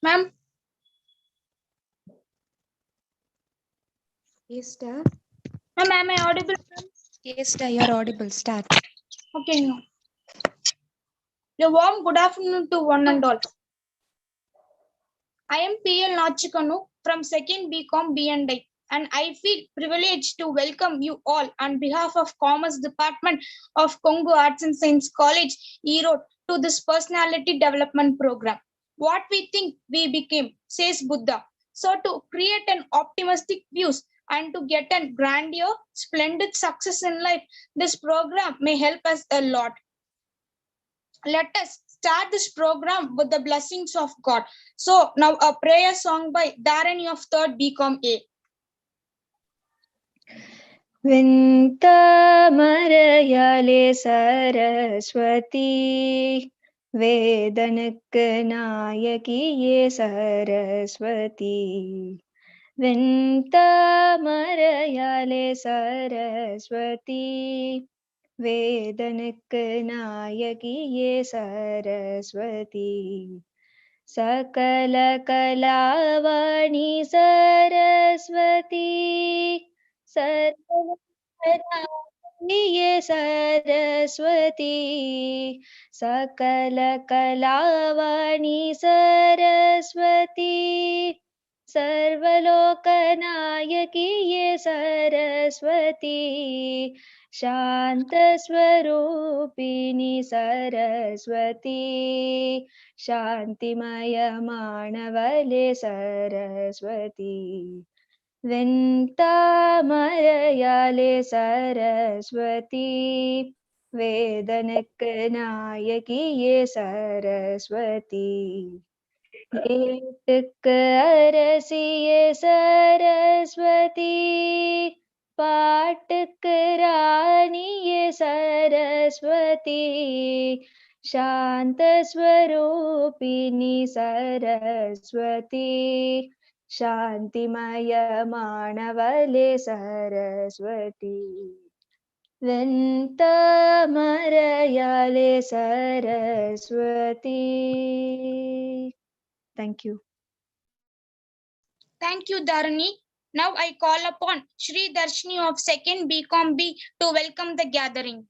Ma'am. Yes, sir. Ma'am, am I audible? Yes, sir, you are audible. Start. Okay, no. A warm good afternoon to one and all. I am PL Nachikanu from 2nd BCom B&I, and I feel privileged to welcome you all on behalf of Commerce Department of Congo Arts and Science College, Erode, to this personality development program. What we think we became, says Buddha. So to create an optimistic views and to get a grandeur, splendid success in life, this program may help us a lot. Let us start this program with the blessings of God. So now a prayer song by Dharani of 3rd BCom A. வெண்தாமரையாலே Saraswati வேதனுக்கு நாயகியே சரஸ்வதி வெண்தாமரையாலே சரஸ்வதி வேதனுக்கு நாயகியே சரஸ்வதி सकल कलावाणी सरस्वती सर्वकलावाणी सरस्वती सकल कलावाणी सरस्वती सर्वलोकनायकी ये सरस्वती शान्तस्वरूपिणी सरस्वती शान्तिमय मानवले सरस्वती வெண்தாமரையாலே சரஸ்வதி வேதனுக்கு நாயகியே சரஸ்வதி ஏட்டுக்கு அரசியே சரஸ்வதி பாட்டுக்கு ராணியே Saraswati शान्तस्वरूपिणी Saraswati शान्तिमय मानवले Saraswati வெண்தாமரையாலே Saraswati. Thank you. Thank you, Dharani. Now I call upon Shri Darshini of 2nd BCom B to welcome the gathering.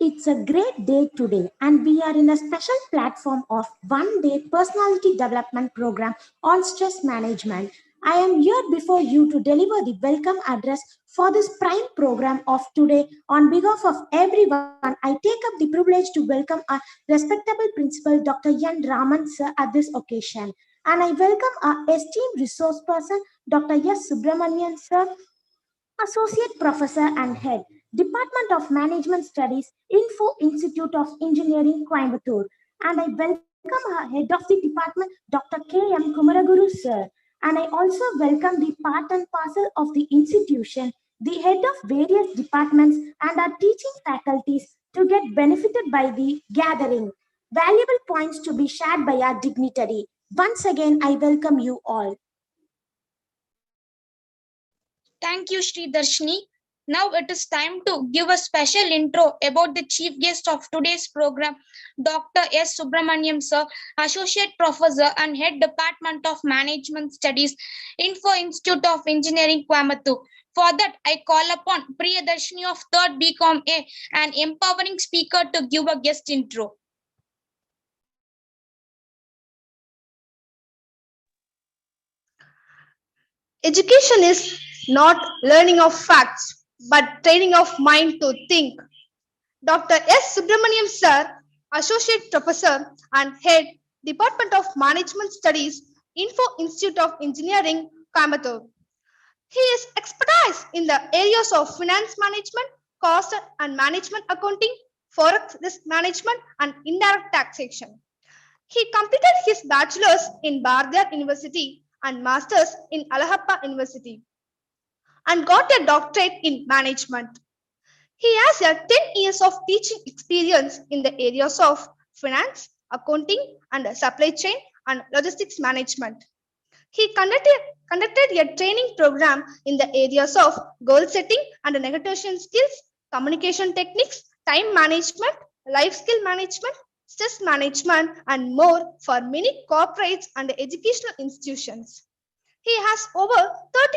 It's a great day today, and we are in a special platform of one-day personality development program on stress management. I am here before you to deliver the welcome address for this prime program of today. On behalf of everyone, I take up the privilege to welcome our respectable principal, Dr. N. Raman sir, at this occasion. And I welcome our esteemed resource person, Dr. S. Subramanian sir, Associate Professor and Head, Department of Management Studies, Info Institute of Engineering, Coimbatore. And I welcome our Head of the Department, Dr. K.M. Kumaraguru, sir. And I also welcome the part and parcel of the institution, the head of various departments and our teaching faculties to get benefited by the gathering. Valuable points to be shared by our dignitary. Once again, I welcome you all. Thank you, Shri Darshini. Now it is time to give a special intro about the chief guest of today's program, Dr. S. Subramaniam sir, Associate Professor and Head Department of Management Studies, Info Institute of Engineering, Coimbatore. For that, I call upon Priya Darshini of 3rd BCom A, an empowering speaker, to give a guest intro. Education is not learning of facts, but training of mind to think. Dr. S. Subramaniam sir, Associate Professor and Head, Department of Management Studies, Info Institute of Engineering, Coimbatore. He is expertise in the areas of finance management, cost and management accounting, forex risk management, and indirect taxation. He completed his bachelor's in Bardar University and master's in Allahabad University and got a doctorate in management. He has 10 years of teaching experience in the areas of finance, accounting, and supply chain and logistics management. He conducted a training program in the areas of goal setting and negotiation skills, communication techniques, time management, life skill management, stress management, and more for many corporates and educational institutions. He has over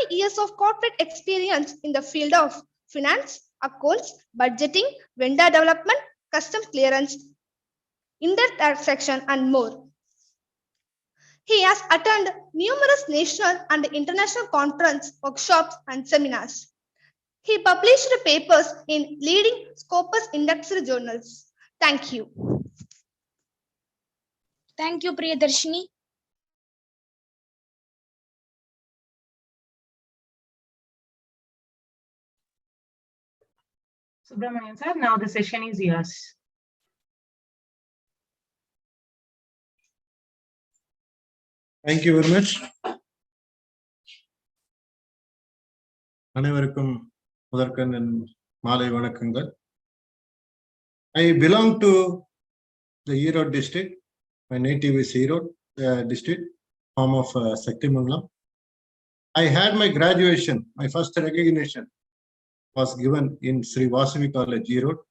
30 years of corporate experience in the field of finance, accounts, budgeting, vendor development, customs clearance, intersection, and more. He has attended numerous national and international conference, workshops, and seminars. He published papers in leading Scopus indexed journals. Thank you. Thank you, Priyadarshini. Subramanian sir, now the session is yours. Thank you very much. அனைவருக்கும் முதற்கண் மாலை வணக்கங்கள். I belong to the Erode district. My native is Erode district, home of Saktimangalam. I had my graduation, my first recognition was given in Sri Vasavi College, Erode.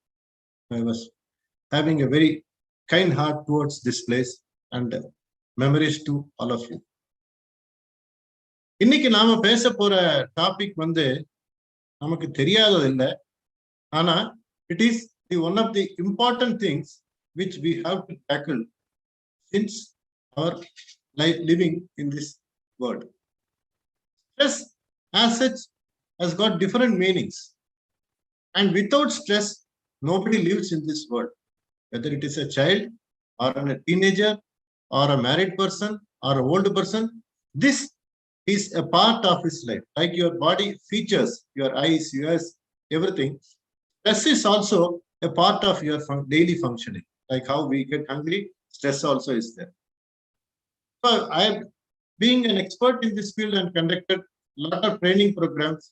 I was having a very kind heart towards this place and memories to all of you. இன்னைக்கு நாம பேச போற topic நமக்கு தெரியாதது இல்லை, ஆனா it is one of the important things which we have to tackle since our life living in this world. Stress as such has got different meanings, and without stress nobody lives in this world, whether it is a child or a teenager or a married person or an old person. This is a part of his life, like your body features, your eyes, ears, everything. Stress is also a part of your daily functioning, like how we get hungry, stress also is there. So I am being an expert in this field and conducted a lot of training programs.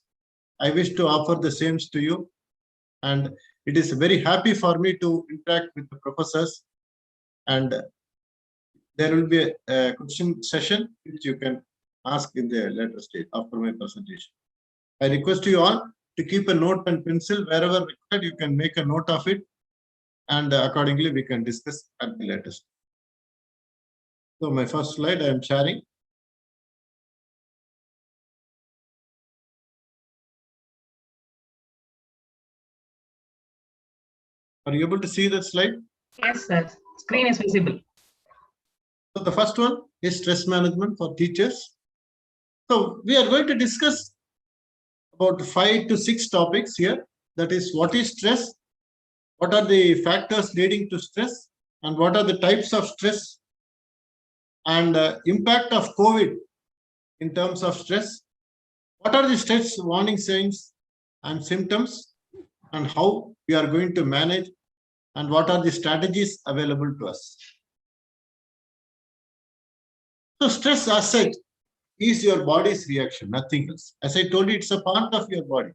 I wish to offer the same to you, and it is very happy for me to interact with the professors, and there will be a question session which you can ask in the later stage after my presentation. I request you all to keep a note and pencil wherever required. You can make a note of it, and accordingly we can discuss at the later stage. So my first slide I am sharing. Are you able to see that slide? Yes, sir. Screen is visible. So the first one is stress management for teachers. So we are going to discuss about 5 to 6 topics here. That is, what is stress? What are the factors leading to stress? And what are the types of stress? And impact of COVID in terms of stress. What are the stress warning signs and symptoms? And how we are going to manage? And what are the strategies available to us? So stress as such is your body's reaction, nothing else. As I told you, it's a part of your body.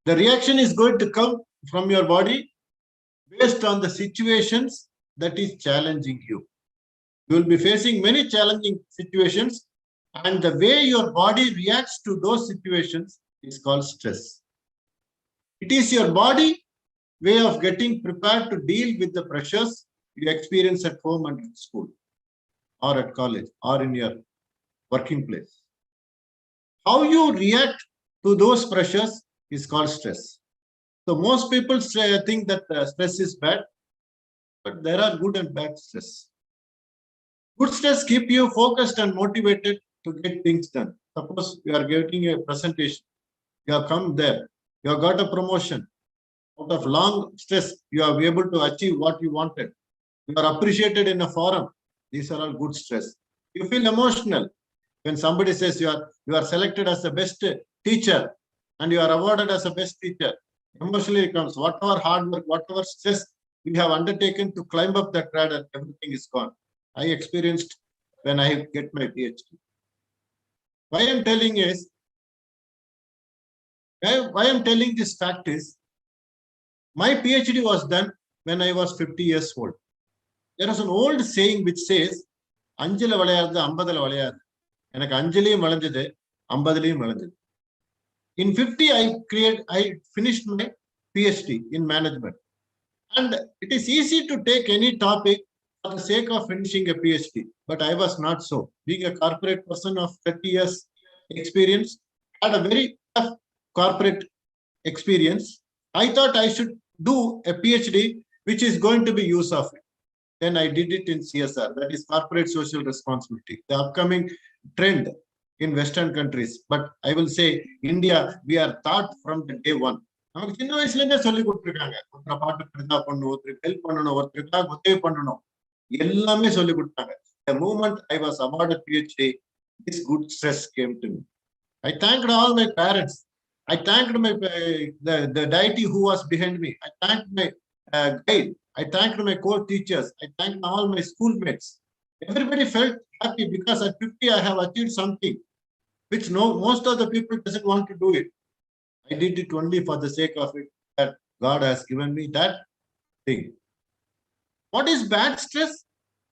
The reaction is going to come from your body based on the situations that is challenging you. You will be facing many challenging situations, and the way your body reacts to those situations is called stress. It is your body way of getting prepared to deal with the pressures you experience at home and at school, or at college, or in your working place. How you react to those pressures is called stress. So most people think that stress is bad, but there are good and bad stress. Good stress keep you focused and motivated to get things done. Suppose you are getting a presentation, you have come there, you have got a promotion. Out of long stress, you are able to achieve what you wanted. You are appreciated in a forum. These are all good stress. You feel emotional when somebody says you are selected as the best teacher and you are awarded as a best teacher. Emotionally it comes. Whatever hard work, whatever stress we have undertaken to climb up that ladder, everything is gone. I experienced when I get my PhD. Why I'm telling this fact is, my PhD was done when I was 50 years old. There is an old saying which says, Anjala valayadhu, ambadala valayadhu. எனக்கு அஞ்சலியும் வளைஞ்சது, 50லயும் வளைஞ்சது. In 50, I finished my PhD in management. And it is easy to take any topic for the sake of finishing a PhD. But I was not so. Being a corporate person of 30 years experience, had a very tough corporate experience. I thought I should do a PhD, which is going to be use of it. Then I did it in CSR, that is corporate social responsibility, the upcoming trend in Western countries. But I will say, India, we are taught from the day one. நமக்கு சின்ன வயசுல இருந்தே சொல்லி கொடுத்துருக்காங்க. ஒருத்தர பாட்டு பிரதா பண்ணணும், ஒருத்தருக்கு ஹெல்ப் பண்ணணும், ஒருத்தருக்காக உதவி பண்ணணும், எல்லாமே சொல்லி கொடுத்தாங்க. The moment I was awarded PhD, this good stress came to me. I thanked all my parents. I thanked my the deity who was behind me. I thanked my guide. I thanked my co-teachers. I thanked all my schoolmates. Everybody felt happy because at 50 I have achieved something which most of the people doesn't want to do it. I did it only for the sake of it, that God has given me that thing. What is bad stress?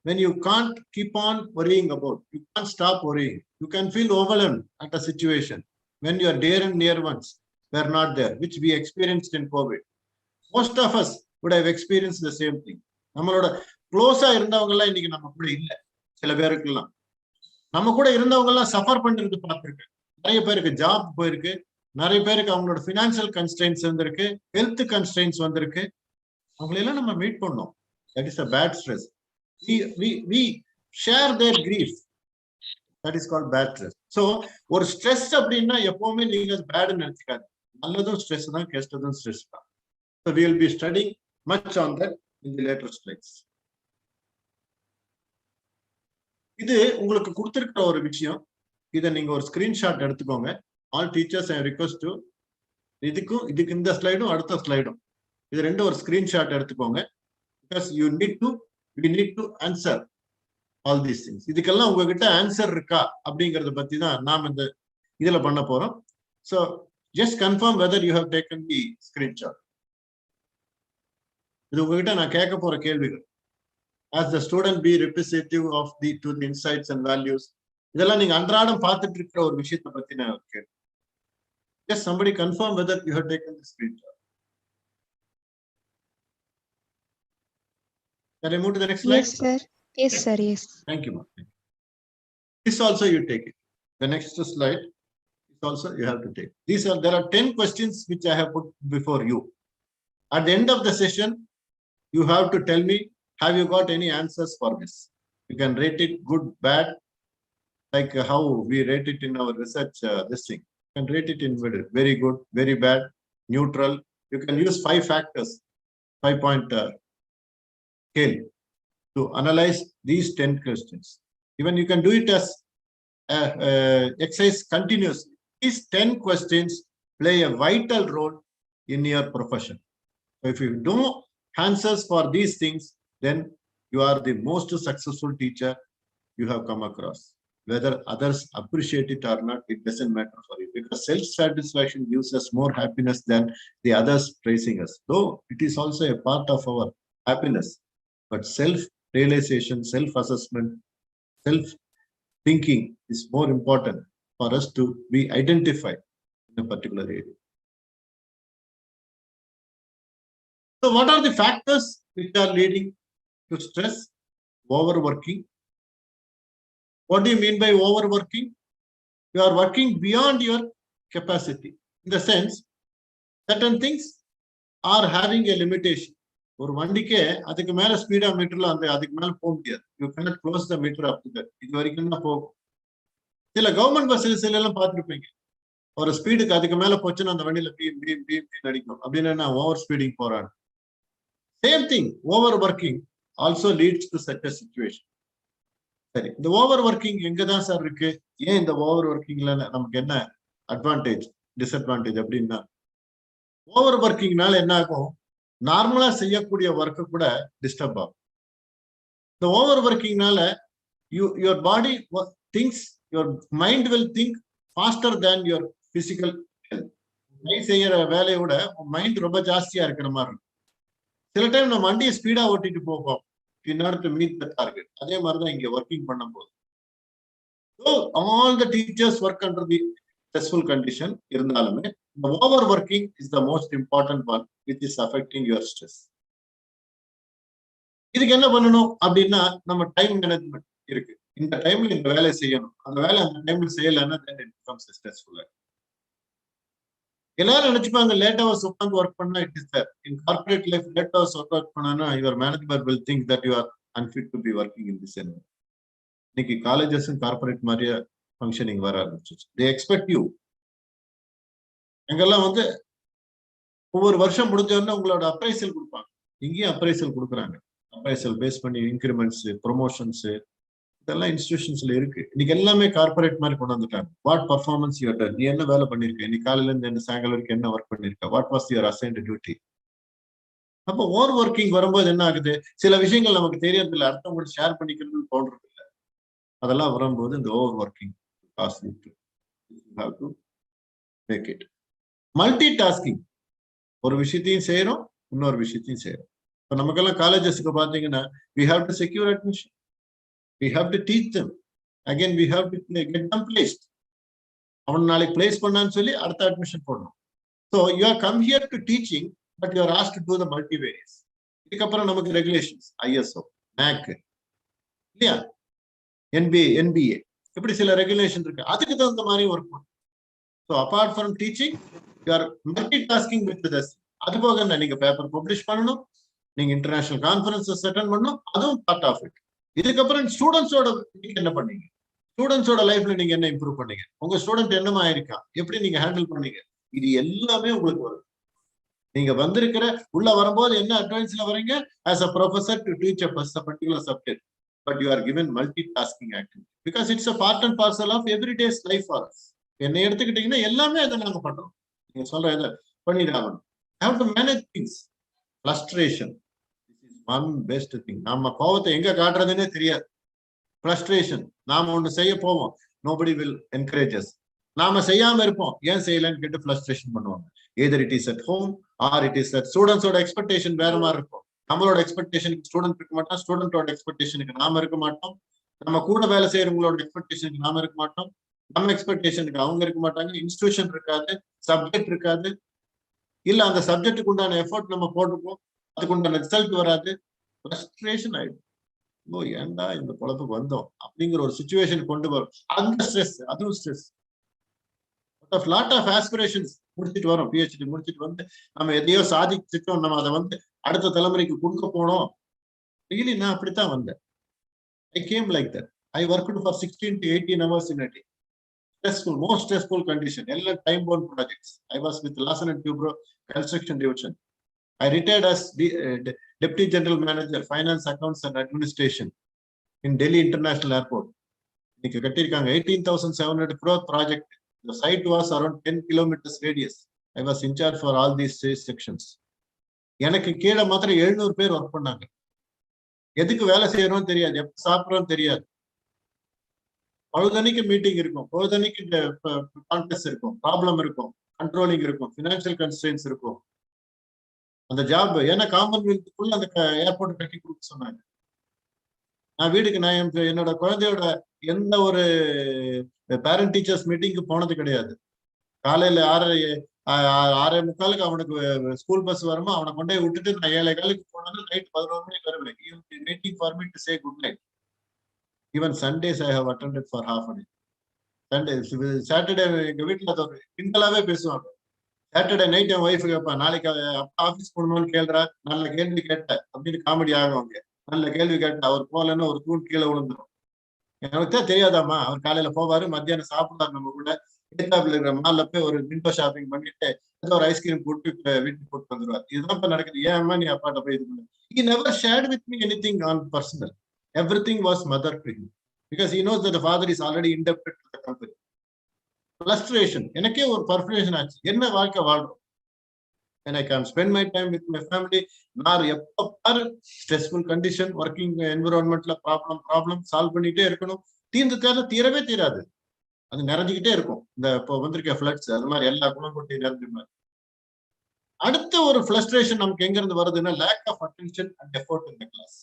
When you can't keep on worrying about, you can't stop worrying. You can feel overwhelmed at a situation when your dear and near ones were not there, which we experienced in COVID. Most of us would have experienced the same thing. நம்மளோட க்ளோஸா இருந்தவங்க எல்லாம் இன்னைக்கு நம்ம கூட இல்ல. சில பேருக்கு எல்லாம் நம்ம கூட இருந்தவங்க எல்லாம் சஃபர் பண்றது பார்த்திருக்கேன். நிறைய பேருக்கு ஜாப் போயிருக்கு, நிறைய பேருக்கு அவங்களோட பினான்சியல் கன்ஸ்ட்ரெயின்ஸ் வந்திருக்கு, ஹெல்த் கன்ஸ்ட்ரெயின்ஸ் வந்திருக்கு. அவங்களெல்லாம் நம்ம மீட் பண்ணோம். That is a bad stress. We share their grief. That is called bad stress. So ஒரு ஸ்ட்ரெஸ் அப்படின்னா எப்பவுமே நீங்க பேட் நினைச்சுக்காது. நல்லதும் ஸ்ட்ரெஸ் தான், கெட்டதும் ஸ்ட்ரெஸ் தான். So we will be studying much on that in the later slides. இது உங்களுக்கு கொடுத்திருக்கிற ஒரு விஷயம். இதை நீங்க ஒரு ஸ்கிரீன்ஷாட் எடுத்துக்கோங்க. All teachers I request to இதுக்கு இந்த ஸ்லைடும் அடுத்த ஸ்லைடும் இது ரெண்டும் ஒரு ஸ்கிரீன்ஷாட் எடுத்துக்கோங்க. Because we need to answer all these things. இதுக்கெல்லாம் உங்ககிட்ட ஆன்சர் இருக்கா அப்படிங்கறத பத்தி தான் நாம இந்த இதுல பண்ண போறோம். So just confirm whether you have taken the screenshot. இது உங்ககிட்ட நான் கேட்க போற கேள்விகள். As the student be representative of to the insights and values. இதெல்லாம் நீங்க அன்றாடம் பார்த்துட்டு இருக்கிற ஒரு விஷயத்தை பத்தி நான் கேட்கிறேன். Just somebody confirm whether you have taken the screenshot. Can I move to the next slide? Yes, sir. Yes, sir. Yes. Thank you, ma'am. This also you take it. The next slide is also you have to take. There are 10 questions which I have put before you. At the end of the session, you have to tell me, have you got any answers for this? You can rate it good, bad, like how we rate it in our research, this thing. You can rate it in very good, very bad, neutral. You can use 5 factors, 5-point scale to analyze these 10 questions. Even you can do it as exercise continuously. These 10 questions play a vital role in your profession. So if you know answers for these things, then you are the most successful teacher you have come across. Whether others appreciate it or not, it doesn't matter for you, because self-satisfaction gives us more happiness than the others praising us. Though it is also a part of our happiness, but self-realization, self-assessment, self-thinking is more important for us to be identified in a particular area. So what are the factors which are leading to stress? Overworking. What do you mean by overworking? You are working beyond your capacity. In the sense, certain things are having a limitation. ஒரு வண்டிக்கே அதுக்கு மேல speedo மீட்டர்ல அதுக்கு மேல போக முடியாது. You cannot close the meter up to that. இது வரைக்கும் தான் போகும். சில கவர்மெண்ட் பஸ்ஸஸ் எல்லாம் பார்த்துருப்பீங்க. ஒரு ஸ்பீடுக்கு அதுக்கு மேல போச்சுன்னா அந்த வண்டியில பீம் அடிக்கும். அப்படின்னு நான் ஓவர் ஸ்பீடிங் போறான். Same thing, over working also leads to such a situation. சரி, இந்த ஓவர் ஒர்க்கிங் எங்க தான் சார் இருக்கு? ஏன் இந்த ஓவர் ஒர்க்கிங்ல நமக்கு என்ன அட்வான்டேஜ், டிஸ்அட்வான்டேஜ் அப்படின்னா, ஓவர் ஒர்க்கிங்னால என்ன ஆகும்? நார்மலா செய்யக்கூடிய ஒர்க்கு கூட டிஸ்டர்ப் ஆகும். இந்த ஓவர் ஒர்க்கிங்னால your body things, your mind will think faster than your physical health. கை செய்யற வேலையை விட மைண்ட் ரொம்ப ஜாஸ்தியா இருக்கிற மாதிரி இருக்கும். சில டைம் நம்ம வண்டியை ஸ்பீடா ஓட்டிட்டு போவோம் in order to meet the target. அதே மாதிரி தான் இங்க ஒர்க்கிங் பண்ணும்போது. So all the teachers work under the stressful condition. இருந்தாலுமே the overworking is the most important one which is affecting your stress. இதுக்கு என்ன பண்ணணும் அப்படின்னா நம்ம டைம் மேனேஜ்மெண்ட் இருக்கு. இந்த டைம்ல இந்த வேலையை செய்யணும், அந்த வேலை அந்த டைம்ல செய்யலைன்னா ஸ்ட்ரெஸ்ஃபுல்லா. எல்லாரும் நினைச்சுப்பாங்க லேட் ஹவர்ஸ் உட்காந்து ஒர்க் பண்ணா it is there. In corporate life late hours work பண்ணா your management will think that you are unfit to be working in this environment. இன்னைக்கு காலேஜஸும் கார்பரேட் மாதிரியே ஃபங்க்ஷனிங் வர ஆரம்பிச்சிச்சு. They expect you. எங்கெல்லாம் வந்து ஒவ்வொரு வருஷம் முடிஞ்சோடனே உங்களோட அப்ரைசல் கொடுப்பாங்க. இங்கேயும் அப்ரைசல் கொடுக்குறாங்க. அப்ரைசல் பேஸ் பண்ணி இன்கிரிமெண்ட்ஸ், ப்ரொமோஷன்ஸ் இதெல்லாம் இன்ஸ்டிடியூஷன்ஸ்ல இருக்கு. இன்னைக்கு எல்லாமே கார்பரேட் மாதிரி கொண்டு வந்துட்டாங்க. வாட் பர்ஃபார்மன்ஸ் யூ டன், நீ என்ன வேலை பண்ணிருக்க, இன்னைக்கு காலையில இருந்து என்ன சாயங்காலம் வரைக்கும் என்ன ஒர்க் பண்ணிருக்க, what was your assigned duty. அப்போ ஓவர் ஒர்க்கிங் வரும்போது என்ன ஆகுது, சில விஷயங்கள் நமக்கு தெரியறது இல்லை, அடுத்தவங்க ஷேர் பண்ணிக்கிறது தோன்றது இல்லை. அதெல்லாம் வரும்போது இந்த over working make it. Multi tasking, ஒரு விஷயத்தையும் செய்யறோம், இன்னொரு விஷயத்தையும் செய்யறோம். இப்போ நமக்கெல்லாம் காலேஜஸ்க்கு பாத்தீங்கன்னா we have to secure admission, we have to teach them, again we have to get them placed. அவன் நாளைக்கு பிளேஸ் பண்ணான்னு சொல்லி அடுத்த அட்மிஷன் போடணும். So you are come here to teaching, but you are asked to do the multivarious. இதுக்கப்புறம் நமக்கு regulations, ISO, NAC இல்லையா, NBA இப்படி சில ரெகுலேஷன் இருக்கு. அதுக்கு தகுந்த மாதிரி ஒர்க் பண்ணும். So apart from teaching you are multi tasking with this. அது போக நீங்க பேப்பர் பப்ளிஷ் பண்ணணும், நீங்க இன்டர்நேஷனல் கான்ஃபரன்சஸ் அட்டெண்ட் பண்ணணும், அதுவும் பார்ட் ஆஃப் இட். இதுக்கப்புறம் ஸ்டூடெண்ட்ஸோட நீங்க என்ன பண்ணீங்க, ஸ்டூடெண்ட்ஸோட லைஃப்ல நீங்க என்ன இம்ப்ரூவ் பண்ணீங்க, உங்க ஸ்டூடெண்ட் என்னமா இருக்கா, எப்படி நீங்க ஹேண்டில் பண்ணீங்க, இது எல்லாமே உங்களுக்கு வரும். நீங்க வந்திருக்கிற உள்ள வரும்போது என்ன அட்வான்ஸ்ல வரீங்க, as a professor to teach a particular subject, but you are given multitasking activity because it's a part and parcel of everyday's life for us. என்ன எடுத்துக்கிட்டீங்கன்னா எல்லாமே அதை நாங்க பண்றோம். நீங்க சொல்ற இதை பண்ணிடாம have to manage things. Frustration, this is one best thing. நாம கோவத்தை எங்க காட்டுறதுன்னே தெரியாது. Frustration, நாம ஒண்ணு செய்ய போவோம், nobody will encourage us. நாம செய்யாம இருப்போம், ஏன் செய்யலன்னு கேட்டு ஃப்ரஸ்ட்ரேஷன் பண்ணுவாங்க. either it is at home or it is at ஸ்டூடெண்ட்ஸோட எக்ஸ்பெக்டேஷன் வேற மாதிரி இருக்கும். நம்மளோட எக்ஸ்பெக்டேஷனுக்கு ஸ்டூடெண்ட் இருக்க மாட்டோம், ஸ்டூடெண்டோட எக்ஸ்பெக்டேஷனுக்கு நாம இருக்க மாட்டோம், நம்ம கூட வேலை செய்யறவங்களோட எக்ஸ்பெக்டேஷனுக்கு நாம இருக்க மாட்டோம், நம்ம எக்ஸ்பெக்டேஷனுக்கு அவங்க இருக்க மாட்டாங்க, இன்ஸ்டிடியூஷன் இருக்காது, சப்ஜெக்ட் இருக்காது, இல்ல அந்த சப்ஜெக்டுக்கு உண்டான எஃபோர்ட் நம்ம போட்டுப்போம், அதுக்கு உண்டான ரிசல்ட் வராது, ஃப்ரஸ்ட்ரேஷன் ஆயிடும். ஓ ஏன்டா இந்த பொழப்புக்கு வந்தோம் அப்படிங்கிற ஒரு சுச்சுவேஷன் கொண்டு வரும். அந்த ஸ்ட்ரெஸ், அதுவும் ஸ்ட்ரெஸ். லாட் ஆஃப் ஆஸ்பிரேஷன்ஸ் முடிச்சுட்டு வரோம், PhD முடிச்சுட்டு வந்து நம்ம எதையோ சாதிச்சுட்டோம், நம்ம அதை வந்து அடுத்த தலைமுறைக்கு கொடுக்க போனோம். ரியலி நான் அப்படித்தான் வந்தேன். I came like that. I worked for 16 to 18 hours in a day. Stressful, most stressful condition. All time-bound projects. I was with Larsen and Toubro Construction Division. I retired as Deputy General Manager, Finance, Accounts and Administration in Delhi International Airport. இன்னைக்கு கட்டிருக்காங்க 18,700 crore project. The site was around 10 kilometers radius. I was in charge for all these 6 sections. எனக்கு கீழே மாத்திரம் 700 பேர் work பண்ணாங்க. எதுக்கு வேலை செய்யறோம் தெரியாது, எப்ப சாப்பிடறோம் தெரியாது. பொழுதனைக்கு மீட்டிங் இருக்கும், பொழுதனைக்கு கான்டெஸ்ட் இருக்கும், ப்ராப்ளம் இருக்கும், கண்ட்ரோலிங் இருக்கும், பினான்சியல் கன்ஸ்ட்ரெயின்ஸ் இருக்கும். அந்த ஜாப் ஏன்னா காமன்வெல்த்துக்குள்ள அந்த ஏர்போர்ட் கட்டி கொடுக்க சொன்னாங்க. நான் வீட்டுக்கு நான் என்னோட குழந்தையோட எந்த ஒரு பேரண்ட் டீச்சர்ஸ் மீட்டிங்க்கு போனது கிடையாது. காலையில 6:45 அவனுக்கு ஸ்கூல் பஸ் வருமா, அவனை கொண்டே விட்டுட்டு நான் 7:15 போனது நைட் 11 மணிக்கு வருவேன். Meeting for me to say good night. Even Sundays I have attended for half a day. Sunday Saturday எங்க வீட்டுல அதை கிண்டலாவே பேசுவாங்க. சாட்டர்டே நைட் என் ஒய்ஃபு கேட்பா, நாளைக்கு அப்பா ஆஃபீஸ் போகணும்னு கேள்றா, நல்ல கேள்வி கேட்ட அப்படின்னு காமெடி ஆகுவாங்க. நல்ல கேள்வி கேட்ட அவர் போகலன்னா ஒரு தூண் கீழே விழுந்துடும். எனக்கு தான் தெரியாதாமா, அவர் காலையில போவாரு, மத்தியானம் சாப்பிடுவாரு, நம்ம கூட எதிர்த்தாப்புல இருக்கிற மால்ல போய் ஒரு விண்டோ ஷாப்பிங் பண்ணிட்டு ஏதோ ஒரு ஐஸ்கிரீம் போட்டு வீட்டுக்கு போட்டு வந்துருவார். இதுதான் இப்ப நடக்குது. ஏன்மா நீ அப்பாட்ட போய் இது பண்ணு. He never shared with me anything on personal. Everything was mother to him because he knows that the father is already indebted to the company. Frustration, எனக்கே ஒரு பர்ஃப்ரேஷன் ஆச்சு. என்ன வாழ்க்கை வாழ்றோம்? And I can spend my time with my family. நான் எப்ப பாரு stressful condition, working என்விரான்மெண்ட்ல ப்ராப்ளம் சால்வ் பண்ணிட்டே இருக்கணும். தீரவே தீராது, அது நிறைஞ்சுக்கிட்டே இருக்கும். இந்த இப்போ வந்திருக்க ஃபிளட்ஸ் அது மாதிரி எல்லா குணங்கொட்டி நிறைஞ்ச மாதிரி. அடுத்த ஒரு ஃப்ரஸ்ட்ரேஷன் நமக்கு எங்க இருந்து வருதுன்னா lack of attention and effort in the class.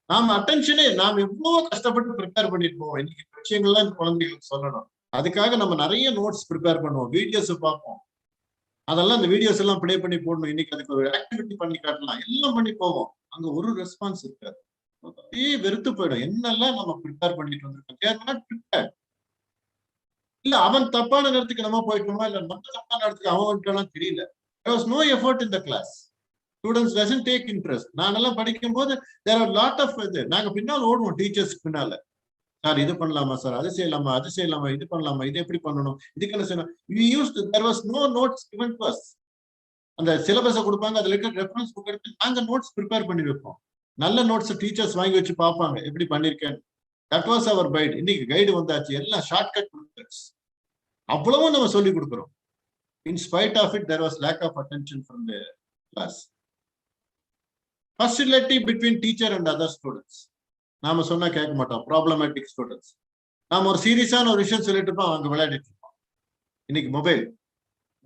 நாம அட்டென்ஷனே நாம் எவ்வளவு கஷ்டப்பட்டு ப்ரிப்பேர் பண்ணிட்டு போவோம். இன்னைக்கு விஷயங்கள்லாம் இந்த குழந்தைகளுக்கு சொல்லணும். அதுக்காக நம்ம நிறைய நோட்ஸ் ப்ரிப்பேர் பண்ணுவோம், வீடியோஸ் பார்ப்போம், அதெல்லாம் இந்த வீடியோஸ் எல்லாம் ப்ளே பண்ணி போடணும். இன்னைக்கு அதுக்கு ஒரு ஆக்டிவிட்டி பண்ணி காட்டலாம், எல்லாம் பண்ணி போவோம். அங்க ஒரு ரெஸ்பான்ஸ் இருக்காது. அப்படியே வெறுத்து போயிடும். என்னெல்லாம் நம்ம ப்ரிப்பேர் பண்ணிட்டு வந்திருக்கோம். இல்ல அவன் தப்பான நேரத்துக்கு நம்ம போயிட்டோமா, இல்ல நம்ம தப்பான நேரத்துக்கு அவன் வந்துட்டாலும் தெரியல. There was no effort in the class. Students doesn't take interest. நானெல்லாம் படிக்கும் போது there are lot of இது. நாங்க பின்னால் ஓடுவோம் டீச்சர்ஸ்க்கு பின்னால. சார் இது பண்ணலாமா சார், அது செய்யலாமா, அது செய்யலாமா, இது பண்ணலாமா, இது எப்படி பண்ணணும், இதுக்கு என்ன செய்யணும். We used to, there was no notes given to us. அந்த சிலபஸை கொடுப்பாங்க, அதுல இருக்க ரெஃபரன்ஸ் புக் எடுத்து நாங்க நோட்ஸ் ப்ரிப்பேர் பண்ணி வைப்போம். நல்ல நோட்ஸ் டீச்சர்ஸ் வாங்கி வச்சு பார்ப்பாங்க எப்படி பண்ணிருக்கேன். That was our guide. இன்னைக்கு கைடு வந்தாச்சு, எல்லாம் ஷார்ட்கட் மெத்தட்ஸ். அவ்வளவும் நம்ம சொல்லி கொடுக்குறோம். In spite of it there was lack of attention from the class. Hostility between teacher and other students. நாம சொன்னா கேட்க மாட்டோம். Problematic students. நாம ஒரு சீரியஸான ஒரு விஷயம் சொல்லிட்டு இருப்போம், அவங்க விளையாடிட்டு இருப்போம். இன்னைக்கு மொபைல்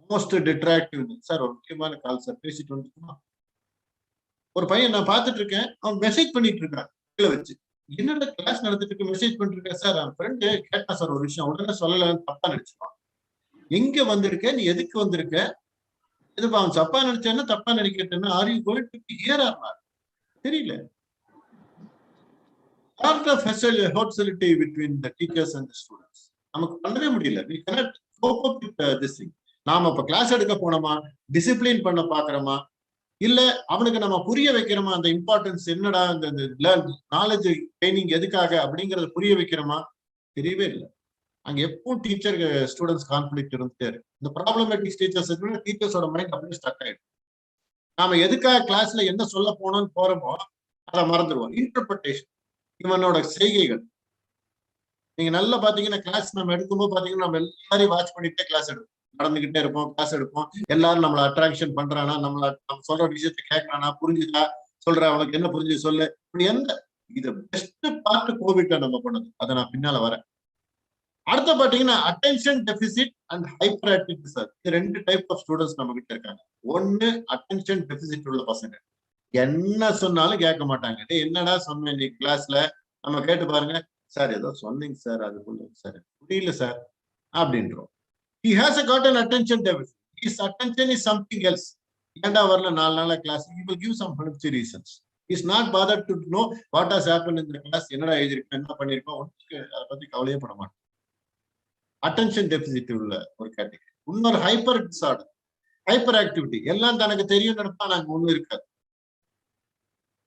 மோஸ்ட் டிட்ராக்டிவ். சார் ஒரு முக்கியமான கால் சார், பேசிட்டு வந்துருக்குமா. ஒரு பையன் நான் பார்த்துட்டு இருக்கேன், அவன் மெசேஜ் பண்ணிட்டு இருக்கான் கீழே வச்சு. என்னோட கிளாஸ் நடத்திட்டு இருக்கு, மெசேஜ் பண்ணிட்டு இருக்கேன் சார். அவன் ஃப்ரெண்டு கேட்டான் சார் ஒரு விஷயம், உடனே சொல்லலன்னு தப்பா நினைச்சுப்பான். எங்க வந்திருக்க, நீ எதுக்கு வந்திருக்க, எதுப்பா அவன் தப்பா நினைச்சேன்னா தப்பா நினைக்கிறேன்னா, are you going to be here or not தெரியல. Part of hostility between the teachers and the students. நமக்கு பண்ணவே முடியல. We cannot cope up with this thing. நாம இப்ப கிளாஸ் எடுக்க போனோமா, டிசிப்ளின் பண்ண பாக்குறோமா, இல்ல அவனுக்கு நம்ம புரிய வைக்கிறோமா, அந்த இம்பார்ட்டன்ஸ் என்னடா, இந்த நாலேஜ் ட்ரைனிங் எதுக்காக அப்படிங்கறத புரிய வைக்கிறோமா, தெரியவே இல்லை. அங்க எப்பவும் டீச்சர் ஸ்டூடெண்ட்ஸ் கான்ஃபிளிக்ட் இருந்துட்டே இருக்கு. இந்த ப்ராப்ளமேட்டிக் டீச்சர்ஸோட மைண்ட் அப்படியே ஸ்டக் ஆயிடும். நாம எதுக்காக கிளாஸ்ல என்ன சொல்ல போனோம்னு போறோமோ அதை மறந்துடுவோம். இன்டர்பிரேஷன், இவனோட செய்கைகள். நீங்க நல்லா பாத்தீங்கன்னா கிளாஸ் நம்ம எடுக்கும்போது பாத்தீங்கன்னா நம்ம எல்லாரையும் வாட்ச் பண்ணிட்டே கிளாஸ் எடுப்போம், நடந்துகிட்டே இருப்போம், கிளாஸ் எடுப்போம். எல்லாரும் நம்மளை அட்ராக்ஷன் பண்றானா, நம்ம சொல்ற விஷயத்த கேட்கறானா, புரிஞ்சுதா, சொல்ற அவனுக்கு என்ன புரிஞ்சு சொல்லு, இப்படி எந்த இது பெஸ்ட் பார்ட் கோவிட்ல நம்ம பண்ணது. அதை நான் பின்னால வரேன். அடுத்த பாத்தீங்கன்னா attention deficit and hyper activity. Sir இது ரெண்டு டைப் ஆஃப் ஸ்டூடெண்ட்ஸ் நம்ம கிட்ட இருக்காங்க. ஒன்னு அட்டென்ஷன் டெபிசிட் உள்ள பசங்க, என்ன சொன்னாலும் கேட்க மாட்டாங்க. என்னடா சொன்னேன் நீ கிளாஸ்ல, நம்ம கேட்டு பாருங்க, சார் ஏதோ சொன்னீங்க சார், அது சார் புரியல சார் அப்படின்றோம். He has got an attention deficit. His attention is something else. ஏண்டா வரல 4 நாளா class, he will give some flimsy reasons. He is not bothered to know what has happened in the class. என்னடா எழுதிருக்கோம், என்ன பண்ணிருக்கோம், அதை பத்தி கவலையே பட மாட்டோம். அட்டென்ஷன் டெபிசிட் உள்ள ஒரு கேட்டகரி. இன்னொரு ஹைப்பர் டிசார்டர், ஹைப்பர் ஆக்டிவிட்டி. எல்லாம் தனக்கு தெரியும் நினைப்பா, நாங்க ஒண்ணு இருக்காது.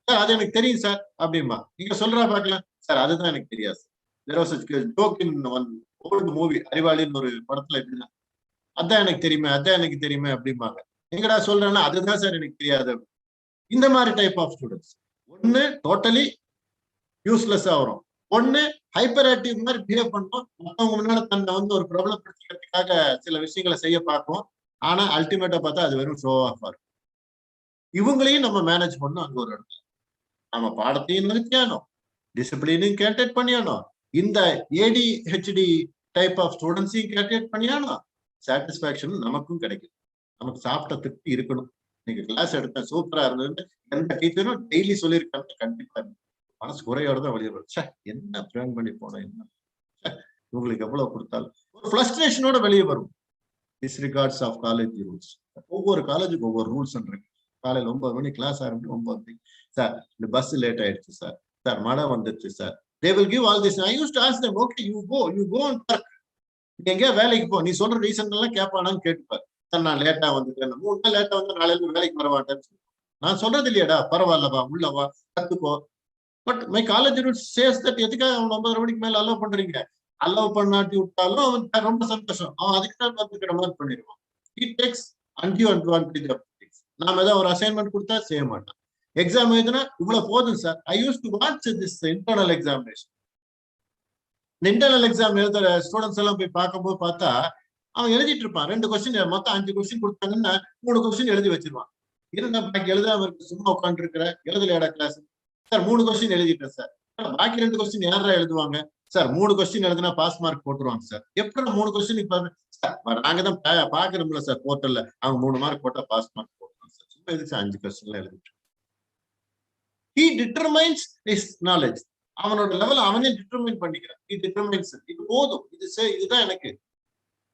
சார் அது எனக்கு தெரியும் சார் அப்படிமா, நீங்க சொல்றா பாக்கலாம். சார் அதுதான் எனக்கு தெரியாது. There was a joke in one old movie, அறிவாளின்னு ஒரு படத்துல இப்படிதான், அதான் எனக்கு தெரியுமே, அதான் எனக்கு தெரியுமே அப்படிம்பாங்க. எங்கடா சொல்றேன்னா அதுதான் சார் எனக்கு தெரியாது. இந்த மாதிரி டைப் ஆஃப் ஸ்டூடெண்ட்ஸ் ஒண்ணு டோட்டலி யூஸ்லெஸ்ஸா வரும், ஒண்ணு ஹைப்பர் ஆக்டிவ் மாதிரி பிஹேவ் பண்ணும். மற்றவங்க முன்னால தன்னை ஒரு பிரபலப்படுத்திக்கிறதுக்காக சில விஷயங்களை செய்ய பார்க்கும். ஆனா அல்டிமேட்டா பார்த்தா அது வெறும் ஷோ ஆஃப் இருக்கும். இவங்களையும் நம்ம மேனேஜ் பண்ணணும். அங்க ஒரு இடத்துல நம்ம பாடத்தையும் நிறுத்தியானோம், டிசிப்ளினையும் கேல்குலேட் பண்ணியானோம், இந்த ADHD டைப் ஆஃப் ஸ்டூடெண்ட்ஸையும் கேல்குலேட் பண்ணியானோம். சாட்டிஸ்பாக்சன் நமக்கும் கிடைக்கும். நமக்கு சாப்பிட்ட திருப்தி இருக்கணும். நீங்க கிளாஸ் எடுத்தேன் சூப்பரா இருந்தது, எந்த டீச்சரும் டெய்லி சொல்லியிருக்காங்க, கண்டிப்பா மனசு குறையோட தான் வெளியே வரும். என்ன பிளான் பண்ணி போனோம், என்ன உங்களுக்கு எவ்வளவு கொடுத்தாலும் ஒரு ஃப்ரஸ்ட்ரேஷனோட வெளியே வரும். டிஸ்ரிகார்ட்ஸ் ஆஃப் காலேஜ் ரூல்ஸ். ஒவ்வொரு காலேஜுக்கு ஒவ்வொரு ரூல்ஸ் இருக்கு. காலையில் 9 மணி கிளாஸ் ஆரம்பிச்சு 9 மணிக்கு, சார் இந்த பஸ் லேட் ஆயிடுச்சு சார், சார் மழை வந்துருச்சு sir. They will give all this. I used to ask them, okay, you go and work. நீ எங்கேயா வேலைக்கு போ, நீ சொல்ற ரீசன் எல்லாம் கேட்பானான்னு கேட்டுப்பாரு. சார் நான் லேட்டா வந்துட்டேன், 3 நாள் லேட்டா வந்து நாளையில வேலைக்கு வர மாட்டேன்னு நான் சொல்றது இல்லையாடா, பரவாயில்லவா, உள்ளவா, கத்துக்கோ. But my college rules says that எதுக்காக அவன் 9:30 மணிக்கு மேல அலோவ் பண்றீங்க, அலோவ் பண்ணாட்டி விட்டாலும் அவன் ரொம்ப சந்தோஷம், அவன் அதுக்கு தான் வந்துக்கிற மாதிரி பண்ணிடுவான். He takes undue advantage of things. நாம ஏதாவது ஒரு அசைன்மெண்ட் கொடுத்தா செய்ய மாட்டான். எக்ஸாம் எழுதுனா இவ்வளவு போதும் sir. I use to watch this internal examination. Internal exam எழுதுற ஸ்டூடெண்ட்ஸ் எல்லாம் போய் பார்க்கும்போது பார்த்தா அவன் எழுதிட்டு இருப்பான். 2 கொஸ்டின், மொத்தம் 5 கொஸ்டின் கொடுத்தாங்கன்னா 3 கொஸ்டின் எழுதி வச்சிருவான். இருந்தா பாக்கி எழுதாம இருக்கு, சும்மா உட்காந்து இருக்கிற, எழுதலையாடா கிளாஸ். சார் 3 கொஸ்டின் எழுதிட்டேன் சார். பாக்கி 2 கொஸ்டின் யாரா எழுதுவாங்க சார்? 3 கொஸ்டின் எழுதுனா பாஸ் மார்க் போட்டுருவாங்க சார். எப்படி 3 கொஸ்டின் இப்ப நாங்க தான் பாக்குறோம்ல சார் போர்ட்டல்ல, அவங்க 3 மார்க் போட்டா பாஸ் மார்க் போட்டுருவாங்க சார். சும்மா எதுக்கு 5 கொஸ்டின்ல எழுதிட்டு. He determines his knowledge. அவனோட லெவல் அவனே டிட்டர்மைன் பண்ணிக்கிறான். He determines it. இது போதும், இதுதான் எனக்கு.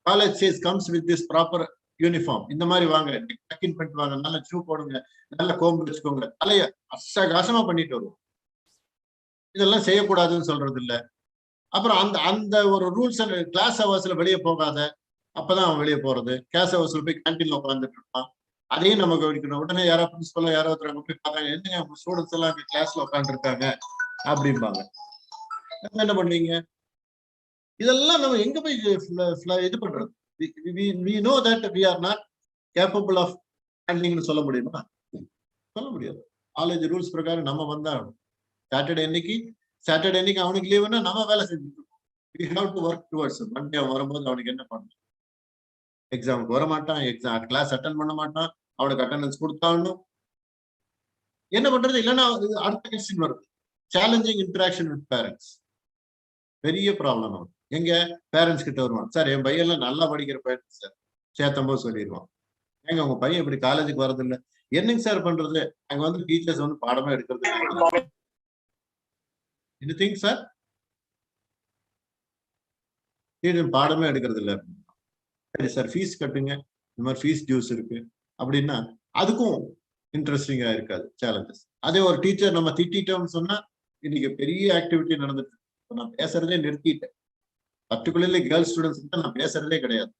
College says comes with this proper uniform இந்த மாதிரி வாங்க, டக்கின் பண்ணிட்டு வாங்க, நல்ல ஷூ போடுங்க, நல்ல கோம்பு வச்சுக்கோங்க, தலைய அசகாசமா பண்ணிட்டு வருவோம். இதெல்லாம் செய்யக்கூடாதுன்னு சொல்றது இல்ல. அப்புறம் அந்த அந்த ஒரு ரூல்ஸ் அண்ட் கிளாஸ் ஹவர்ஸ்ல வெளியே போகாத, அப்பதான் அவன் வெளியே போறது. கிளாஸ் ஹவர்ஸ்ல போய் கேன்டீன்ல உட்காந்துட்டு இருப்பான், அதையும் நம்ம கவனிக்கணும். உடனே யாரோ பிரின்சிபலோ யாரோ ஒருத்தர் அங்க போய் பார்த்தாங்க, என்னங்க ஸ்டூடெண்ட்ஸ் எல்லாம் கிளாஸ்ல உட்காந்து இருக்காங்க அப்படிம்பாங்க. என்ன பண்ணுவீங்க? இதெல்லாம் நம்ம எங்க போய் இது பண்றது? we know that we are not capable of handling சொல்ல முடியுமா? சொல்ல முடியாது. காலேஜ் ரூல்ஸ் பிரகாரம் நம்ம வந்தா சாட்டர்டே அன்னைக்கு அவனுக்கு லீவுன்னா நம்ம வேலை செஞ்சுட்டு we have to work towards it. Monday வரும்போது அவனுக்கு என்ன பண்ணணும்? எக்ஸாமுக்கு வர மாட்டான், எக்ஸாம் கிளாஸ் அட்டன் பண்ண மாட்டான், அவனுக்கு அட்டெண்டன்ஸ் கொடுத்தாகணும். என்ன பண்றது? இல்லைன்னா அடுத்த கொஸ்டின் வருது, சேலஞ்சிங் இன்டராக்ஷன் வித் பேரண்ட்ஸ். பெரிய ப்ராப்ளம் ஆகும். எங்க பேரண்ட்ஸ் கிட்ட வருவான், சார் என் பையன்லாம் நல்லா படிக்கிற பையன் சார், சேர்த்தம்போது சொல்லிடுவான், ஏங்க உங்க பையன் இப்படி காலேஜுக்கு வரது இல்லை, என்னங்க சார் பண்றது, அங்க வந்து டீச்சர்ஸ் வந்து பாடமே எடுக்கிறது எனிதிங் சார், பாடமே எடுக்கிறது இல்லை. சரி சார் ஃபீஸ் கட்டுங்க, இந்த மாதிரி ஃபீஸ் டியூஸ் இருக்கு அப்படின்னா அதுக்கும் இன்ட்ரெஸ்டிங்கா இருக்காது, சேலஞ்சஸ். அதே ஒரு டீச்சர் நம்ம திட்டோம்னு சொன்னா இன்னைக்கு பெரிய ஆக்டிவிட்டி நடந்துட்டு, நான் பேசுறதே நிறுத்திட்டேன். பர்டிகுலர்லி கேர்ள்ஸ் ஸ்டூடெண்ட்ஸ் கிட்ட நான் பேசுறதே கிடையாது.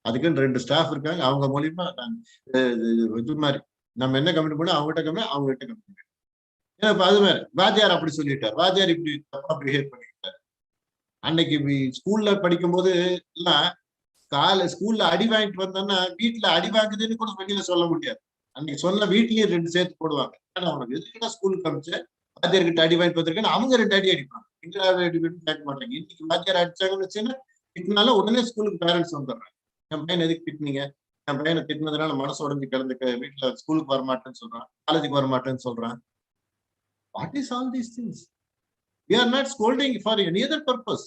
அதுக்குன்னு 2 ஸ்டாஃப் இருக்காங்க, அவங்க மூலியமா இது மாதிரி நம்ம என்ன கம்ப்ளைண்ட் பண்ணோம் அவங்ககிட்ட கம்ப்ளைண்ட், அவங்ககிட்ட கம்ப்ளைண்ட். ஏன்னா இப்ப அது மாதிரி வாத்தியார் அப்படி சொல்லிட்டார், வாத்தியார் இப்படி தப்பா பிஹேவ் பண்ணிட்டார். அன்னைக்கு ஸ்கூல்ல படிக்கும் போது எல்லாம் ஸ்கூல்ல அடி வாங்கிட்டு வந்தோம்னா வீட்டுல அடி வாங்குதுன்னு கூட வெளியில சொல்ல முடியாது. அன்னைக்கு சொன்ன வீட்லயும் 2 சேர்த்து போடுவாங்க. ஆனா அவனுக்கு எதுக்குன்னா ஸ்கூலுக்கு அமிச்சு வாத்தியார்கிட்ட அடி வாங்கிட்டு வந்திருக்கேன்னு அவங்க 2 அடி அடிப்பாங்க. கேட்க மாட்டாங்க. இன்னைக்கு வாத்தியார் அடிச்சாங்கன்னு வச்சுன்னா திட்டினால உடனே ஸ்கூலுக்கு பேரண்ட்ஸ் வந்துடுறாங்க, என் பையன் எதுக்கு திட்டினீங்க, என் பையனை திட்டினதுனால மனசு உடஞ்சு கிடந்து வீட்டுல ஸ்கூலுக்கு வரமாட்டேன்னு சொல்றான், காலேஜுக்கு வரமாட்டேன்னு சொல்றான். What is all these things? we are not scolding for any other purpose.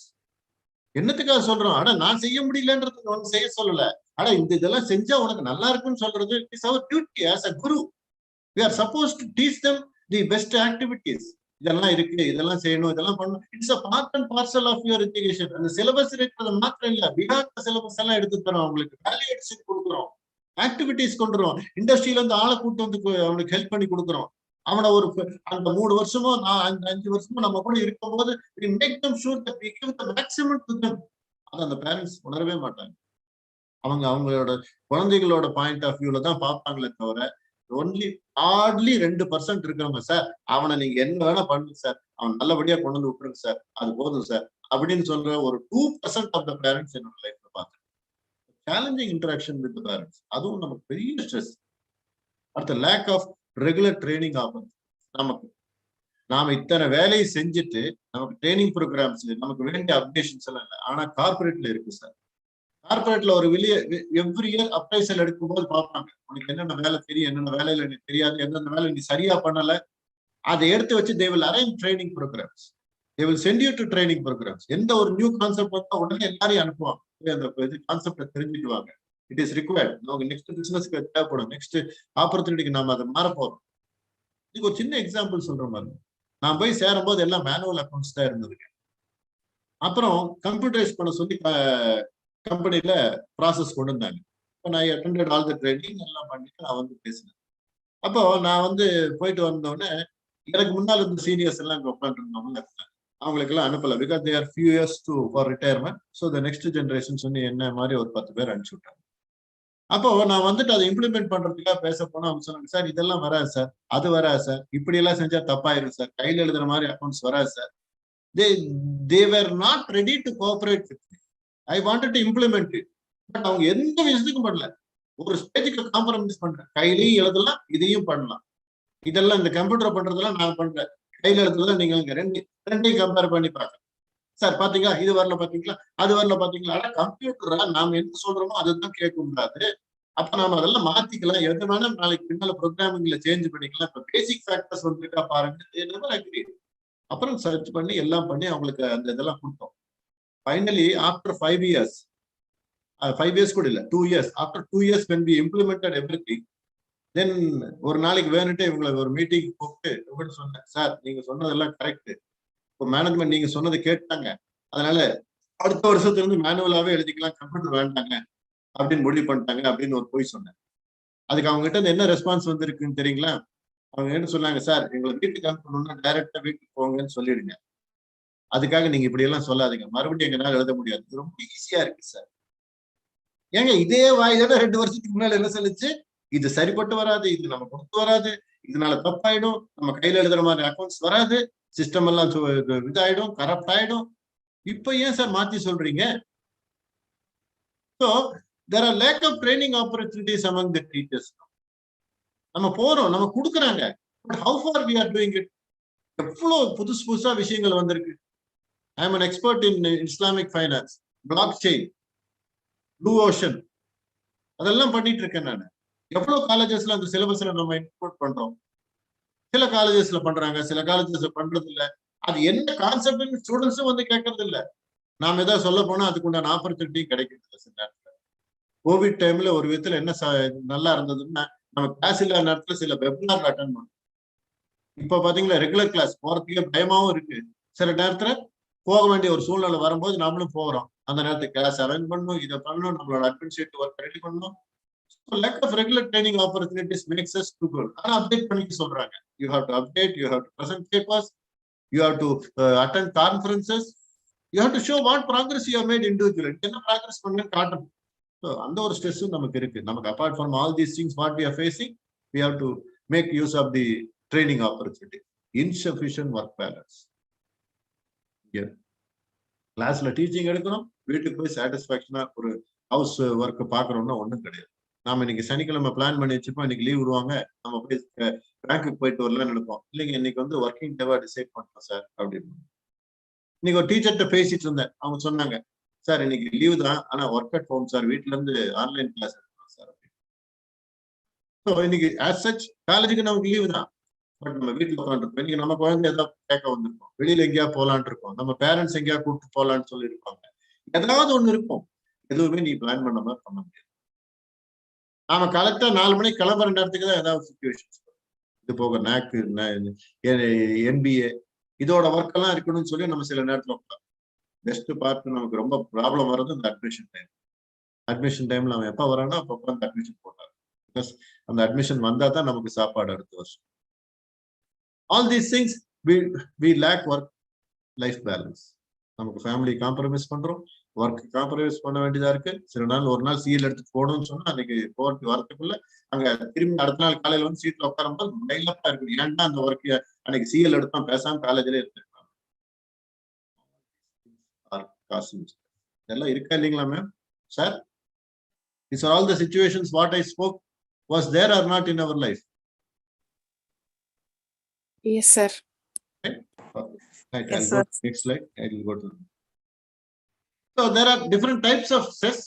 என்னத்துக்காக சொல்றோம்? ஆனா நான் செய்ய முடியலன்றது ஒண்ணு செய்ய சொல்லல. ஆனா இதெல்லாம் செஞ்சா உனக்கு நல்லா இருக்குன்னு சொல்றது is our duty as a guru. we are supposed to teach them the best activities. இதெல்லாம் இருக்கு, இதெல்லாம் செய்யணும், இதெல்லாம் பண்ணணும். It's a part and parcel of your education. அந்த சிலபஸ் இருக்கிறது மாத்திரம் இல்ல, பிகாஸ் சிலபஸ் எல்லாம் எடுத்து தரோம், அவங்களுக்கு வேல்யூ எடிஷன் கொடுக்குறோம், ஆக்டிவிட்டிஸ் கொண்டுறோம், இண்டஸ்ட்ரியில இருந்து ஆளை கூட்டு வந்து அவனுக்கு ஹெல்ப் பண்ணி கொடுக்குறோம். அவனை ஒரு அந்த 3 வருஷமோ 5 வருஷமோ நம்ம கூட இருக்கும் போது make them sure that we give the maximum to them. அது அந்த பேரண்ட்ஸ் உணரவே மாட்டாங்க. அவங்களோட குழந்தைகளோட பாயிண்ட் ஆஃப் வியூல தான் பார்ப்பாங்களே தவிர ஒன்லி ஹார்ட்லி 2% இருக்கிறவங்க, சார் அவனை நீங்க என்ன வேணா பண்ணுங்க சார், அவன் நல்லபடியா கொண்டு வந்து விட்டுருங்க சார், அது போதும் சார் அப்படின்னு சொல்ற ஒரு 2% ஆஃப் த பேரண்ட்ஸ் என்னோட லைஃப்ல பார்த்தேன். சேலஞ்சிங் இன்டராக்ஷன் வித் பேரண்ட்ஸ், அதுவும் நமக்கு பெரிய ஸ்ட்ரெஸ். அடுத்த லேக் ஆஃப் ரெகுலர் ட்ரைனிங் ஆகும். நமக்கு நாம இத்தனை வேலையை செஞ்சுட்டு நமக்கு ட்ரைனிங் ப்ரோக்ராம்ஸ் நமக்கு வேண்டிய அப்டேஷன்ஸ் எல்லாம் இல்லை. ஆனா கார்பரேட்ல இருக்கு சார். கார்பரேட்ல ஒரு எவ்ரி இயர் அப்ரைசல் எடுக்கும்போது பார்ப்பாங்க, உனக்கு என்னென்ன வேலை தெரியும், என்னென்ன வேலையில எனக்கு தெரியாது, எந்தெந்த வேலை நீ சரியா பண்ணல, அதை எடுத்து வச்சு they will arrange training programs. they will send you to training programs. எந்த ஒரு நியூ கான்செப்ட் வந்தா உடனே எல்லாரையும் அனுப்புவாங்க, அந்த கான்செப்டை தெரிஞ்சுக்குவாங்க. It is required. நமக்கு நெக்ஸ்ட் பிசினஸ்க்கு தேவைப்படும், நெக்ஸ்ட் ஆப்பர்ச்சுனிட்டிக்கு நாம அதை மாற போறோம். இதுக்கு ஒரு சின்ன எக்ஸாம்பிள் சொல்ற மாதிரி, நான் போய் சேரும் போது எல்லாம் மேனுவல் அக்கௌண்ட்ஸ் தான் இருந்ததுங்க. அப்புறம் கம்ப்யூட்டரைஸ் பண்ண சொல்லி கம்பெனில ப்ராசஸ் கொண்டு வந்தாங்க. இப்போ நான் அட்டெண்டட் ஆல் த ட்ரைனிங் எல்லாம் பண்ணிட்டு நான் வந்து பேசினேன். அப்போ நான் வந்து போயிட்டு வந்தோடனே எனக்கு முன்னால் இருந்த சீனியர்ஸ் எல்லாம் இங்கே உட்காந்துருந்தவங்க அவங்களுக்கு எல்லாம் அனுப்பல, because they are few years to for retirement. So the next generation சொல்லி என்ன மாதிரி ஒரு 10 பேர் அனுப்பிச்சு விட்டாங்க. அப்போ நான் வந்துட்டு அதை இம்ப்ளிமெண்ட் பண்றதுக்காக பேச போனா அவங்க சொன்னாங்க, சார் இதெல்லாம் வராது சார், அது வராது சார், இப்படி எல்லாம் செஞ்சா தப்பாயிரும் சார், கையில் எழுதுற மாதிரி அக்கௌண்ட்ஸ் வராது sir. they were not ready to cooperate with me. I wanted to implement it, but அவங்க எந்த விஷயத்துக்கும் பண்ணல. ஒரு ஸ்டேஜுக்கு காம்ப்ரமைஸ் பண்றேன், கையிலையும் எழுதலாம் இதையும் பண்ணலாம், இதெல்லாம் இந்த கம்ப்யூட்டர் பண்றதெல்லாம் நான் பண்றேன், கையில எழுதுறதுலாம் நீங்க ரெண்டையும் கம்பேர் பண்ணி பாருங்க. சார் பாத்தீங்களா இது வரல, பாத்தீங்களா அது வரல, பாத்தீங்களா. ஆனா கம்ப்யூட்டரா நாம என்ன சொல்றோமோ அதுதான் கேட்க முடியாது. அப்ப நாம அதெல்லாம் மாத்திக்கலாம், எது வேணா நாளைக்கு பின்னால ப்ரோக்ராமிங்ல சேஞ்ச் பண்ணிக்கலாம். இப்ப பேசிக் ஃபேக்டர்ஸ் வந்துட்டா பாருங்க. அப்புறம் சர்ச் பண்ணி எல்லாம் பண்ணி அவங்களுக்கு அந்த இதெல்லாம் கொடுத்தோம். ஃபைனலி ஆஃப்டர் 5 years, 5 years கூட இல்ல, 2 years, after 2 years when we implemented everything, தென் ஒரு நாளைக்கு வேணுட்டு இவங்களை ஒரு மீட்டிங் கூப்பிட்டு இவங்க சொன்னேன், சார் நீங்க சொன்னதெல்லாம் கரெக்ட், இப்போ மேனேஜ்மெண்ட் நீங்க சொன்னதை கேட்டாங்க, அதனால அடுத்த வருஷத்துல இருந்து மேனுவலாவே எழுதிக்கலாம், கம்ப்யூட்டர் வேண்டாங்க அப்படின்னு முடிவு பண்ணிட்டாங்க அப்படின்னு ஒரு பொய் சொன்னேன். அதுக்கு அவங்க கிட்ட இருந்து என்ன ரெஸ்பான்ஸ் வந்திருக்குன்னு தெரியுங்களா? அவங்க என்ன சொன்னாங்க, சார் எங்களை வீட்டுக்கு அனுப்பணும்னா டைரக்டா வீட்டுக்கு போங்கன்னு சொல்லிடுங்க, அதுக்காக நீங்க இப்படி எல்லாம் சொல்லாதீங்க, மறுபடியும் எங்கனால எழுத முடியாது, இது ரொம்ப ஈஸியா இருக்கு சார். ஏங்க இதே வாய்தானே 2 வருஷத்துக்கு முன்னால என்ன சொல்லுச்சு, இது சரிப்பட்டு வராது, இது நம்ம கொடுத்து வராது, இதனால தப்பாயிடும், நம்ம கையில எழுதுற மாதிரி அக்கௌண்ட்ஸ் வராது, சிஸ்டம் எல்லாம் இதாயிடும், கரப்ட் ஆயிடும். இப்ப ஏன் சார் மாத்தி சொல்றீங்க? So there are lack of training opportunities among the teachers. நம்ம போறோம், நம்ம கொடுக்குறாங்க, but how far we are doing it? எவ்வளவு புதுசா விஷயங்கள் வந்திருக்கு. I am an expert in Islamic finance, blockchain, blue ocean, அதெல்லாம் பண்ணிட்டு இருக்கேன் நான். எவ்வளவு காலேஜஸ்ல அந்த சிலபஸ்ல நம்ம இன்க்ளூட் பண்றோம். சில காலேஜஸ்ல பண்றாங்க, சில காலேஜஸ்ல பண்றது இல்ல. அது என்ன கான்செப்ட் ஸ்டூடெண்ட்ஸும் வந்து கேட்கறது இல்ல. நாம ஏதாவது சொல்ல போனா அதுக்குண்டான ஆப்பர்ச்சுனிட்டி கிடைக்கிறது இல்லை. சில நேரத்துல கோவிட் டைம்ல ஒரு விதத்துல என்ன நல்லா இருந்ததுன்னா, நம்ம கிளாஸ் இல்லாத நேரத்துல சில வெபினார் அட்டன் பண்ணோம். இப்ப பாத்தீங்களா ரெகுலர் கிளாஸ் போறதுக்கே பயமாவும் இருக்கு. சில நேரத்துல போக வேண்டிய ஒரு சூழ்நிலை வரும்போது நாமளும் போகிறோம். அந்த நேரத்துக்கு கிளாஸ் அரேஞ்ச் பண்ணணும், இதை பண்ணணும், நம்மளோட அட்மினிஸ்ட்ரேட்டிவ் ஒர்க் ரெடி பண்ணணும். lack of regular training opportunities makes us too good. ஆனா அப்டேட் பண்ணிக்க சொல்றாங்க. You have to update, you have to present papers, you have to attend conferences, you have to show what progress you have made individually. என்ன progress பண்ண காட்டணும். So அந்த ஒரு stress நமக்கு இருக்கு. நமக்கு apart from all these things what we are facing, we have to make use of the training opportunity. Insufficient work balance. கிளாஸ்ல teaching எடுக்கணும், வீட்டுக்கு போய் சாட்டிஸ்பாக்சனா ஒரு ஹவுஸ் ஒர்க் பாக்குறோம்னா ஒண்ணும் கிடையாது. நாம இன்னைக்கு சனிக்கிழமை பிளான் பண்ணி வச்சுப்போம், இன்னைக்கு லீவ் விடுவாங்க, நம்ம போய் பேங்க்குக்கு போயிட்டு வரலாம்னு நினைப்போம். இல்லைங்க இன்னைக்கு வந்து ஒர்க்கிங் டேவா டிசைட் பண்ணோம் சார் அப்படின்னு. இன்னைக்கு ஒரு டீச்சர்கிட்ட பேசிட்டு இருந்தேன், அவங்க சொன்னாங்க, சார் இன்னைக்கு லீவ் தான், ஆனா ஒர்க் அட் ஹோம் சார், வீட்டுல இருந்து ஆன்லைன் கிளாஸ் எடுக்கணும் சார் அப்படின்னு. ஸோ இன்னைக்கு ஆஸ் சச் காலேஜுக்கு நமக்கு லீவ் தான், பட் நம்ம வீட்டுல உட்காந்துருப்போம். இன்னைக்கு நம்ம குழந்தை ஏதாவது கேட்க வந்திருக்கோம், வெளியில எங்கேயா போலான் இருக்கோம், நம்ம பேரண்ட்ஸ் எங்கேயா கூப்பிட்டு போலான்னு சொல்லி இருப்பாங்க, ஏதாவது ஒண்ணு இருக்கும். எதுவுமே நீ பிளான் பண்ண மாதிரி பண்ண முடியாது. நாம கரெக்டா 4 மணிக்கு கிளம்புற நேரத்துக்கு தான் ஏதாவது சிச்சுவேஷன்ஸ். இது போக நாக்கு NBA இதோட ஒர்க் எல்லாம் இருக்கணும்னு சொல்லி நம்ம சில நேரத்துல உட்காந்து பெஸ்ட் பார்ட் நமக்கு ரொம்ப ப்ராப்ளம் வர்றது இந்த அட்மிஷன் டைம். அட்மிஷன் டைம்ல அவன் எப்ப வரானோ அப்ப உட்காந்து அட்மிஷன் போட்டாரு. பிகாஸ் அந்த அட்மிஷன் வந்தா தான் நமக்கு சாப்பாடு அடுத்த வருஷம். All these things we lack work life balance. நமக்கு ஃபேமிலி காம்ப்ரமைஸ் பண்றோம், ஒர்க் காம்ப்ரமைஸ் பண்ண வேண்டியதா இருக்கு. சில நாள் ஒரு நாள் சீல் எடுத்துட்டு போகணும்னு சொன்னா அன்னைக்கு போறதுக்கு வரத்துக்குள்ள அங்க திரும்பி அடுத்த நாள் காலையில வந்து சீட்ல உட்காரும்போது மைலப்பா இருக்கு. ஏன்டா அந்த ஒர்க் அன்னைக்கு சீல் எடுத்தோம், பேசாம காலேஜ்ல இருந்திருக்காங்க. இதெல்லாம் இருக்கா இல்லைங்களா ma'am? Sir, these are all the situations what I spoke was there or not in our life? Yes, sir. Okay. Right. Yes, I'll sir. go to next slide. I will go to. So there are different types of stress.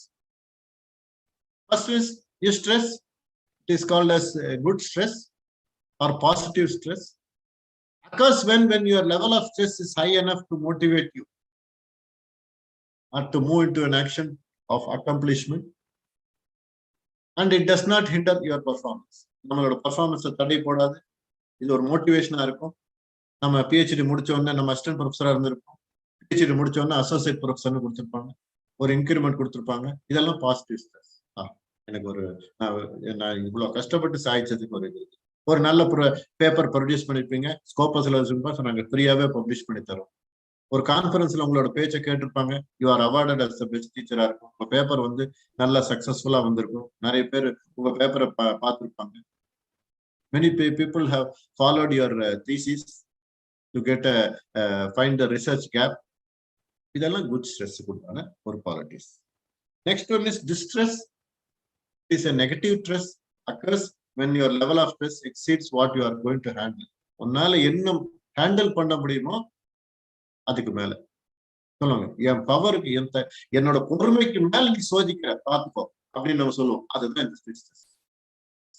First is stress. It is called as good stress or positive stress. Occurs when your level of stress is high enough to motivate you or to move into an action of accomplishment, and it does not hinder your performance. நம்மளோட பெர்ஃபார்மன்ஸை தடை போடாது. இது ஒரு மோட்டிவேஷனா இருக்கும். நம்ம PhD முடிச்ச உடனே நம்ம அசிஸ்டன்ட் ப்ரொஃபஸரா இருந்திருப்போம், PhD முடிச்ச உடனே அசோசியேட் ப்ரொஃபஸர்னு கொடுத்துருப்பாங்க, ஒரு இன்கிரிமெண்ட் கொடுத்துருப்பாங்க. இதெல்லாம் பாசிட்டிவ் ஸ்ட்ரெஸ். எனக்கு ஒரு நான் இவ்வளவு கஷ்டப்பட்டு சாதிச்சதுக்கு ஒரு நல்ல பேப்பர் ப்ரொடியூஸ் பண்ணிருப்பீங்க, ஸ்கோப்பஸ்ல நாங்க ஃப்ரீயாவே பப்ளிஷ் பண்ணி தரோம். ஒரு கான்ஃபரன்ஸ்ல உங்களோட பேச்சை கேட்டிருப்பாங்க, you are awarded as the best டீச்சரா இருக்கும். உங்க பேப்பர் வந்து நல்லா சக்சஸ்ஃபுல்லா வந்திருக்கும், நிறைய பேர் உங்க பேப்பரை பார்த்துருப்பாங்க. Many people have followed your thesis to get find the research gap. இதெல்லாம் good stress கொடுத்தான ஒரு qualities. Next one is distress. It is a negative stress occurs when your level of stress exceeds what you are going to handle. உன்னால என்ன handle பண்ண முடியுமோ அதுக்கு மேல சொல்லுவாங்க, என் பவருக்கு என்னோட பொறுமைக்கு மேல நீ சோதிக்கிற பார்த்துக்கோ அப்படின்னு நம்ம சொல்லுவோம். அதுதான் இந்த ஸ்ட்ரெஸ்.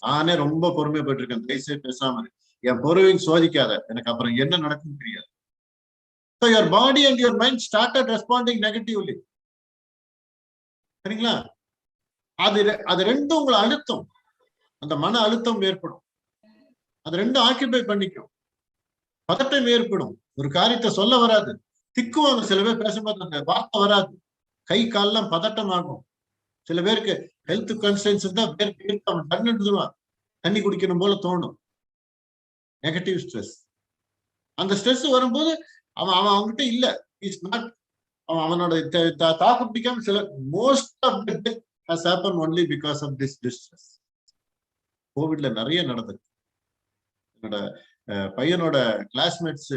நானே ரொம்ப பொறுமைப்பட்டு இருக்கேன், தயவுசெய்து பேசாம என் பொறுமைக்கு சோதிக்காத, எனக்கு அப்புறம் என்ன நடக்கும் தெரியாது. So your body and your mind started responding negatively. சரிங்களா? அது ரெண்டும் உங்களை அழுத்தம், அந்த மன அழுத்தம் ஏற்படும். அது ரெண்டும் ஆக்கிபை பண்ணிக்கும், பதட்டம் ஏற்படும், ஒரு காரியத்தை சொல்ல வராது, திக்குவாங்க. சில பேர் பேசும்போது அந்த வார்த்தை வராது, கை கால்லாம் பதட்டம் ஆகும். சில பேருக்கு ஹெல்த் கன்சர்ன்ஸ் இருந்தா பேருக்கு அவன் தண்ணி எடுத்துருவான், தண்ணி குடிக்கணும் போல தோணும். Negative stress. அந்த ஸ்ட்ரெஸ் வரும்போது அவன் அவன் அவன்கிட்ட இல்ல, இஸ் நாட், அவனோட தாக்கு பிடிக்காம சில most of the death has happen only because of this distress. கோவிட்ல நிறைய நடந்தது. என்னோட பையனோட கிளாஸ்மேட்ஸ்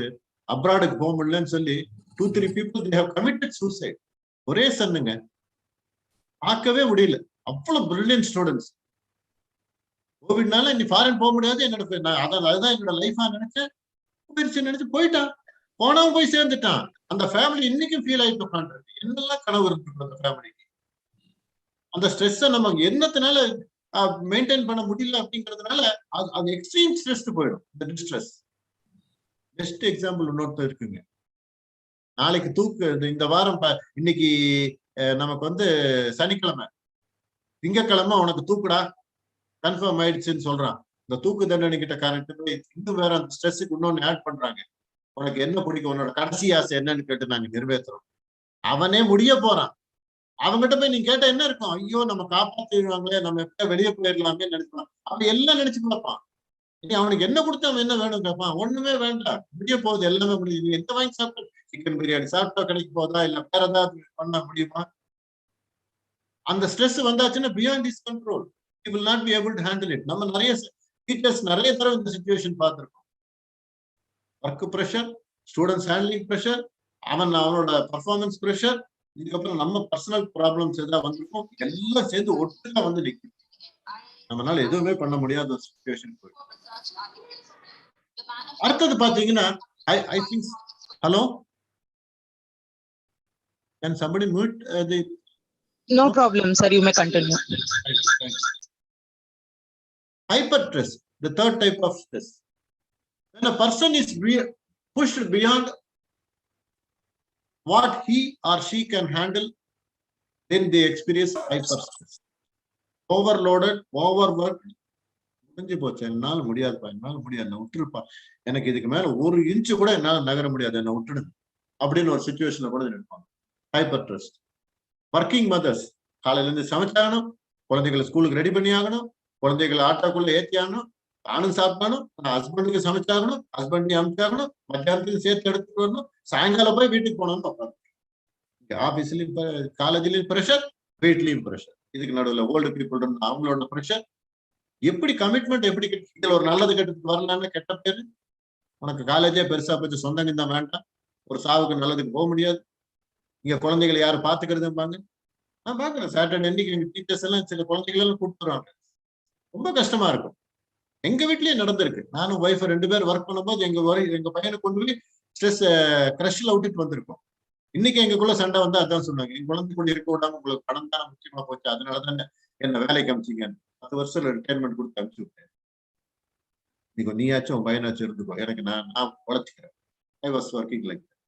அப்ராடுக்கு போக முடியலன்னு சொல்லி 2-3 people they have committed suicide. ஒரே சன்னுங்க, பார்க்கவே முடியல, அவ்வளவு பிரில்லியன்ட் ஸ்டூடெண்ட்ஸ். கோவிட்னால இனி ஃபாரின் போக முடியாது, என்னோட அதுதான் என்னோட லைஃபா நினைச்சேன், நினைச்சு போயிட்டான். போனவன் போய் சேர்ந்துட்டான். அந்த ஃபேமிலி இன்னைக்கும் ஃபீல் ஆயிட்டு உட்காந்துருக்கு. என்னெல்லாம் கனவு இருக்கு அந்த ஃபேமிலிக்கு. அந்த ஸ்ட்ரெஸ் நம்ம என்னத்தினால மெயின்டைன் பண்ண முடியல அப்படிங்கிறதுனால அது எக்ஸ்ட்ரீம் ஸ்ட்ரெஸ் போயிடும். இந்த டிஸ்ட்ரெஸ் பெஸ்ட் எக்ஸாம்பிள் இன்னொருத்தர் இருக்குங்க. நாளைக்கு இந்த வாரம் இன்னைக்கு நமக்கு வந்து சனிக்கிழமை, திங்கக்கிழமை உனக்கு தூக்குடா கன்ஃபார்ம் ஆயிடுச்சுன்னு சொல்றான். இந்த தூக்கு தண்டனை கிட்ட கரெக்ட் போய் இன்னும் வேற அந்த ஸ்ட்ரெஸ்ஸுக்கு இன்னொன்னு ஆட் பண்றாங்க. உனக்கு என்ன பிடிக்கும், உன்னோட கடைசி ஆசை என்னன்னு கேட்டு நாங்க நிறைவேற்றுறோம். அவனே முடிய போறான். அவங்ககிட்ட போய் நீ கேட்ட என்ன இருக்கும், ஐயோ நம்ம காப்பாத்திடுவாங்களே, நம்ம எப்ப வெளியே போயிடலாமே நினைப்பான். அவன் எல்லாம் நினைச்சு பார்ப்பான். நீ அவனுக்கு என்ன கொடுத்து அவன் என்ன வேணும் கேட்பான். ஒண்ணுமே வேண்டாம், முடிய போகுது, எல்லாமே முடியுது. நீ எந்த வாங்கி சாப்பிட்டு, சிக்கன் பிரியாணி சாப்பிட்டா கிடைக்க போதா, இல்ல வேற ஏதாவது பண்ண முடியுமா? அந்த ஸ்ட்ரெஸ் வந்தாச்சுன்னா beyond is control. You will not be able to handle it. நம்ம நிறைய டீச்சர்ஸ் நிறைய தடவை இந்த சிச்சுவேஷன் பார்த்திருக்கோம். Work pressure, students handling pressure, அவனோட பர்ஃபார்மன்ஸ் ப்ரெஷர், இதுக்கப்புறம் நம்ம பர்சனல் ப்ராப்ளம்ஸ் ஏதாவது வந்திருக்கும், எல்லாம் சேர்ந்து ஒட்டுக்கா வந்து நிற்கும். நம்மளால எதுவுமே பண்ண முடியாத ஒரு சிச்சுவேஷன் போயிடும். அடுத்தது பாத்தீங்கன்னா I think hello, can somebody mute the no problem sir, you may continue. Hyperstress, the third type of stress. When a person is pushed beyond what he or she can handle, then they experience hyperstress. Overloaded, overworked, முடிஞ்சு போச்சு, என்னால முடியாதுப்பா, என்னால முடியாது, நான் விட்டுருப்பா, எனக்கு இதுக்கு மேல 1 இன்ச்சு கூட என்னால நகர முடியாது, என்ன விட்டுடுது அப்படின்னு ஒரு சிச்சுவேஷன்ல கூட நினைப்பாங்க. Hyper stress. ஒர்க்கிங் மதர்ஸ், காலையில இருந்து சமைச்சாகணும், குழந்தைகளை ஸ்கூலுக்கு ரெடி பண்ணி ஆகணும், குழந்தைகளை ஆட்டோக்குள்ள ஏற்றி ஆகணும், நானும் சாப்பிடணும், ஹஸ்பண்டுக்கு சமைச்சாகணும், ஹஸ்பண்டையும் அனுப்பிச்சாகணும், மத்தியானத்துக்கு சேர்த்து எடுத்துட்டு வரணும், சாயங்காலம் போய் வீட்டுக்கு போனோம்னு உட்காந்து. ஆபீஸ்லயும் காலேஜ்லயும் ப்ரெஷர், வீட்லயும் ப்ரெஷர், இதுக்கு நடுவில் ஓல்டு பீப்புள் இருந்து அவங்களோட ப்ரெஷர். எப்படி கமிட்மெண்ட் எப்படி இதுல ஒரு நல்லது கெட்டதுக்கு வரலான்னு கெட்ட பேரு. உனக்கு காலேஜே பெருசா போச்சு, சொந்தங்க தான் வேண்டாம், ஒரு சாவுக்கு நல்லதுக்கு போக முடியாது, இங்க குழந்தைகளை யாரும் பாத்துக்கிறதுப்பாங்க. நான் பாக்குறேன் சாட்டர்டே அன்னைக்கு எங்க டீச்சர்ஸ் எல்லாம் சில குழந்தைகள் எல்லாம் கூப்பிட்டுருவாங்க. ரொம்ப கஷ்டமா இருக்கும். எங்க வீட்லயே நடந்திருக்கு. நானும் ஒய்ஃப் 2 பேர் ஒர்க் பண்ணும்போது எங்க பையனை கொண்டு போய் ஸ்ட்ரெஸ் கிரஷ்ல விட்டுட்டு வந்திருக்கோம். இன்னைக்கு எங்களுக்குள்ள சண்டை வந்து அதான் சொன்னாங்க, என் குழந்தை கொண்டு இருக்க விடாம உங்களுக்கு பணம் தானே முக்கியமா போச்சு, அதனாலதானே என்ன வேலைக்கு அமிச்சிங்க, 10 வருஷம் ரிட்டைர்மெண்ட் கொடுத்து அனுப்பிச்சு விட்டேன், நீங்க நீயாச்சும் உன் பையனாச்சும் இருந்துக்கோ, எனக்கு நான் வளர்த்துக்கிறேன். I was working like that.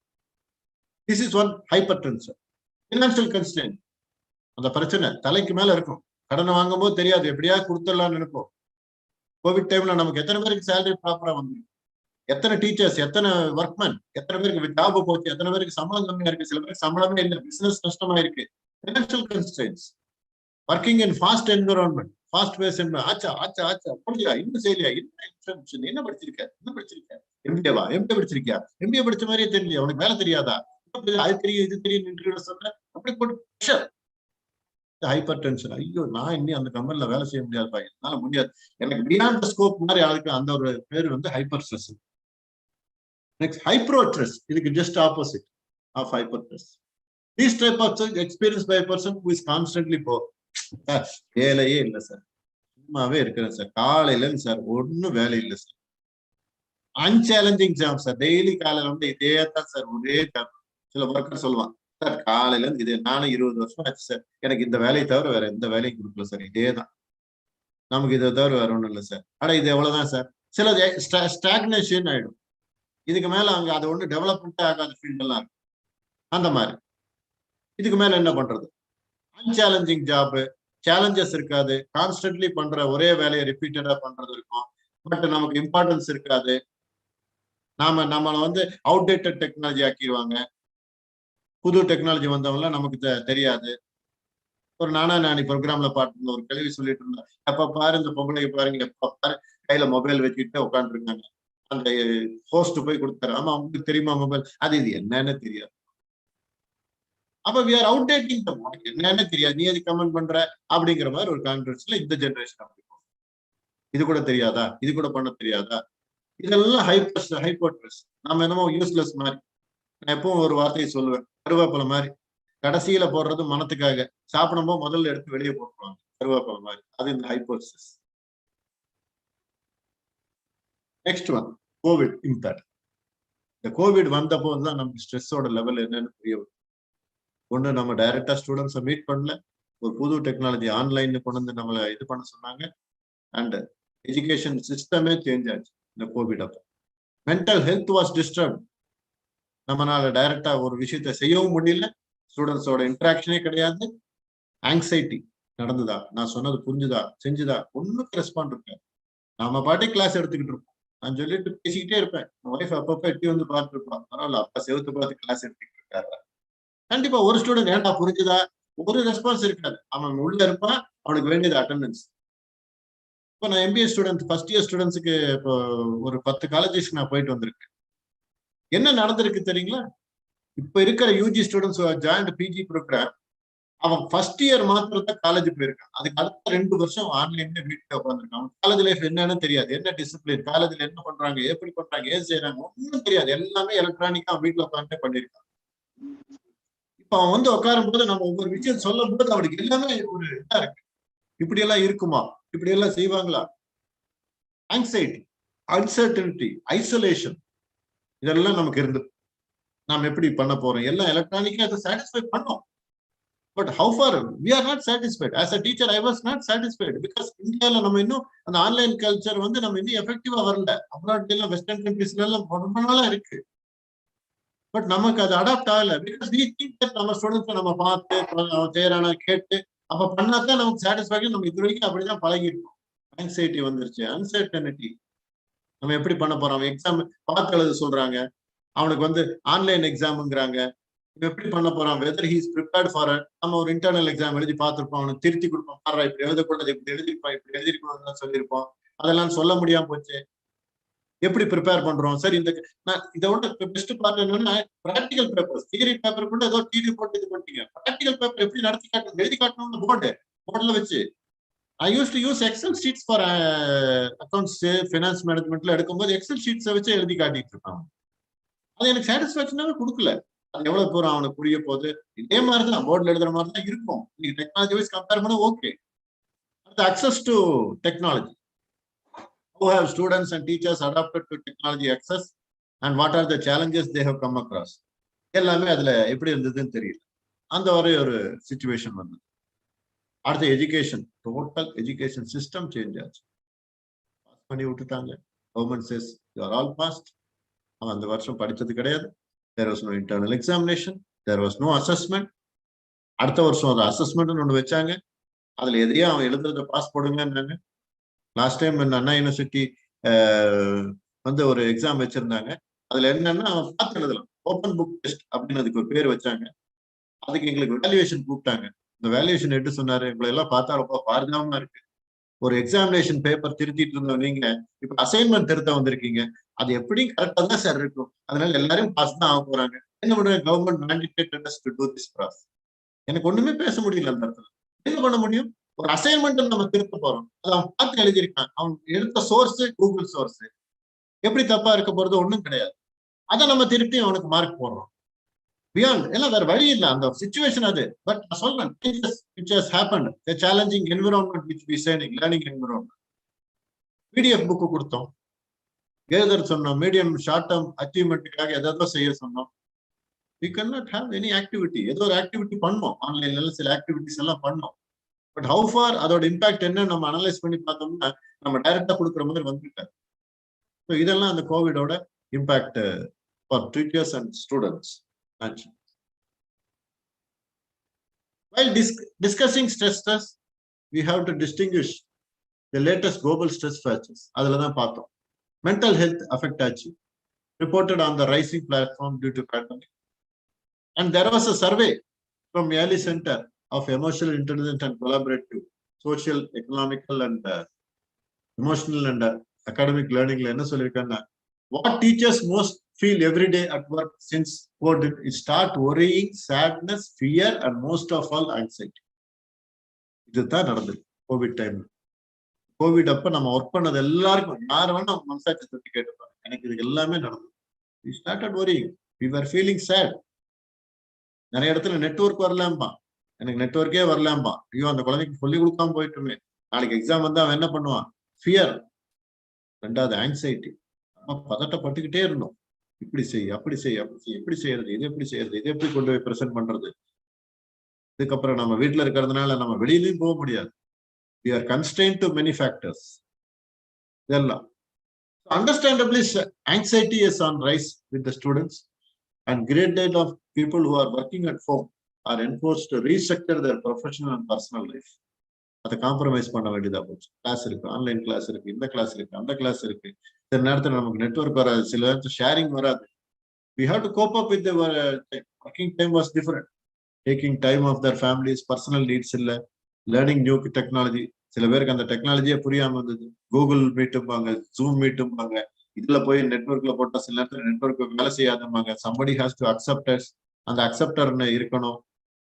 This is one hypertension. Financial constraint, அந்த பிரச்சனை தலைக்கு மேல இருக்கும். கடனை வாங்கும் போது தெரியாது, எப்படியா கொடுத்துடலாம்னு நினைப்போம். கோவிட் டைம்ல நமக்கு எத்தனை பேருக்கு சேலரி ப்ராப்பரா வந்து, எத்தனை டீச்சர்ஸ், எத்தனை ஒர்க்மேன், எத்தனை பேருக்கு ஜாப் போச்சு, எத்தனை பேருக்கு சம்பளம் கம்மியா இருக்கு, சில பேருக்கு சம்பளமே இல்லை, பிசினஸ் நஷ்டமா இருக்கு. Financial constraints. Working in fast environment, fast base ஆச்சா புரிஞ்சா, இன்னும் செய்யலையா, என்ன படிச்சிருக்க, எம்பிஏவா, எம்பிஏ படிச்சிருக்கியா, எம்பிஏ படிச்ச மாதிரியே தெரியலையா, உனக்கு வேலை தெரியாதா, அது தெரியும் இது தெரியும் இன்டர்வியூல சொல்றேன், அப்படி போட்டு ப்ரெஷர். Hyper tension. ஐயோ நான் இன்னும் அந்த கம்பெனில வேலை செய்ய முடியாதுப்பா, என்னால முடியாது, எனக்கு பியாண்ட் ஸ்கோப் மாதிரி ஆளுக்கு அந்த ஒரு பேர் வந்து hyper stress. Next hypo stress, இதுக்கு just opposite of hyper stress. This type of experience by a person who is constantly வேலையே இல்லை சார், சும்மாவே இருக்கிறேன் சார், காலையில இருந்து சார் ஒன்னும் வேலை இல்லை சார், அன்சேலஞ்சிங் ஜாப் சார், டெய்லி காலையில வந்து இதே தான் சார், ஒரே ஜாப். சில ஒர்க்கர் சொல்லுவான், சார் காலையில இருந்து இதே, நானும் 20 வருஷம் ஆச்சு சார், எனக்கு இந்த வேலையை தவிர வேற எந்த வேலையும் கொடுக்கல சார், இதே தான், நமக்கு இதை தவிர வேற ஒண்ணும் இல்லை சார், ஆனா இது எவ்வளவுதான் சார். சில ஸ்டாக்னேஷன் ஆயிடும், இதுக்கு மேல அங்க அது ஒண்ணு டெவலப்மெண்ட் ஆகாத ஃபீல்ட் எல்லாம் இருக்கும். அந்த மாதிரி இதுக்கு மேல என்ன பண்றது, அன்சேலஞ்சிங் ஜாப், சேலஞ்சஸ் இருக்காது, கான்ஸ்டன்ட்லி பண்ற ஒரே வேலையை ரிப்பீட்டடா பண்றது இருக்கும், பட் நமக்கு இம்பார்ட்டன்ஸ் இருக்காது, நம்மளை வந்து அவுடேட்டட் டெக்னாலஜி ஆக்கிடுவாங்க, புது டெக்னாலஜி வந்தவங்களாம் நமக்கு தெரியாது. ஒரு நானா நானி ப்ரோக்ராம்ல பார்த்து ஒரு கேள்வி சொல்லிட்டு இருந்தா, எப்ப பாரு இந்த பொம்பளை பாருங்க, எப்ப பாரு கையில மொபைல் வச்சுக்கிட்டு உட்காந்துருக்காங்க. அந்த ஹோஸ்ட் போய் கொடுத்தாரு, ஆமா உங்களுக்கு தெரியுமா மொபைல், அது இது என்னன்னு தெரியாது. அப்ப we are outdating them. உனக்கு என்னன்னு தெரியாது, நீ எது கமெண்ட் பண்ற அப்படிங்கிற மாதிரி ஒரு கான்ட்ரவர்சில இந்த ஜெனரேஷன் அப்படி போகும். இது கூட தெரியாதா, இது கூட பண்ண தெரியாதா, இதெல்லாம் ஹைப்போட்ரஸ். நம்ம என்னமோ யூஸ்லெஸ் மாதிரி. நான் எப்பவும் ஒரு வார்த்தையை சொல்லுவேன், கருவேப்பிலை மாதிரி. கடைசியில போடுறது மனத்துக்காக, சாப்பிடும்போது முதல்ல எடுத்து வெளியே போட்டுருவாங்க, கருவேப்பிலை மாதிரி. அது இந்த ஹைப்போட்ரஸ். Next one, Covid impact. இந்த கோவிட் வந்த போதுதான் நமக்கு ஸ்ட்ரெஸ்ஸோட லெவல் என்னன்னு புரிய வரும். ஒண்ணு, நம்ம டைரக்டா ஸ்டூடெண்ட்ஸை மீட் பண்ணல, ஒரு புது டெக்னாலஜி ஆன்லைன் கொண்டு வந்து நம்மளை இது பண்ண சொன்னாங்க. அண்ட் எஜுகேஷன் சிஸ்டமே சேஞ்ச் ஆச்சு இந்த கோவிட் அப்போ. Mental health was disturb. நம்மளால டைரக்டா ஒரு விஷயத்த செய்யவும் முடியல, ஸ்டூடெண்ட்ஸோட இன்ட்ராக்ஷனே கிடையாது. ஆங்ஸைட்டி நடந்துதா, நான் சொன்னது புரிஞ்சுதா, செஞ்சுதா, ஒன்னுக்கு ரெஸ்பாண்ட் இருக்காது. நாம பாட்டே கிளாஸ் எடுத்துக்கிட்டு இருப்போம். நான் சொல்லிட்டு பேசிக்கிட்டே இருப்பேன், ஒய்ஃப் அப்பப்ப எட்டி வந்து பார்த்துட்டு இருப்பான், பரவாயில்ல அப்பா செவத்து பார்த்து கிளாஸ் எடுத்துக்கிட்டு இருக்காரு. கண்டிப்பா ஒரு ஸ்டூடெண்ட் ஏன்டா புரிஞ்சுதா, ஒரு ரெஸ்பான்ஸ் இருக்காது. அவன் உள்ள இருப்பான், அவனுக்கு வேண்டியது அட்டெண்டன்ஸ். இப்போ நான் MBA ஸ்டூடெண்ட், ஃபர்ஸ்ட் இயர் ஸ்டூடெண்ட்ஸுக்கு இப்போ ஒரு 10 காலேஜஸ்க்கு நான் போயிட்டு வந்திருக்கேன். என்ன நடந்திருக்கு தெரியுங்களா? இப்ப இருக்கிற UG students joint PG programme, அவன் ஃபர்ஸ்ட் இயர் மாத்திரம் தான் காலேஜ் போயிருக்கான். அதுக்கு அடுத்த 2 வருஷம் ஆன்லைன்ல வீட்டுல உட்காந்துருக்கான். காலேஜ் லைஃப் என்னன்னு தெரியாது, என்ன டிசிப்ளின், காலேஜ்ல என்ன பண்றாங்க, எப்படி பண்றாங்க, ஏன் செய்யறாங்க, ஒன்றும் தெரியாது. எல்லாமே எலக்ட்ரானிக்கா வீட்டுல உட்காந்து பண்ணிருக்கான். இப்ப அவன் வந்து உட்காரும் போது நம்ம ஒவ்வொரு விஷயம் சொல்லும் போது அவனுக்கு எல்லாமே ஒரு இதா இருக்கு. இப்படி எல்லாம் இருக்குமா, இப்படி எல்லாம் செய்வாங்களா? ஆங்ஸைட்டி, அன்சர்டனிட்டி, ஐசோலேஷன், இதெல்லாம் நமக்கு இருந்து நாம் எப்படி பண்ண போறோம், எல்லாம் எலக்ட்ரானிக்கா அதை சாட்டிஸ்ஃபை பண்ணோம். But how for we are not satisfied. As a teacher, I was not satisfied because இந்தியால நம்ம இன்னும் அந்த ஆன்லைன் கல்ச்சர் வந்து நம்ம இன்னும் எஃபெக்டிவா வரல. அப்ராட்ல எல்லாம் வெஸ்டர்ன் கண்ட்ரீஸ்ல எல்லாம் ரொம்ப நாளா இருக்கு. பட் நமக்கு அது அடாப்ட் ஆகல. பிகாஸ் we think that நம்ம ஸ்டூடெண்ட்ஸ் நம்ம பார்த்து செய்யறான கேட்டு அப்ப பண்ணாதான் நமக்கு சாட்டிஸ்ஃபேக்ஷன். நம்ம இது வரைக்கும் அப்படிதான் பழகிருக்கோம். ஆங்ஸைட்டி வந்துருச்சு, அன்சர்டனிட்டி. நம்ம எப்படி பண்ண போறோம், எக்ஸாம் பார்த்து எழுத சொல்றாங்க, அவனுக்கு வந்து ஆன்லைன் எக்ஸாம்ங்கிறாங்க, எப்படி பண்ண போறான், whether he is prepared for it. நம்ம ஒரு இன்டர்னல் எக்ஸாம் எழுதி பார்த்துருப்போம், அவனுக்கு திருத்தி கொடுப்போம், பாரு இப்படி எழுதக்கூடாது, இப்படி எழுதிருப்பான், இப்படி எழுதிருக்கணும்னு சொல்லியிருப்போம். அதெல்லாம் சொல்ல முடியாம போச்சு. எப்படி ப்ரிப்பேர் பண்றோம்? சரி, இந்த இதோட பெஸ்ட் பார்ட் என்னன்னா பிராக்டிகல் பேப்பர்ஸ். தியரி பேப்பர் கூட ஏதோ டிவி போட்டு இது பண்ணிட்டீங்க. பிராக்டிகல் பேப்பர் எப்படி நடத்தி காட்டணும், எழுதி காட்டணும். போர்டுல வச்சு I use to use Excel sheets for accounts, finance மேனேஜ்மெண்ட்ல எடுக்கும்போது எக்ஸல் ஷீட்ஸை வச்சு எழுதி காட்டிட்டு இருப்பாங்க. அது எனக்கு சாட்டிஸ்பாக்சனாவே கொடுக்கல. அது எவ்வளவு தூரம் அவனுக்கு புரிய போகுது? இதே மாதிரிதான் போர்டில் எழுதுற மாதிரி தான் இருக்கும். நீங்க டெக்னாலஜி வைஸ் கம்பேர் பண்ண okay. Access to technology. How have students and teachers adapted to technology access and what are the challenges they have come across? எல்லாமே அதுல எப்படி இருந்ததுன்னு தெரியல. அந்த வரை ஒரு சிச்சுவேஷன் வந்தது. அடுத்த education, total education system change ஆச்சு. பாஸ் பண்ணி விட்டுட்டாங்க. Government says you are all passed. அவன் அந்த வருஷம் படிச்சது கிடையாது. There was no internal examination, there was no assessment. அடுத்த வருஷம் ஒரு அசஸ்மெண்ட் ஒன்று வச்சாங்க. அதுல எதையா அவன் எழுதுறத பாஸ் போடுங்கன்னாங்க. லாஸ்ட் டைம் அண்ணா யூனிவர்சிட்டி வந்து ஒரு எக்ஸாம் வச்சிருந்தாங்க. அதுல என்னன்னா பார்த்து எழுதலாம், ஓப்பன் புக் டெஸ்ட் அப்படின்னு அதுக்கு ஒரு பேர் வச்சாங்க. அதுக்கு எங்களுக்கு வேல்யூவேஷன் கூப்பிட்டாங்க. இந்த வேல்யூவேஷன் எடுத்து சொன்னாரு, உங்களை எல்லாம் பார்த்தா ரொம்ப பாரதாமமா இருக்கு. ஒரு எக்ஸாமினேஷன் பேப்பர் திருத்திட்டு இருந்தோம், நீங்க இப்ப அசைன்மெண்ட் திருத்த வந்திருக்கீங்க. அது எப்படியும் கரெக்டா தான் சார் இருக்கும். அதனால எல்லாரும் பாஸ் தான் ஆக போறாங்க. என்ன பண்ணுவேன், government mandated us to do this process. எனக்கு ஒண்ணுமே பேச முடியல அந்த இடத்துல. என்ன பண்ண முடியும்? ஒரு அசைன்மெண்ட் நம்ம திருத்த போறோம், அதை அவன் பார்த்து எழுதியிருக்கான். அவன் எடுத்த சோர்ஸ் கூகுள் சோர்ஸ். எப்படி தப்பா இருக்க போறது? ஒண்ணும் கிடையாது. அதை நம்ம திருப்பி அவனுக்கு மார்க் போடுறோம். பியாண்ட் எல்லாம் வேற வழி இல்லை, அந்த சிச்சுவேஷன் அது. பட் நான் சொல்றேன், which has happened, a challenging environment which we say learning environment. PDF book கொடுத்தோம், எழுத சொன்னோம், மீடியம் ஷார்ட் டேர்ம் அச்சீவ்மெண்ட்டுக்காக ஏதாவது செய்ய சொன்னோம். we cannot have any activity. ஏதோ ஒரு ஆக்டிவிட்டி பண்ணோம், ஆன்லைன்ல சில ஆக்டிவிட்டிஸ் எல்லாம் பண்ணோம். பட் ஹவு ஃபார் அதோட இம்பாக்ட் என்ன நம்ம அனலைஸ் பண்ணி பார்த்தோம்னா நம்ம டைரக்டா கொடுக்குற மாதிரி வந்துட்டாரு. ஸோ இதெல்லாம் அந்த கோவிடோட impact for teachers and students. While discussing stress, we have to distinguish the latest global stress factors. அதுல தான் பார்த்தோம். Mental health affect ஆச்சு, reported on the rising platform due to pandemic. And there was a survey from Yale Center of emotional intelligence and collaborative, social, economical, and emotional and academic learning. What teachers most feel every day at work since COVID is start worrying, sadness, fear, and most of all anxiety. இதுதான் நடந்தது Covid டைம்ல. Covid அப்ப நம்ம work பண்ணது எல்லாருக்கும் யார் வேணா மனசாட்சி தட்டி கேட்டுப்பாங்க. எனக்கு இது எல்லாமே நடந்தது. We started worrying. We were feeling sad. நிறைய இடத்துல நெட்வொர்க் வரலாம்பா, எனக்கு நெட்வொர்க்கே வரலாம்பா, ஐயோ அந்த குழந்தைக்கு சொல்லி கொடுக்காம போயிட்டுமே, நாளைக்கு எக்ஸாம் வந்து அவன் என்ன பண்ணுவான், ஃபியர். ரெண்டாவது ஆங்ஸைட்டி. நம்ம பதட்டப்பட்டுக்கிட்டே இருந்தோம். இப்படி செய், அப்படி செய், அப்படி செய், எப்படி செய்யறது, இது எப்படி செய்யறது, இது எப்படி கொண்டு போய் பிரசன்ட் பண்றது. இதுக்கப்புறம் நம்ம வீட்டுல இருக்கிறதுனால நம்ம வெளியிலயும் போக முடியாது. We are constrained to many factors. இதெல்லாம் understandably anxiety is on rise with the students, and great deal of people who are working at home are enforced to restructure their professional and personal life. அதை compromise பண்ண வேண்டியதா போச்சு. Class இருக்கு, online class இருக்கு, இந்த class இருக்கு, அந்த class இருக்கு. சில நேரத்தில் நமக்கு நெட்வொர்க் வராது, சில நேரத்தில் ஷேரிங் வராது. We have to cope up with the working time was different. Taking time of their families, personal needs இல்ல, learning new technology. சில பேருக்கு அந்த டெக்னாலஜியே புரியாம இருந்தது. கூகுள் மீட்டும்பாங்க, ஜூம் மீட்டும்பாங்க, இதுல போய் நெட்வொர்க்ல போட்டா சில நேரத்துல நெட்வொர்க் வேலை செய்யாதம்பாங்க. somebody has to accept us. அந்த அக்செப்டர்னு இருக்கணும்.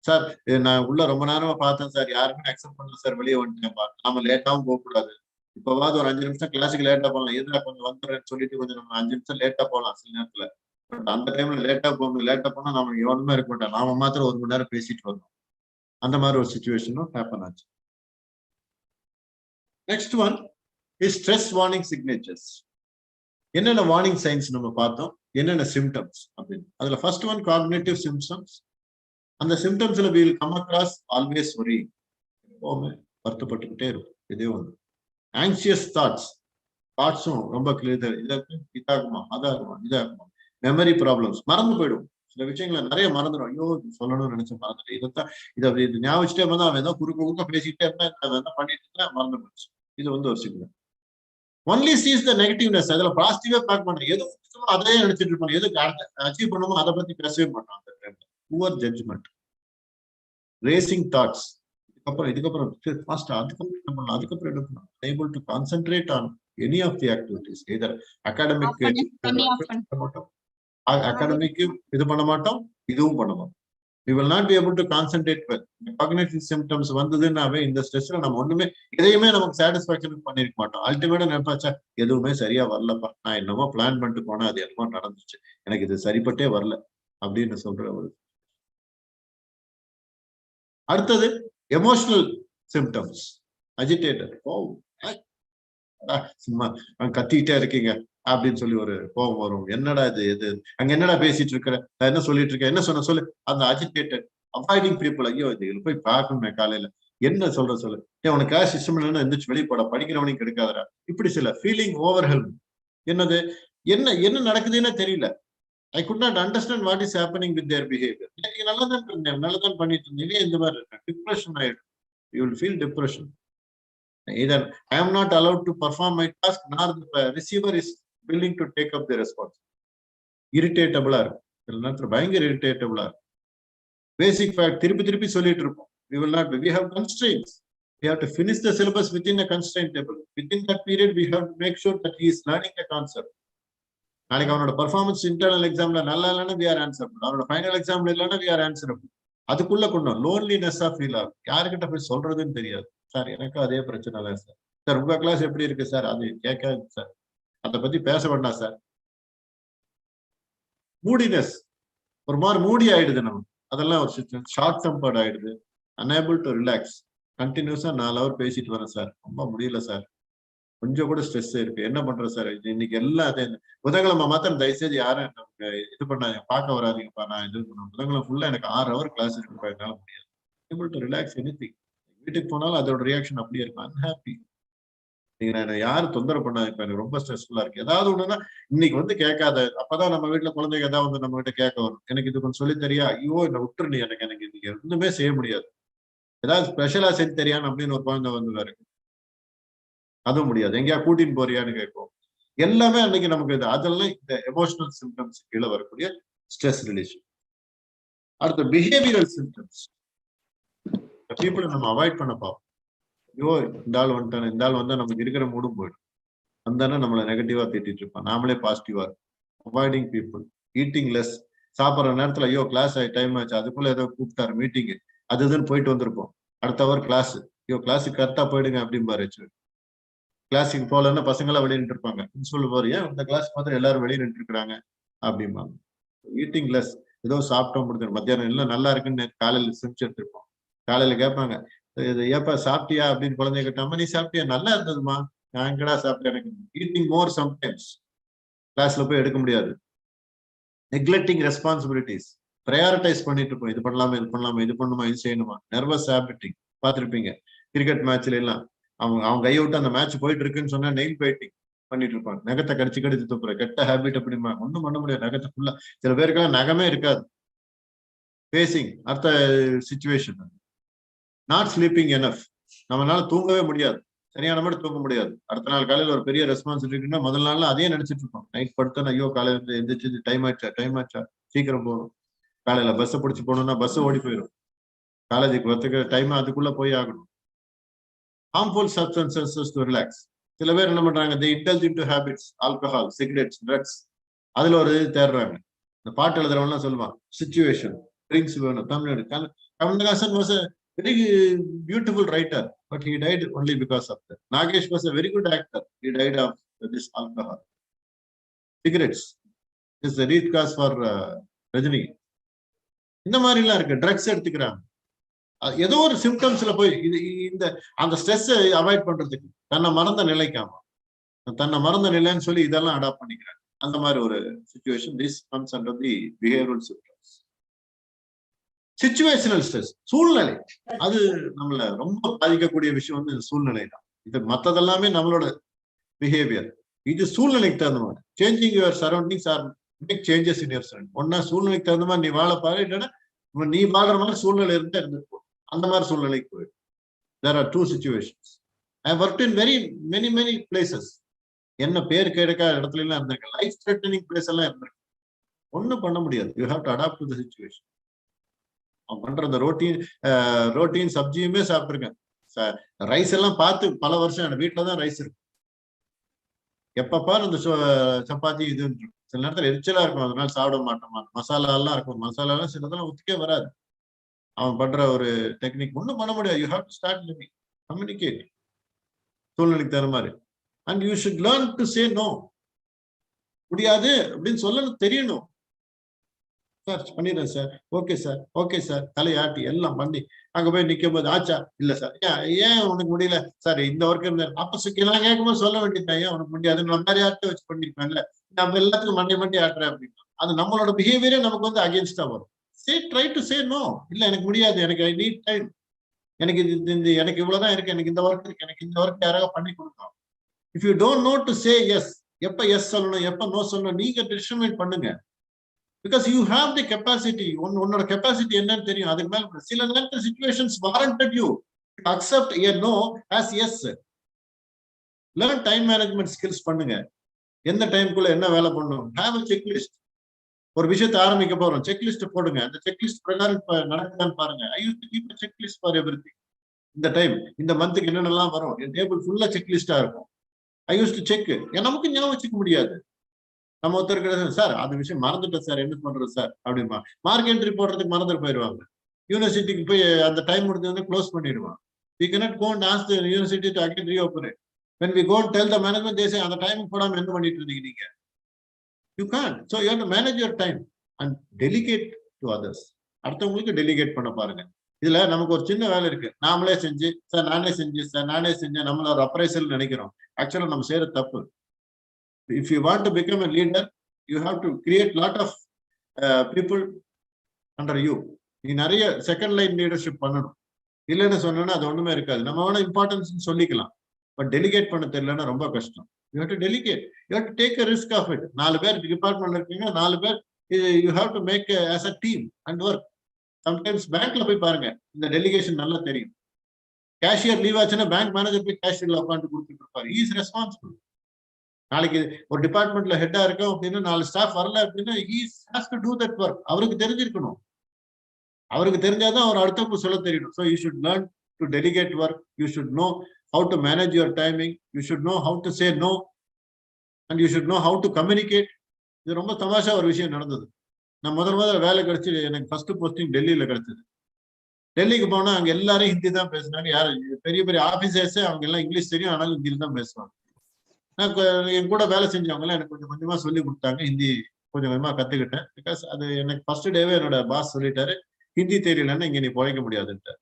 சார் நான் உள்ள ரொம்ப நேரமா பார்த்தேன் சார், யாருமே அக்செப்ட் பண்ணல சார், வெளியே வந்துட்டேன்ப்பா. நாம லேட்டாவும் போக கூடாது. இப்பவாது ஒரு 5 நிமிஷம் கிளாஸுக்கு லேட்டா போகலாம், எதுனா கொஞ்சம் வந்துடுறேன்னு சொல்லிட்டு கொஞ்சம் நம்ம 5 நிமிஷம் லேட்டா போகலாம் சில நேரத்துல. பட் அந்த டைம்ல லேட்டா போகணும். லேட்டா போனா நாம எவனுமே இருக்க மாட்டோம், நாம மாத்திரம் 1 மணி நேரம் பேசிட்டு வரணும். அந்த மாதிரி ஒரு சுச்சுவேஷனும் ஹேப்பன் ஆச்சு. Next one is stress warning signatures. என்னென்ன வார்னிங் சைன்ஸ் நம்ம பார்த்தோம், என்னென்ன சிம்டம்ஸ் அப்படின்னு. அதுல ஃபர்ஸ்ட் ஒன் காக்னிட்டிவ் சிம்டம்ஸ். அந்த சிம்டம்ஸ்ல we will come across always worry. எப்பவுமே வருத்தப்பட்டுக்கிட்டே இருக்கும். இதே ஒன்று. ஆங்ஷியஸ் தாட்ஸும் ரொம்ப கிளியர். இதாகுமா, அதாகுமா, இதாகுமா. மெமரி ப்ராப்ளம்ஸ், மறந்து போயிடும். சில விஷயங்களை நிறைய மறந்துடும். ஐயோ சொல்லணும்னு நினைச்சு மறந்துட்டேன், இதை ஞாபகம் வச்சுட்டே இருந்தா அவன் ஏதோ குறுக்க பேசிக்கிட்டே இருந்தா அதை என்ன பண்ணிட்டு இருந்தா மறந்து போச்சு. இது வந்து ஒரு சிக்னல். ஒன்லி சீஸ் த நெகட்டிவ்னஸ். அதுல பாசிட்டிவா பார்க்க மாட்டேன், எது அதையே நினைச்சிட்டு இருப்பாங்க, எதுக்கு அச்சீவ் பண்ணுமோ அதை பத்தி பேசவே மாட்டான். அந்த டைம்ல புவர் ஜட்ஜ்மெண்ட், ரேசிங் தாட்ஸ். இதுக்கப்புறம் அதுக்கப்புறம் என்ன பண்ணலாம், அதுக்கப்புறம் என்ன பண்ணலாம். Able to concentrate on any of the activities. Either academic அகாடமிக்கும் இது பண்ண மாட்டோம், இதுவும் பண்ண மாட்டோம். We will not be able to concentrate well. Cognitive symptoms வந்ததுன்னாவே இந்த ஸ்ட்ரெஸ்ல நம்ம ஒண்ணுமே எதையுமே நமக்கு சாட்டிஸ்பாக்சன் பண்ணிருக்க மாட்டோம். அல்டிமேட்டா நினைப்பாச்சா எதுவுமே சரியா வரலப்பா, நான் என்னமோ பிளான் பண்ணிட்டு போனா அது என்னமோ நடந்துச்சு, எனக்கு இது சரிப்பட்டே வரல அப்படின்னு சொல்ற ஒரு. அடுத்தது எமோஷனல் சிம்டம்ஸ். அஜிடேட்டட், சும்மா கத்திக்கிட்டே இருக்கீங்க அப்படின்னு சொல்லி ஒரு கோபம் வரும். என்னடா இது அங்க என்னடா பேசிட்டு இருக்கிற, என்ன சொல்லிட்டு இருக்க, என்ன சொல்லு. அந்த அஜிடேட்டட், அவாய்டிங் பீப்புள். ஐயோ இது போய் பார்க்கணுமே காலையில, என்ன சொல்லு, உனக்கு கிளாஸ் சிஸ்டம் இல்லைன்னா எந்திரிச்சு வெளியே போட, படிக்கிறவனையும் கிடைக்காதரா. இப்படி சில ஃபீலிங் ஓவர்ஹெல்ம். என்னது என்ன நடக்குதுன்னு தெரியல. I could not understand what is happening with their behavior. நீங்க நல்லதான் பண்ணிட்டு இருந்தீங்க, இந்த மாதிரி இருக்கு. டிப்ரெஷன் ஆயிடும். You will feel depression. Either I am not allowed to perform my task, nor the receiver is willing to take up the responsibility. Irritatable are. பயங்கர irritatable are. Basic fact திருப்பி சொல்லிட்டு இருப்போம். We will not be. We have constraints. We have to finish the syllabus within a constraint table. Within that period, we have to make sure that he is learning the concept. நாளைக்கு அவனோட performance internal எக்ஸாம்ல நல்லா இல்லைன்னா we are answerable. அவனோட final எக்ஸாம்ல இல்லைன்னா we are answerable. அதுக்குள்ள கொண்டோம் லோன்லினஸ்ஸா ஃபீல் ஆகும். யாருக்கிட்ட போய் சொல்றதுன்னு தெரியாது. சார் எனக்கு அதே பிரச்சனை தான் சார். சார் உங்க கிளாஸ் எப்படி இருக்கு சார், அது கேட்காது சார், அதை பத்தி பேச வேண்டாம் சார். மூடினஸ், ஒரு மாதிரி மூடி ஆயிடுது நம்ம. அதெல்லாம் ஒரு சிச்சுவேஷன். ஷார்ட் டெம்பர்ட் ஆயிடுது. Unable to relax. கண்டினியூஸா 4 ஹவர் பேசிட்டு வரேன் சார், ரொம்ப முடியல சார், கொஞ்சம் கூட ஸ்ட்ரெஸ் இருக்கு, என்ன பண்றேன் சார். இன்னைக்கு எல்லாம் அதே புதன்கிழமை மாத்திரம் தயவுசெய்து யாரும் நமக்கு இது பண்ணாங்க, பார்க்க வராதிங்கப்பா, நான் இது பண்ணுவேன். புதன்கிழமை ஃபுல்லா எனக்கு 6 ஹவர் கிளாஸ் இருக்குப்பா, என்னால முடியாது. Able to relax anything. வீட்டுக்கு போனாலும் அதோட ரியாக்ஷன் அப்படியே இருக்கும், அன்ஹாப்பி. நீங்க நான் யாரும் தொந்தரவு பண்ணாது, இப்ப எனக்கு ரொம்ப ஸ்ட்ரெஸ்ஃபுல்லா இருக்கு. ஏதாவது ஒண்ணுன்னா இன்னைக்கு வந்து கேட்காத. அப்பதான் நம்ம வீட்டுல குழந்தைங்க ஏதாவது வந்து நம்ம கிட்ட கேட்க வரும், எனக்கு இது கொஞ்சம் சொல்லி தெரியா, ஐயோ என்ன விட்டுரு, நீ எனக்கு இன்னைக்கு எதுவுமே செய்ய முடியாது, ஏதாவது ஸ்பெஷலா செஞ்சு தெரியான்னு அப்படின்னு ஒரு குழந்தை வந்து அதுவும் முடியாது. எங்கேயா கூட்டின்னு போறியான்னு கேட்கும். எல்லாமே அன்னைக்கு நமக்கு இது. அதெல்லாம் இந்த எமோஷனல் சிம்டம்ஸ் கீழே வரக்கூடிய ஸ்ட்ரெஸ் ரிலேஷன். அடுத்த பிஹேவியரல் சிம்டம்ஸ். பீப்புளை நம்ம அவாய்ட் பண்ண பார்ப்போம். ஐயோ இந்த ஆள் வந்துட்டானே, இந்த ஆள் வந்தா நமக்கு இருக்கிற மூடும் போயிடும். வந்தானே நம்மளை நெகட்டிவா திட்டிட்டு இருப்பான், நாமளே பாசிட்டிவா இருக்கும். Avoiding people. Eating less. சாப்பிட்ற நேரத்துல ஐயோ கிளாஸ் டைம் ஆச்சு, அதுக்குள்ள ஏதோ கூப்பிட்டாரு மீட்டிங், அது இதுன்னு போயிட்டு வந்திருப்போம். அடுத்த அவர் கிளாஸ், ஐயோ கிளாஸுக்கு கரெக்டா போயிடுங்க அப்படிம்பாரு. கிளாஸுக்கு போகலன்னா பசங்க எல்லாம் வெளியே நின்று இருப்பாங்க. சொல்லுவாரு, ஏன் இந்த கிளாஸ் பார்த்து எல்லாரும் வெளியே நின்று இருக்கிறாங்க அப்படிம்பாங்க. Eating less. ஏதோ சாப்பிட்டோம் முடிஞ்சு மத்தியானம் எல்லாம் நல்லா இருக்குன்னு காலையில செஞ்சு எடுத்துருப்போம். காலையில கேட்பாங்க, இது ஏப்பா சாப்பிட்டியா அப்படின்னு குழந்தைய கேட்டாம, நீ சாப்பிட்டியா, நல்லா இருந்ததுமா, நான் எங்கடா சாப்பிட்டேன். எனக்கு ஈட்டிங் மோர் சம்டைம்ஸ். கிளாஸ்ல போய் எடுக்க முடியாது. Neglecting responsibilities. ப்ரையாரிட்டைஸ் பண்ணிட்டு இருப்போம், இது பண்ணலாமா இது பண்ணலாமா இது பண்ணுமா இது செய்யணுமா. நர்வஸ் ஹேபிட்டிங் பார்த்துருப்பீங்க கிரிக்கெட் மேட்ச்ல எல்லாம். அவங்க கையை விட்டு அந்த மேட்ச் போயிட்டு இருக்குன்னு சொன்னா நெயில் பைட்டிங் பண்ணிட்டு இருப்பாங்க, நகத்தை கடிச்சு துப்புற கெட்ட ஹேபிட் அப்படிமா. ஒண்ணும் பண்ண முடியாது, நகத்தை ஃபுல்லா. சில பேருக்கெல்லாம் நகமே இருக்காது. ஃபேசிங் அடுத்த சிச்சுவேஷன். Not sleeping enough. நம்மளால தூங்கவே முடியாது, சரியான மாதிரி தூங்க முடியாது. அடுத்த நாள் காலையில ஒரு பெரிய ரெஸ்பான்சிபிலிட்டினா முதல் நாள்ல அதே நினைச்சிட்டு இருக்கோம். நைட் படுத்தா ஐயோ காலையில எந்திரிச்சு டைம் ஆச்சா சீக்கிரம் போகணும். காலையில பஸ்ஸை பிடிச்சி போகணும்னா பஸ் ஓடி போயிடும். காலேஜுக்கு வரத்துக்கு டைம் அதுக்குள்ள போய் ஆகணும். harmful substances to relax. சில பேர் என்ன பண்றாங்க, they indulge into habits, alcohol, cigarettes, drugs. அதுல ஒரு தேடுறாங்க. இந்த பாட்டு எழுதுறவன்லாம் சொல்லுவான், சிச்சுவேஷன், ட்ரிங்க்ஸ் வேணும். Kamal Haasan was a very beautiful writer, but he died only because of that. Nagesh was a very good actor. He died of this alcohol. Cigarettes is the lead cause for Rajini. இந்த மாதிரி எல்லாம் இருக்கு. Drugs எடுத்துக்கிறாங்க. ஏதோ ஒரு சிம்டம்ஸ்ல போய் இந்த அந்த ஸ்ட்ரெஸ் அவாய்ட் பண்றதுக்கு தன்னை மறந்த நிலைக்காம, தன்னை மறந்த நிலைன்னு சொல்லி இதெல்லாம் அடாப்ட் பண்ணிக்கிறாங்க. அந்த மாதிரி ஒரு situation. This comes under the behavioural symptoms. Situational stress, சூழ்நிலை, அது நம்மள ரொம்ப பாதிக்கக்கூடிய விஷயம் வந்து சூழ்நிலை தான். இது மற்றதெல்லாமே நம்மளோட பிஹேவியர். இது சூழ்நிலைக்கு தகுந்த மாதிரி. Changing your surroundings or make changes in your surrounding. ஒன்னா சூழ்நிலைக்கு தகுந்த மாதிரி நீ வாழ பாரு, இல்லைன்னா நீ வாழ்ற மாதிரி சூழ்நிலை இருந்தா இருந்துட்டு அந்த மாதிரி சூழ்நிலைக்கு போயிடும். There are two situations. I have worked in many places. என்ன பேர் கிடைக்காத இடத்துல எல்லாம் இருந்திருக்கு. லைஃப் த்ரெட்டனிங் பிளேஸ் எல்லாம் இருந்திருக்கு. ஒண்ணும் பண்ண முடியாது. You have to adapt to the situation. அவன் பண்ற அந்த ரோட்டீன் சப்ஜியுமே சாப்பிட்டுருக்கேன். ரைஸ் எல்லாம் பார்த்து பல வருஷம் வீட்டுல தான் ரைஸ் இருக்கு. எப்பப்பா அந்த சப்பாத்தி இது சில நேரத்துல எரிச்சலா இருக்கும், அதனால சாப்பிட மாட்டோமா. மசாலா எல்லாம் இருக்கும், மசாலா எல்லாம் சிலதெல்லாம் ஒத்துக்கே வராது. அவன் பண்ற ஒரு டெக்னிக் ஒன்றும் பண்ண முடியாது. You have to start living, communicate, சூழ்நிலைக்கு தகுந்த மாதிரி. And you should learn to say no. முடியாது அப்படின்னு சொல்லணும், தெரியணும். சார் பண்ணிடுறேன் sir, okay sir, okay sir, தலையாட்டி எல்லாம் பண்ணி அங்க போய் நிற்கும் போது ஆச்சா இல்ல சார், ஏன் உனக்கு முடியல சார், இந்த ஒர்க் இருந்தாரு. அப்ப நான் கேட்கும்போது சொல்ல வேண்டியது, ஏன் உனக்கு முடியாது, நம்ம நிறைய ஆட்டை வச்சு பண்ணிருப்பேன்ல, நம்ம எல்லாத்துக்கும் மண்டி ஆட்டுறேன் அப்படின்னு. அது நம்மளோட பிஹேவியரே நமக்கு வந்து அகேன்ஸ்டா வரும். Try to say no. இல்ல எனக்கு முடியாது, எனக்கு ஐ நீட் டைம், எனக்கு எனக்கு இவ்வளவுதான் இருக்கு, எனக்கு இந்த ஒர்க் இருக்கு, எனக்கு இந்த ஒர்க் யாராவது பண்ணி கொடுக்கணும். If you don't know to say yes, எப்ப எஸ் சொல்லணும் எப்ப நோ சொல்லணும் நீங்க டிசிஷன் பண்ணுங்க. Because you have the capacity. உன்னோட கெப்பாசிட்டி என்னன்னு தெரியும். அதுக்கு மேல சில நேரத்தில் situations warranted you accept a no as yes. Learn time management skills பண்ணுங்க. எந்த டைம்குள்ள என்ன வேலை பண்ணணும். Have a checklist. ஒரு விஷயத்தை ஆரம்பிக்க போறோம், செக்லிஸ்ட் போடுங்க. அந்த செக்லிஸ்ட் பிரகாரம் நடக்குதான்னு பாருங்க. I use to keep a checklist for everything. இந்த டைம் இந்த மந்த்துக்கு என்னென்னலாம் வரும், என் டேபிள் ஃபுல்லா செக்லிஸ்டா இருக்கும். I use to check. நமக்கு ஞாபகம் வச்சுக்க முடியாது. நம்ம ஒருத்தருக்கு சார் அந்த விஷயம் மறந்துட்டேன் சார், என்ன பண்றது சார் அப்படிமா. மார்க் என்ட்ரி போடுறதுக்கு மறந்துட்டு போயிடுவாங்க. யூனிவர்சிட்டிக்கு போய் அந்த டைம் முடிஞ்சு க்ளோஸ் பண்ணிடுவான். We cannot go and ask the university to again reopen it. When we go and tell the management, they say அந்த டைம் போடாம என்ன பண்ணிட்டு இருந்தீங்க நீங்க. You can't. So you have to manage your time and delegate to others. அடுத்தவங்களுக்கு delicate பண்ண பாருங்க. இதுல நமக்கு ஒரு சின்ன வேலை இருக்கு, நாமளே செஞ்சு சார் நானே செஞ்சேன் நம்மள ஒரு அப்ரைசல் நினைக்கிறோம். ஆக்சுவலா நம்ம செய்யற தப்பு. If you want to become a leader, you have to create lot of people under you. நீ நிறைய செகண்ட் லைன் லீடர்ஷிப் பண்ணணும். இல்லைன்னு சொன்னா அது ஒண்ணுமே இருக்காது. நம்ம வேணா இம்பார்ட்டன்ஸ் சொல்லிக்கலாம், பட் டெலிகேட் பண்ண தெரியலன்னா ரொம்ப கஷ்டம். You have to delegate. You have to take a risk of it. 4 பேர் டிபார்ட்மெண்ட்ல இருக்கீங்க, 4 பேர் you have to make as a team and work. Sometimes பேங்க்ல போய் பாருங்க, இந்த டெலிகேஷன் நல்லா தெரியும். கேஷியர் லீவ் ஆச்சுன்னா பேங்க் மேனேஜர் போய் கேஷியர்ல உட்காந்து கொடுத்துட்டு இருப்பாரு. He is responsible. நாளைக்கு ஒரு டிபார்ட்மெண்ட்ல ஹெட்டா இருக்கும் அப்படின்னா 4 ஸ்டாஃப் வரல அப்படின்னா he has to do that work. அவருக்கு தெரிஞ்சிருக்கணும். அவருக்கு தெரிஞ்சாதான் அவர் அடுத்தவங்க சொல்ல தெரியணும். So you should learn to delegate work, you should know how to manage your timing, you should know how to say no, and you should know how to communicate. இது ரொம்ப தமாஷா ஒரு விஷயம் நடந்தது. நான் முதல்ல வேலை கிடைச்சி எனக்கு ஃபர்ஸ்ட் போஸ்டிங் டெல்லியில கிடைச்சது. டெல்லிக்கு போனா அங்க எல்லாரும் ஹிந்தி தான் பேசுனாங்க. யாரு பெரிய பெரிய ஆபீசர்ஸ் அவங்க எல்லாம் இங்கிலீஷ் தெரியும், ஆனாலும் ஹிந்தியில் தான் பேசுவாங்க. என் கூட வேலை செஞ்சவங்க எல்லாம் எனக்கு கொஞ்சம் கொஞ்சமா சொல்லி கொடுத்தாங்க. ஹிந்தி கொஞ்சம் கொஞ்சமா கத்துக்கிட்டேன். பிகாஸ் அது எனக்கு ஃபர்ஸ்ட் டேவே என்னோட பாஸ் சொல்லிட்டாரு, ஹிந்தி தெரியலன்னா இங்க நீ பிழைக்க முடியாதுன்ட்டு.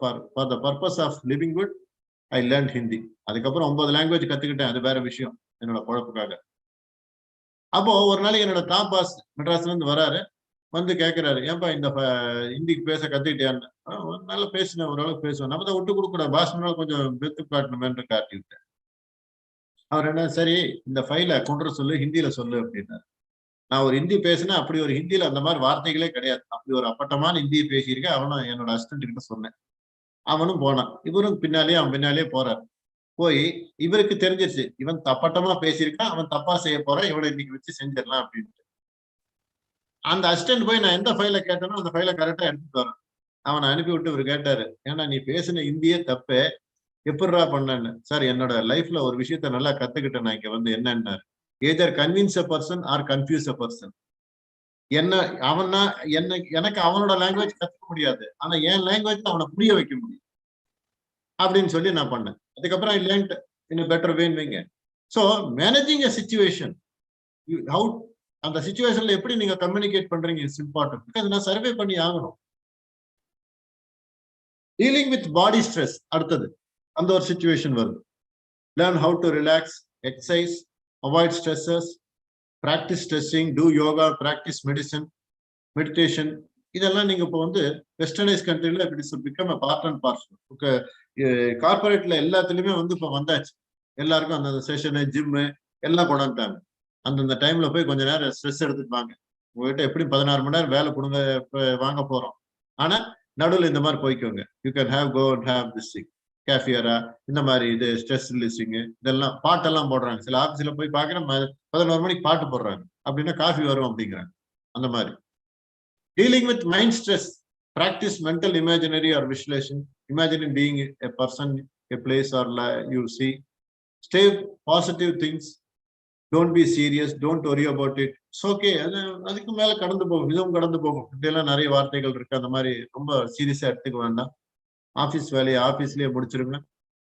For the purpose of living good I learn Hindi. அதுக்கப்புறம் 9 லாங்குவேஜ் கத்துக்கிட்டேன். அது வேற விஷயம் என்னோட குழப்புக்காக. அப்போ ஒரு நாளைக்கு என்னோட டாப் பாஸ் மெட்ராஸ்ல இருந்து வராரு, வந்து கேட்கிறாரு, ஏன்பா இந்த ஹிந்திக்கு பேச கத்துக்கிட்டியான்னு. நல்லா பேசினேன், ஓரளவுக்கு பேசுவேன். நம்ம தான் விட்டு கொடுக்கூடாது, பாஸ்னால கொஞ்சம் பெத்து காட்டணுமேன்று காட்டி விட்டேன். அவர் என்ன, சரி இந்த ஃபைலை கொண்டு சொல்லு, ஹிந்தியில சொல்லு அப்படின்னாரு. நான் ஒரு ஹிந்தி பேசினேன், அப்படி ஒரு ஹிந்தியில அந்த மாதிரி வார்த்தைகளே கிடையாது. அப்படி ஒரு அப்பட்டமான ஹிந்தியை பேசியிருக்கேன். அவனும் என்னோட அசிஸ்டன்ட் கிட்ட சொன்னேன். அவனும் போனான். இவரும் அவன் பின்னாலேயே போறார். போய் இவருக்கு தெரிஞ்சிருச்சு, இவன் தப்பட்டமா பேசியிருக்கான், அவன் தப்பா செய்ய போறான், இவனை இன்னைக்கு வச்சு செஞ்சிடலாம் அப்படின்ட்டு. அந்த அசிஸ்டன்ட் போய் நான் எந்த ஃபைலை கேட்டேனோ அந்த ஃபைலை கரெக்டா எடுத்துட்டு வரேன். அவனை அனுப்பி விட்டு இவர் கேட்டாரு, ஏன்னா நீ பேசின இந்தியே தப்பே, எப்படிரா பண்ணேன்னு. சார் என்னோட லைஃப்ல ஒரு விஷயத்த நல்லா கத்துக்கிட்டேன் நான் இங்க வந்து. என்னன்னா, either convince a person or confuse a person. என்ன அவனா எனக்கு அவனோட லாங்குவேஜ் கத்துக்க முடியாது, ஆனா என் லாங்குவேஜ் அவனை புரிய வைக்க முடியும் அப்படின்னு சொல்லி நான் பண்ணேன். அதுக்கப்புறம் I learned in a better way வைங்க. So managing a situation, how அந்த சிச்சுவேஷன்ல எப்படி நீங்க கம்யூனிகேட் பண்றீங்க இஸ் இம்பார்ட்டன்ட். பிகாஸ் நான் சர்வே பண்ணி ஆகணும். டீலிங் வித் பாடி ஸ்ட்ரெஸ் அடுத்தது அந்த ஒரு சிச்சுவேஷன் வருது. Learn how to relax, exercise, avoid stresses, practice stressing, do yoga, practice meditation. இதெல்லாம் நீங்க இப்போ வந்து வெஸ்டர்னைஸ் கண்ட்ரில it is become a part and parcel. கார்பரேட்ல எல்லாத்துலயுமே வந்து இப்போ வந்தாச்சு. எல்லாருக்கும் அந்த செஷனு, ஜிம்மு எல்லாம் கொண்டாந்துட்டாங்க. அந்தந்த டைம்ல போய் கொஞ்ச நேரம் ஸ்ட்ரெஸ் எடுத்துட்டு வாங்க. உங்ககிட்ட எப்படி 16 மணி நேரம் வேலை கொடுங்க வாங்க போறோம், ஆனா நடுவில் இந்த மாதிரி போய்க்கோங்க. You can go and have this thing, கேஃபியரா, இந்த மாதிரி இது ஸ்ட்ரெஸ் ரிலீசிங், இதெல்லாம் பாட்டெல்லாம் போடுறாங்க. சில ஆஃபீஸ்ல போய் பார்க்குறேன் 11 மணிக்கு பாட்டு போடுறாங்க, அப்படின்னா காஃபி வரும் அப்படிங்கிறாங்க. அந்த மாதிரி dealing with mind stress, practice mental imaginary or visualization, imagining being a person, a place or you see. Stay positive things, don't be serious, don't worry about it, it's okay. அதுக்கு மேல கடந்து போகும், இதுவும் கடந்து போகும். இப்படியெல்லாம் நிறைய வார்த்தைகள் இருக்கு. அந்த மாதிரி ரொம்ப சீரியஸா எடுத்துக்க வேண்டாம். ஆஃபீஸ் வேலையை ஆஃபீஸ்லயே முடிச்சிருங்க,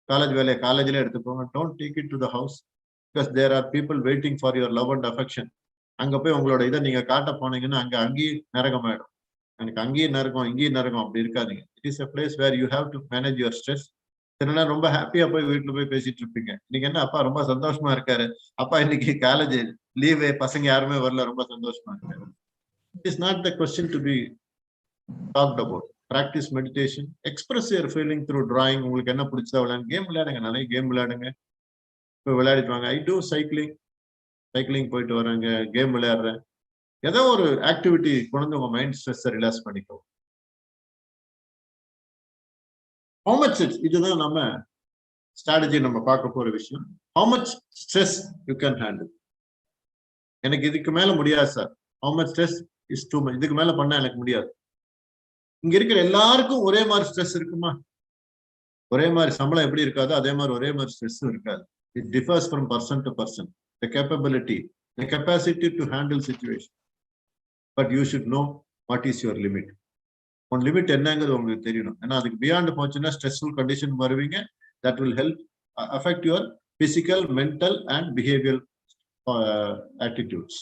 காலேஜ் வேலையை காலேஜ்லயே எடுத்துக்கோங்க. Don't take it to the house, because there are people waiting for your love and affection. அங்க போய் உங்களோட இதை நீங்க காட்ட போனீங்கன்னா அங்கேயும் நரகமாயிடும். எனக்கு அங்கேயும் நரகம் இங்கேயும் நரகம் அப்படி இருக்காதீங்க. It is a place where you have to manage your stress. சில ரொம்ப ஹாப்பியா போய் வீட்டுல போய் பேசிட்டு இருப்பீங்க. நீங்க என்ன, அப்பா ரொம்ப சந்தோஷமா இருக்காரு, அப்பா இன்னைக்கு காலேஜ் லீவு, பசங்க யாருமே வரல, ரொம்ப சந்தோஷமா இருக்காரு. It is not the question to be talked about. Practice meditation, express your feeling through drawing. உங்களுக்கு என்ன பிடிச்சதா விளையாடுங்க, கேம் விளையாடுங்க, நிறைய கேம் விளையாடுங்க. இப்போ விளையாடிட்டு வாங்க. ஐ டூ சைக்கிளிங் போயிட்டு வராங்க, கேம் விளையாடுறேன். ஏதோ ஒரு ஆக்டிவிட்டி கொண்டு உங்க மைண்ட் ஸ்ட்ரெஸ் ரிலாக்ஸ் பண்ணிக்கோ. How much இதுதான் நம்ம ஸ்ட்ராட்டஜி நம்ம பார்க்க போற விஷயம். How much stress you can handle. எனக்கு இதுக்கு மேல முடியாது sir, how much stress is too much, இதுக்கு மேல பண்ண எனக்கு முடியாது. இங்க இருக்கிற எல்லாருக்கும் ஒரே மாதிரி ஸ்ட்ரெஸ் இருக்குமா? ஒரே மாதிரி சம்பளம் எப்படி இருக்காதோ அதே மாதிரி ஒரே மாதிரி ஸ்ட்ரெஸ்ஸும் இருக்காது. It differs from person to person. The capability, the capacity to handle situation. But you should know what is your limit. உன் லிமிட் என்னங்கிறது உங்களுக்கு தெரியணும். ஏன்னா அதுக்கு பியாண்ட் போச்சுன்னா ஸ்ட்ரெஸ்ஃபுல் கண்டிஷன் வருவீங்க. That will help affect your physical, mental and behaviour attitudes.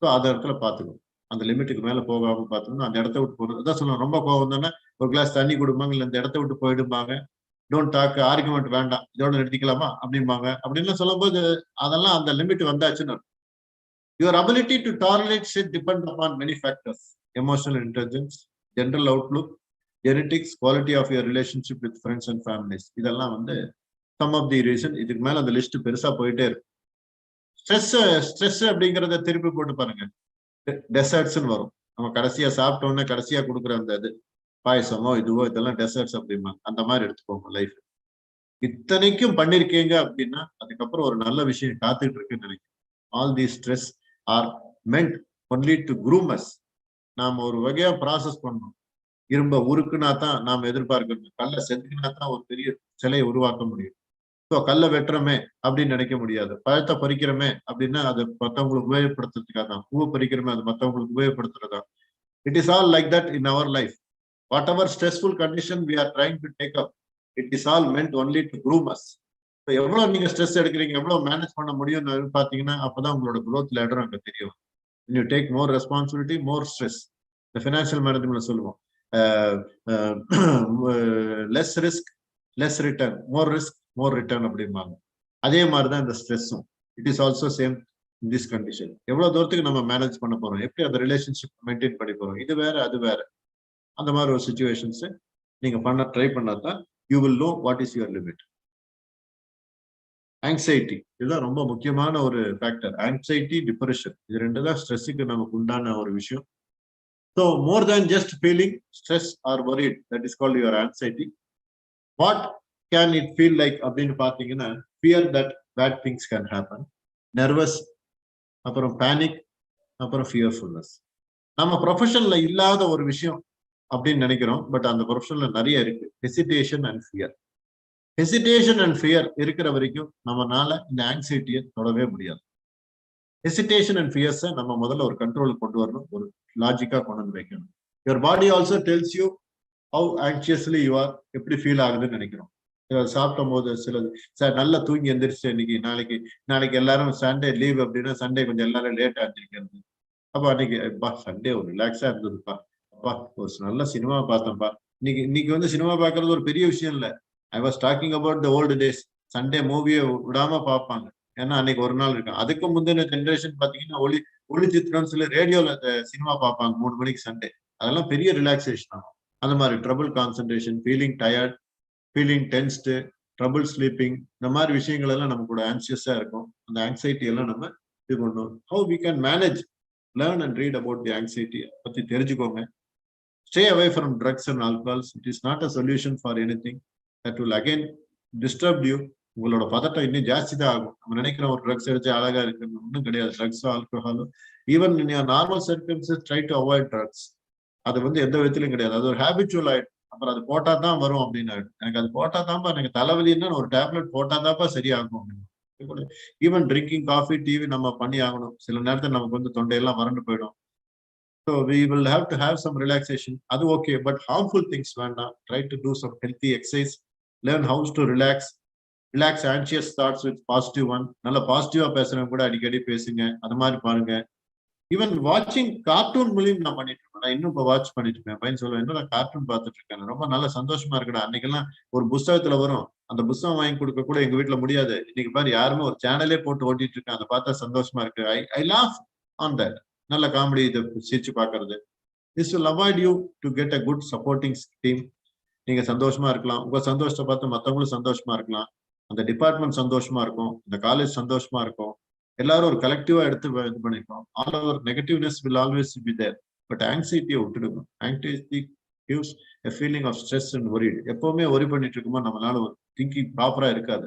So அந்த இடத்துல பார்த்துக்கணும். அந்த லிமிட்டுக்கு மேல போகாம பார்த்துக்கணும். அந்த இடத்த விட்டு போகிறது அதான் சொல்லணும். ரொம்ப கோவம் தானே ஒரு கிளாஸ் தண்ணி கொடுப்பாங்க, இல்லை இந்த இடத்த விட்டு போயிடுப்பாங்க. டோன்ட் டாக், ஆர்குமெண்ட் வேண்டாம், இதோட நிறுத்திக்கலாமா அப்படிம்பாங்க. அப்படின்னு சொல்லும் போது அதெல்லாம் அந்த லிமிட் வந்தாச்சுன்னு. Your ability to tolerate shit depend upon many factors. Emotional intelligence, general outlook, genetics, quality of your relationship with friends and families. இதெல்லாம் வந்து சம் ஆஃப் தி ரீசன். இதுக்கு மேல அந்த லிஸ்ட் பெருசா போயிட்டே இருக்கும். ஸ்ட்ரெஸ் அப்படிங்கிறத திருப்பி போட்டு பாருங்க. டெசர்ட்ஸ்ன்னு வரும். நம்ம கடைசியா சாப்பிட்டோன்னே கடைசியா கொடுக்குற அந்த இது பாயசமோ இதுவோ இதெல்லாம் டெசர்ட்ஸ் அப்படிம்பாங்க. அந்த மாதிரி எடுத்துக்கோங்க லைஃப். இத்தனைக்கும் பண்ணிருக்கீங்க அப்படின்னா அதுக்கப்புறம் ஒரு நல்ல விஷயம் காத்துட்டு இருக்குன்னு நினைக்கிறேன். All the stress are meant only to groom us. நாம ஒரு வகையா ப்ராசஸ் பண்ணணும். இரும்ப உருக்குனா தான் நாம் எதிர்பார்க்கணும். கல்லை செதுக்கினா தான் ஒரு பெரிய சிலையை உருவாக்க முடியும். ஸோ கல்லை வெட்டுறமே அப்படின்னு நினைக்க முடியாது. பழத்தை பறிக்கிறோமே அப்படின்னா அது மற்றவங்களுக்கு உபயோகப்படுத்துறதுக்காக தான். பூவை பறிக்கிறோமே அது மற்றவங்களுக்கு உபயோகப்படுத்துறதா. It is all like that in our life. Whatever stressful condition we are trying to take up, it is all meant only to groom us. எவ்வளவு நீங்க ஸ்ட்ரெஸ் எடுக்கிறீங்க, எவ்வளவு மேனேஜ் பண்ண முடியும்னு பாத்தீங்கன்னா அப்பதான் உங்களோட growth ladder அங்க தெரியும். When you take more responsibility, more stress. The financial management சொல்லுவோம், less risk, less return, more risk, more return அப்படிம்பாங்க. அதே மாதிரிதான் இந்த ஸ்ட்ரெஸ்ஸும். It is also same in this condition. எவ்வளவு தூரத்துக்கு நம்ம மேனேஜ் பண்ண போறோம், எப்படி அந்த ரிலேஷன்ஷிப் மெயின்டைன் பண்ணி போறோம், இது வேற அது வேற. அந்த மாதிரி ஒரு சுச்சுவேஷன்ஸ் நீங்க பண்ண ட்ரை பண்ணாதான் you will know what is your limit. Anxiety, இதுதான் ரொம்ப முக்கியமான ஒரு ஃபேக்டர். ஆங்ஸைட்டி, டிப்ரெஷன், இது ரெண்டு தான் ஸ்ட்ரெஸ்ஸுக்கு நமக்கு உண்டான ஒரு விஷயம். So more than just feeling stress or worried, that is called your anxiety. What can it feel like அப்படின்னு பார்த்தீங்கன்னா, fear that bad things can happen, nervous, அப்புறம் பேனிக், அப்புறம் ஃபியர்ஃபுல்னஸ். நம்ம ப்ரொஃபஷன்ல இல்லாத ஒரு விஷயம் அப்படின்னு நினைக்கிறோம், பட் அந்த ப்ரொஃபஷன்ல நிறைய இருக்கு. Hesitation and fear. Hesitation and fear இருக்கிற வரைக்கும் நம்மனால இந்த ஆங்ஸைட்டியை தொடவே முடியாது. ஹெசிடேஷன் அண்ட் ஃபியர்ஸை நம்ம முதல்ல ஒரு கண்ட்ரோலுக்கு கொண்டு வரணும், ஒரு லாஜிக்கா கொண்டு வந்து வைக்கணும். Your body also tells you how ஆங்ஷியஸ்லி you are, எப்படி ஃபீல் ஆகுதுன்னு நினைக்கிறோம். சாப்பிடும் போது சிலது, சார் நல்லா தூங்கி எந்திரிச்சு இன்னைக்கு நாளைக்கு எல்லாரும் சண்டே லீவ் அப்படின்னா சண்டே கொஞ்சம் எல்லாரும் லேட் ஆகிருக்கிறது. அப்ப அன்னைக்கு அப்பா சண்டே ஒரு ரிலாக்ஸா இருந்ததுப்பா, அப்பா ஒரு நல்ல சினிமா பார்த்தேன்ப்பா. இன்னைக்கு வந்து சினிமா பார்க்கறது ஒரு பெரிய விஷயம் இல்லை. I was talking about the old days. Sunday மூவியை விடாம பார்ப்பாங்க, ஏன்னா அன்னைக்கு ஒரு நாள் இருக்கு. அதுக்கு முந்தின ஜென்ரேஷன் பாத்தீங்கன்னா ஒளி சித்திரம் சொல்லி ரேடியோல சினிமா பார்ப்பாங்க 3 மணிக்கு சண்டே. அதெல்லாம் பெரிய ரிலாக்ஸேஷன் ஆகும். அந்த மாதிரி trouble concentration, feeling tired, feeling டென்ஸ்டு, trouble sleeping, இந்த மாதிரி விஷயங்கள் எல்லாம் நம்ம கூட ஆங்ஷியஸா இருக்கும். அந்த ஆங்ஸைட்டி எல்லாம் நம்ம இது பண்ணணும். How we can manage, learn and read about the anxiety பத்தி தெரிஞ்சுக்கோங்க. Stay away from drugs and alcohols. It is not a solution for anything. That will again disturb you. உங்களோட பதட்டம் இன்னும் ஜாஸ்தி தான் ஆகும். நம்ம நினைக்கிற ஒரு ட்ரக்ஸ் எடுத்து அழகா இருக்கு, ஒன்றும் கிடையாது. ட்ரக்ஸோ ஆல்கஹாலோ, even in normal circumstances try to avoid drugs. அது வந்து எந்த விதத்திலும் கிடையாது. அது ஒரு ஹேபிச்சுவல் ஆயிடும். அப்புறம் அது போட்டா தான் வரும் அப்படின்னு ஆயிடும். எனக்கு அது போட்டா தான்ப்பா, எனக்கு தலைவலின்னா ஒரு டேப்லெட் போட்டா தான்ப்பா சரியாகும் அப்படின்னு. ஈவன் ட்ரிங்கிங் காஃபி, டிவி நம்ம பண்ணி ஆகணும். சில நேரத்தில் நமக்கு வந்து தொண்டையெல்லாம் வறண்டு போயிடும். So we will have to have some relaxation. Adu okay, but harmful things வேண்டாம். Try to do some healthy exercise. Learn how to relax. Relax anxious thoughts with positive one. நல்ல பாசிட்டிவா பேசுறவங்க கூட அடிக்கடி பேசுங்க. அது மாதிரி பாருங்க. ஈவன் வாட்சிங் கார்ட்டூன் மூலியம் நான் பண்ணிட்டு இருக்கேன். நான் இன்னும் இப்போ வாட்ச் பண்ணிட்டு இருக்கேன். பையன் சொல்லுவேன், இன்னும் நான் கார்ட்டூன் பார்த்துட்டு இருக்கேன், ரொம்ப நல்ல சந்தோஷமா இருக்குடா. அன்னைக்கெல்லாம் ஒரு புஸ்தகத்துல வரும், அந்த புஸ்தகம் வாங்கி கொடுக்க கூட எங்க வீட்டுல முடியாது. இன்னைக்கு பாரு யாருமே ஒரு சேனலே போட்டு ஓட்டிட்டு இருக்கேன், அதை பார்த்தா சந்தோஷமா இருக்கு. ஐ லாஃப் ஆன் தட். நல்ல காமெடி இதை சிரிச்சு பார்க்கறது. This will avoid you to get a good supporting team. நீங்க சந்தோஷமா இருக்கலாம், உங்க சந்தோஷத்தை பார்த்து மற்றவங்களும் சந்தோஷமா இருக்கலாம், அந்த டிபார்ட்மெண்ட் சந்தோஷமா இருக்கும், இந்த காலேஜ் சந்தோஷமா இருக்கும், எல்லாரும் ஒரு கலெக்டிவா எடுத்து இது பண்ணிருக்கோம். All over negativeness will always be there. But ஆங்ஸைட்டியை விட்டுடுங்க. Anxiety gives a feeling of stress and worry. எப்பவுமே worry பண்ணிட்டு இருக்கும்போது நம்மளால ஒரு திங்கிங் ப்ராப்பரா இருக்காது.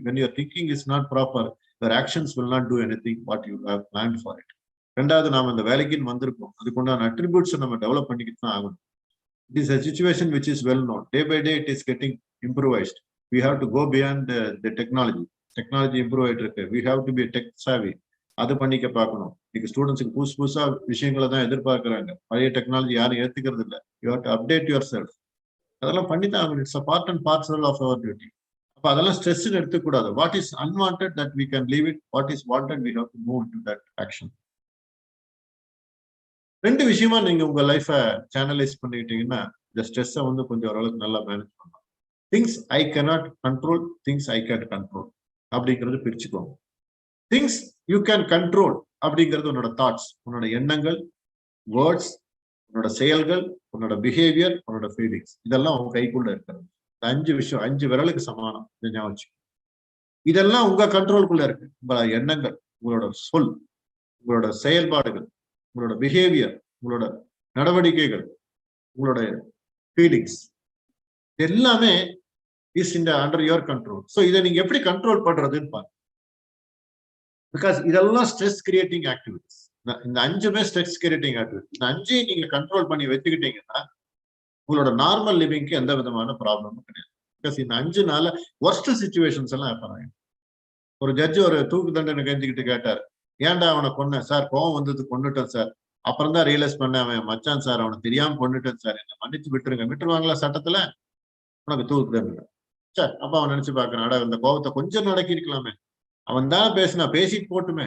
When your thinking is not proper, your actions will not do anything what you have planned for it. ரெண்டாவது, நாம இந்த வேலைக்குன்னு வந்திருக்கோம், அதுக்குண்டான அட்ரிபியூட்ஸ் நம்ம டெவலப் பண்ணிக்கிட்டு தான் ஆகணும். It is a situation which is well known. Day by day it is getting improvised. We have to go beyond the technology. Technology improve ஆயிட்டு இருக்கு. We have to be tech savvy. அது பண்ணிக்க பார்க்கணும். இன்னைக்கு ஸ்டூடெண்ட்ஸுக்கு புதுசா விஷயங்களை தான் எதிர்பார்க்கறாங்க. பழைய டெக்னாலஜி யாரும் ஏத்துக்கிறது இல்லை. You have to update yourself. அதெல்லாம் பண்ணித்தான் ஆகணும். It's a part and parcel of our duty. அப்ப அதெல்லாம் ஸ்ட்ரெஸ் எடுத்துக்கூடாது. What is unwanted that we can leave it. What is wanted we have to move to that action. ரெண்டு விஷயமா நீங்க உங்க லைஃப சேனலைஸ் பண்ணிக்கிட்டீங்கன்னா இந்த ஸ்ட்ரெஸ்ஸை வந்து கொஞ்சம் ஓரளவுக்கு நல்லா மேனேஜ் பண்ணலாம். Things I cannot control, things I can control அப்படிங்கிறது பிரிச்சுக்கோங்க. திங்ஸ் யூ கேன் கண்ட்ரோல் அப்படிங்கிறது உன்னோட தாட்ஸ், உன்னோட எண்ணங்கள், வேர்ட்ஸ், உன்னோட செயல்கள், உன்னோட பிஹேவியர், உன்னோட ஃபீலிங்ஸ், இதெல்லாம் உங்க கைக்குள்ள இருக்கிறது. 5 விஷயம் 5 விரலுக்கு சமானம். ஞாபகம், இதெல்லாம் உங்க கண்ட்ரோலுக்குள்ள இருக்கு. உங்களோட எண்ணங்கள், உங்களோட சொல், உங்களோட செயல்பாடுகள், உங்களோட பிஹேவியர், உங்களோட நடவடிக்கைகள், உங்களோட ஃபீலிங்ஸ் எல்லாமே is in under your control. So இதை நீங்க எப்படி கண்ட்ரோல் பண்றதுன்னு பாருங்க. பிகாஸ் இதெல்லாம் ஸ்ட்ரெஸ் கிரியேட்டிங் ஆக்டிவிட்டிஸ். இந்த 5மே ஸ்ட்ரெஸ் கிரியேட்டிங் ஆக்டிவிட்டி. இந்த 5ஐயும் நீங்க கண்ட்ரோல் பண்ணி வச்சுக்கிட்டீங்கன்னா உங்களோட நார்மல் லிவிங்க்கு எந்த விதமான ப்ராப்ளமும் கிடையாது. பிகாஸ் இந்த 5 நாள்ல ஒர்ஸ்ட் சிச்சுவேஷன்ஸ் எல்லாம் ஏற்படுறாங்க. ஒரு ஜட்ஜி ஒரு தூக்கு தண்டனை கெஞ்சிக்கிட்டு கேட்டார், ஏன்டா அவனை கொன்ன சார்? கோவம் வந்தது, கொண்டுட்டேன் சார். அப்புறம் தான் ரியலைஸ் பண்ண அவன் மச்சான் சார், அவனை தெரியாம கொண்டுட்டேன் சார், என்ன மன்னிச்சு விட்டுருங்க. விட்டுருவாங்களா சட்டத்துல? உனக்கு தூக்கு தண்டனை. சார் அப்ப அவன் நினைச்சு பாக்குறான், இந்த கோபத்தை கொஞ்சம் நடக்கி இருக்கலாமே, அவன் தான் பேசினா, பேசிட்டு போட்டுமே,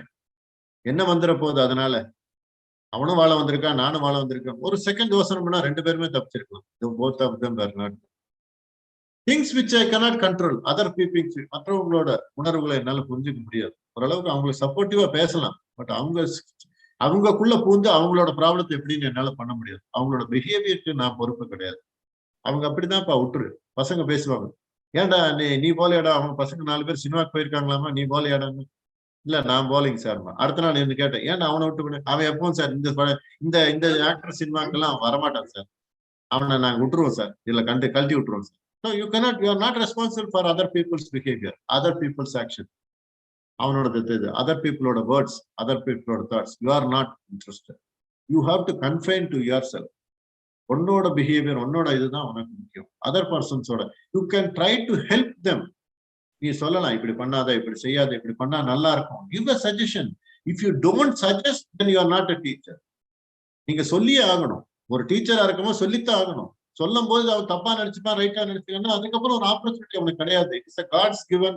என்ன வந்துட போகுது அதனால? அவனும் வாழ வந்திருக்கான், நானும் வாழ வந்திருக்கேன். ஒரு செகண்ட் யோசனை பண்ணா 2 பேருமே தப்பிச்சிருக்கலாம். Both of them were not. Things which I cannot control other people. மற்றவங்களோட உணர்வுகளை என்னால புரிஞ்சுக்க முடியாது. ஓரளவுக்கு அவங்களுக்கு சப்போர்ட்டிவா பேசலாம், பட் அவங்களுக்குள்ள பூந்து அவங்களோட ப்ராப்ளத்தை எப்படின்னு என்னால பண்ண முடியாது. அவங்களோட பிஹேவியருக்கு நான் பொறுப்பு கிடையாது. அவங்க அப்படிதான்ப்பா, விட்டுரு. பசங்க பேசுவாங்க, ஏன்டா நீ போலையாடா, அவங்க பசங்க 4 பேர் சினிமாக்கு போயிருக்காங்களாமா, நீ போலையாடான்னு. இல்ல நான் போலிங் சார். அடுத்த நாள் என்ன கேட்டேன், ஏன்டா அவனை விட்டு அவன் எப்பவும் சார் இந்த ஆக்டர் சினிமாக்கெல்லாம் வரமாட்டான் சார், அவனை நாங்க விட்டுருவோம் சார், இதுல கழட்டி விட்டுருவோம் sir. No, you are not responsible for other people's behavior, other people's action. Other people's words, other people's thoughts. You are not interested. You have to confine to yourself. உன்னோட behavior, உன்னோட இதுதான் உனக்கு முக்கியம். Other persons ஓட you can try to help them. நீ சொல்லலாம், இப்படி பண்ணாத, இப்படி செய்யாத, இப்படி பண்ணா நல்லா இருக்கும். Give a suggestion. If you don't suggest, then you are not a teacher. நீங்க சொல்லியே ஆகணும். ஒரு டீச்சரா இருக்கமோ சொல்லித்தான் ஆகணும். சொல்லும் போது அவன் தப்பா நினைச்சுப்பான், ரைட்டா நினைச்சுக்கன்னா அதுக்கப்புறம் ஒரு ஆப்பர்ச்சுனிட்டி அவனுக்கு கிடையாது. It's a God's given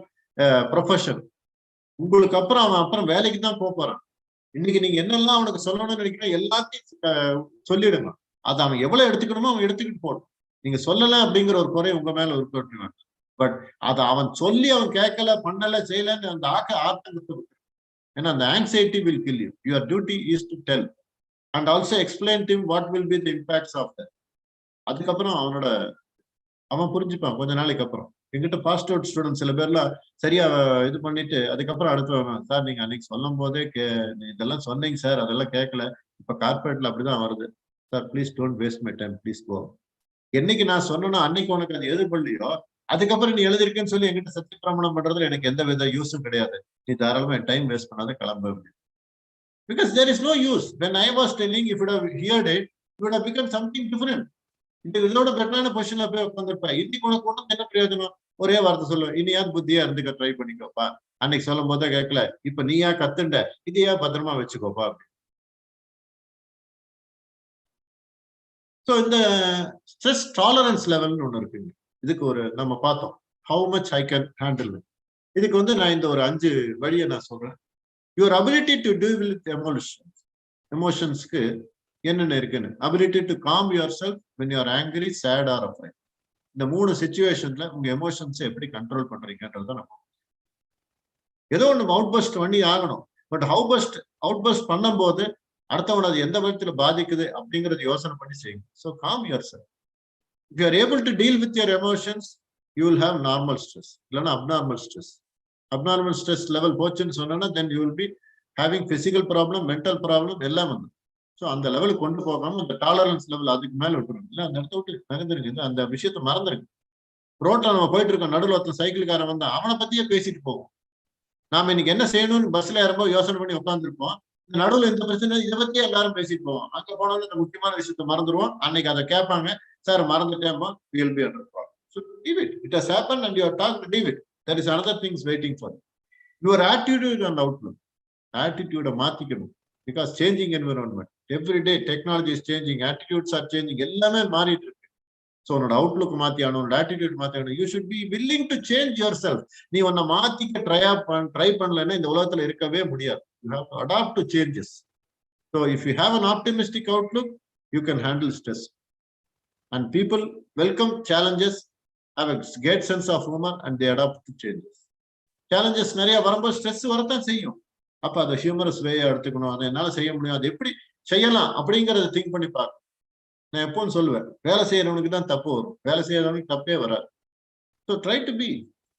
profession. உங்களுக்கு அப்புறம் அவன் வேலைக்கு தான் போறான். இன்னைக்கு நீங்க என்னெல்லாம் அவனுக்கு சொல்லணும்னு நினைக்கிறேன் எல்லாத்தையும் சொல்லிடுங்க. அதை அவன் எவ்வளவு எடுத்துக்கணுமோ அவன் எடுத்துக்கிட்டு போடும். நீங்க சொல்லல அப்படிங்கிற ஒரு குறை உங்க மேல இருக்க. பட் அதை அவன் சொல்லி அவன் கேட்கல, பண்ணல, செய்யலன்னு அந்த ஆத்தங்கத்தை. ஏன்னா அந்த anxiety will kill you. Your duty is to tell and also explain to him what will be the impacts of that. அதுக்கப்புறம் அவன் புரிஞ்சுப்பான் கொஞ்ச நாளைக்கு அப்புறம். எங்கிட்ட பாஸ்ட் அவுட் ஸ்டூடெண்ட் சில பேர்லாம் சரியா இது பண்ணிட்டு அதுக்கப்புறம் அடுத்து சார் நீங்க அன்னைக்கு சொல்லும் போதே இதெல்லாம் சொன்னீங்க சார், அதெல்லாம் கேட்கல, இப்ப கார்பரேட்ல அப்படிதான் வருது சார், please don't waste my time, please go. என்னைக்கு நான் சொன்னேன்னா அன்னைக்கு உனக்கு அது எதிர்படலையோ அதுக்கப்புறம் நீ எழுதிருக்கேன்னு சொல்லி என்கிட்ட சத்திய பிரமாணம் பண்றதுல எனக்கு எந்த வித யூஸும் கிடையாது. நீ தாராளமா டைம் வேஸ்ட் பண்ணாத, கிளம்ப. Because there is no use. When I was telling, if you would have heard it, it would have become something different. இந்த இதோட பெட்டரான பொசிஷன்ல போய் உட்காந்துருப்பேன். இன்னைக்கு உனக்கு ஒன்றும் என்ன பிரயோஜனம்? ஒரே வார்த்தை சொல்லுவேன், இனியாவது புத்தியா இருந்துக்க ட்ரை பண்ணிக்கோப்பா. அன்னைக்கு சொல்லும் போதே கேட்கல, இப்ப நீயா கத்துண்ட, இதையா பத்திரமா வச்சுக்கோப்பா. ஸோ இந்த ஸ்ட்ரெஸ் டாலரன்ஸ் லெவல்னு ஒண்ணு இருக்குங்க. இதுக்கு நம்ம பார்த்தோம், how much I can handle. இதுக்கு நான் இந்த ஒரு 5 வழியை நான் சொல்றேன். Your ability to deal with எமோஷன்ஸ்க்கு என்னென்ன இருக்குன்னு. Ability to calm yourself when you are angry, sad or afraid. இந்த 3 சிச்சுவேஷன்ல உங்க எமோஷன்ஸ் எப்படி கண்ட்ரோல் பண்றீங்கன்றத நம்ம ஏதோ ஒண்ணு அவுட் பஸ்ட் பண்ணி ஆகணும். பட் அவுட் பஸ்ட் பண்ணும்போது அடுத்தவன் அது எந்த விதத்துல பாதிக்குது அப்படிங்கறது யோசனை பண்ணி செய்யுங்க. So com your self. If you are able to deal with your emotions, you will have normal stress. இல்லைன்னா abnormal stress. Abnormal stress level போச்சுன்னு சொன்னா then you will be having physical problem, mental problem எல்லாம் வந்து. So அந்த லெவலுக்கு கொண்டு போகாம அந்த டாலரன்ஸ் லெவல் அதுக்கு மேல விட்டுருங்க. இல்லை அந்த இடத்த விட்டு நகர்ந்துருங்க, அந்த விஷயத்த மறந்துருங்க. ரோட்ல நம்ம போயிட்டு இருக்கோம், நடுவில் ஒருத்தர் சைக்கிள்காரன் வந்தா அவனை பத்தியே பேசிட்டு போவோம். நாம இன்னைக்கு என்ன செய்யணும்னு பஸ்ல ஏறும்போது யோசனை பண்ணி உட்காந்துருப்போம். நடுவில் இந்த பிரச்சனை இதை பத்தியே எல்லாரும் பேசிட்டு போவோம். அங்க போனாலும் இந்த முக்கியமான விஷயத்த மறந்துடுவோம். அன்னைக்கு அதை கேட்பாங்க, sir மறந்துட்டேன்பா, will be under problem. So leave it. It has happened and you are talking, leave it. There is another things waiting for you. Your attitude and outlook. Attitude மாத்திக்கணும். Because changing environment. Every day technology is changing, attitudes are changing. எல்லாமே மாறிட்டு இருக்கு. So உன்னோட outlook மாத்தியானோ, உன்னோட attitude மாத்தியானோ, you should be willing to change yourself. நீ உன்னை மாத்திக்க ட்ரை பண்ணலன்னா இந்த உலகத்துல இருக்கவே முடியாது. You have to adapt to changes. So if you have an optimistic outlook, you can handle stress. And people welcome challenges, have a great sense of humor and they adapt to changes. Challenges நிறைய வரும்போது stress வரத்தான் செய்யும். அப்ப அதை humorous வேயா எடுத்துக்கணும். அதை என்னால செய்ய முடியும், அது எப்படி செய்யலாம் அப்படிங்கறத திங்க் பண்ணி பார்க்கணும். நான் எப்பவும் சொல்லுவேன், வேலை செய்யறவனுக்கு தான் தப்பு வரும், வேலை செய்யறவனுக்கு தப்பே வராது. So try to be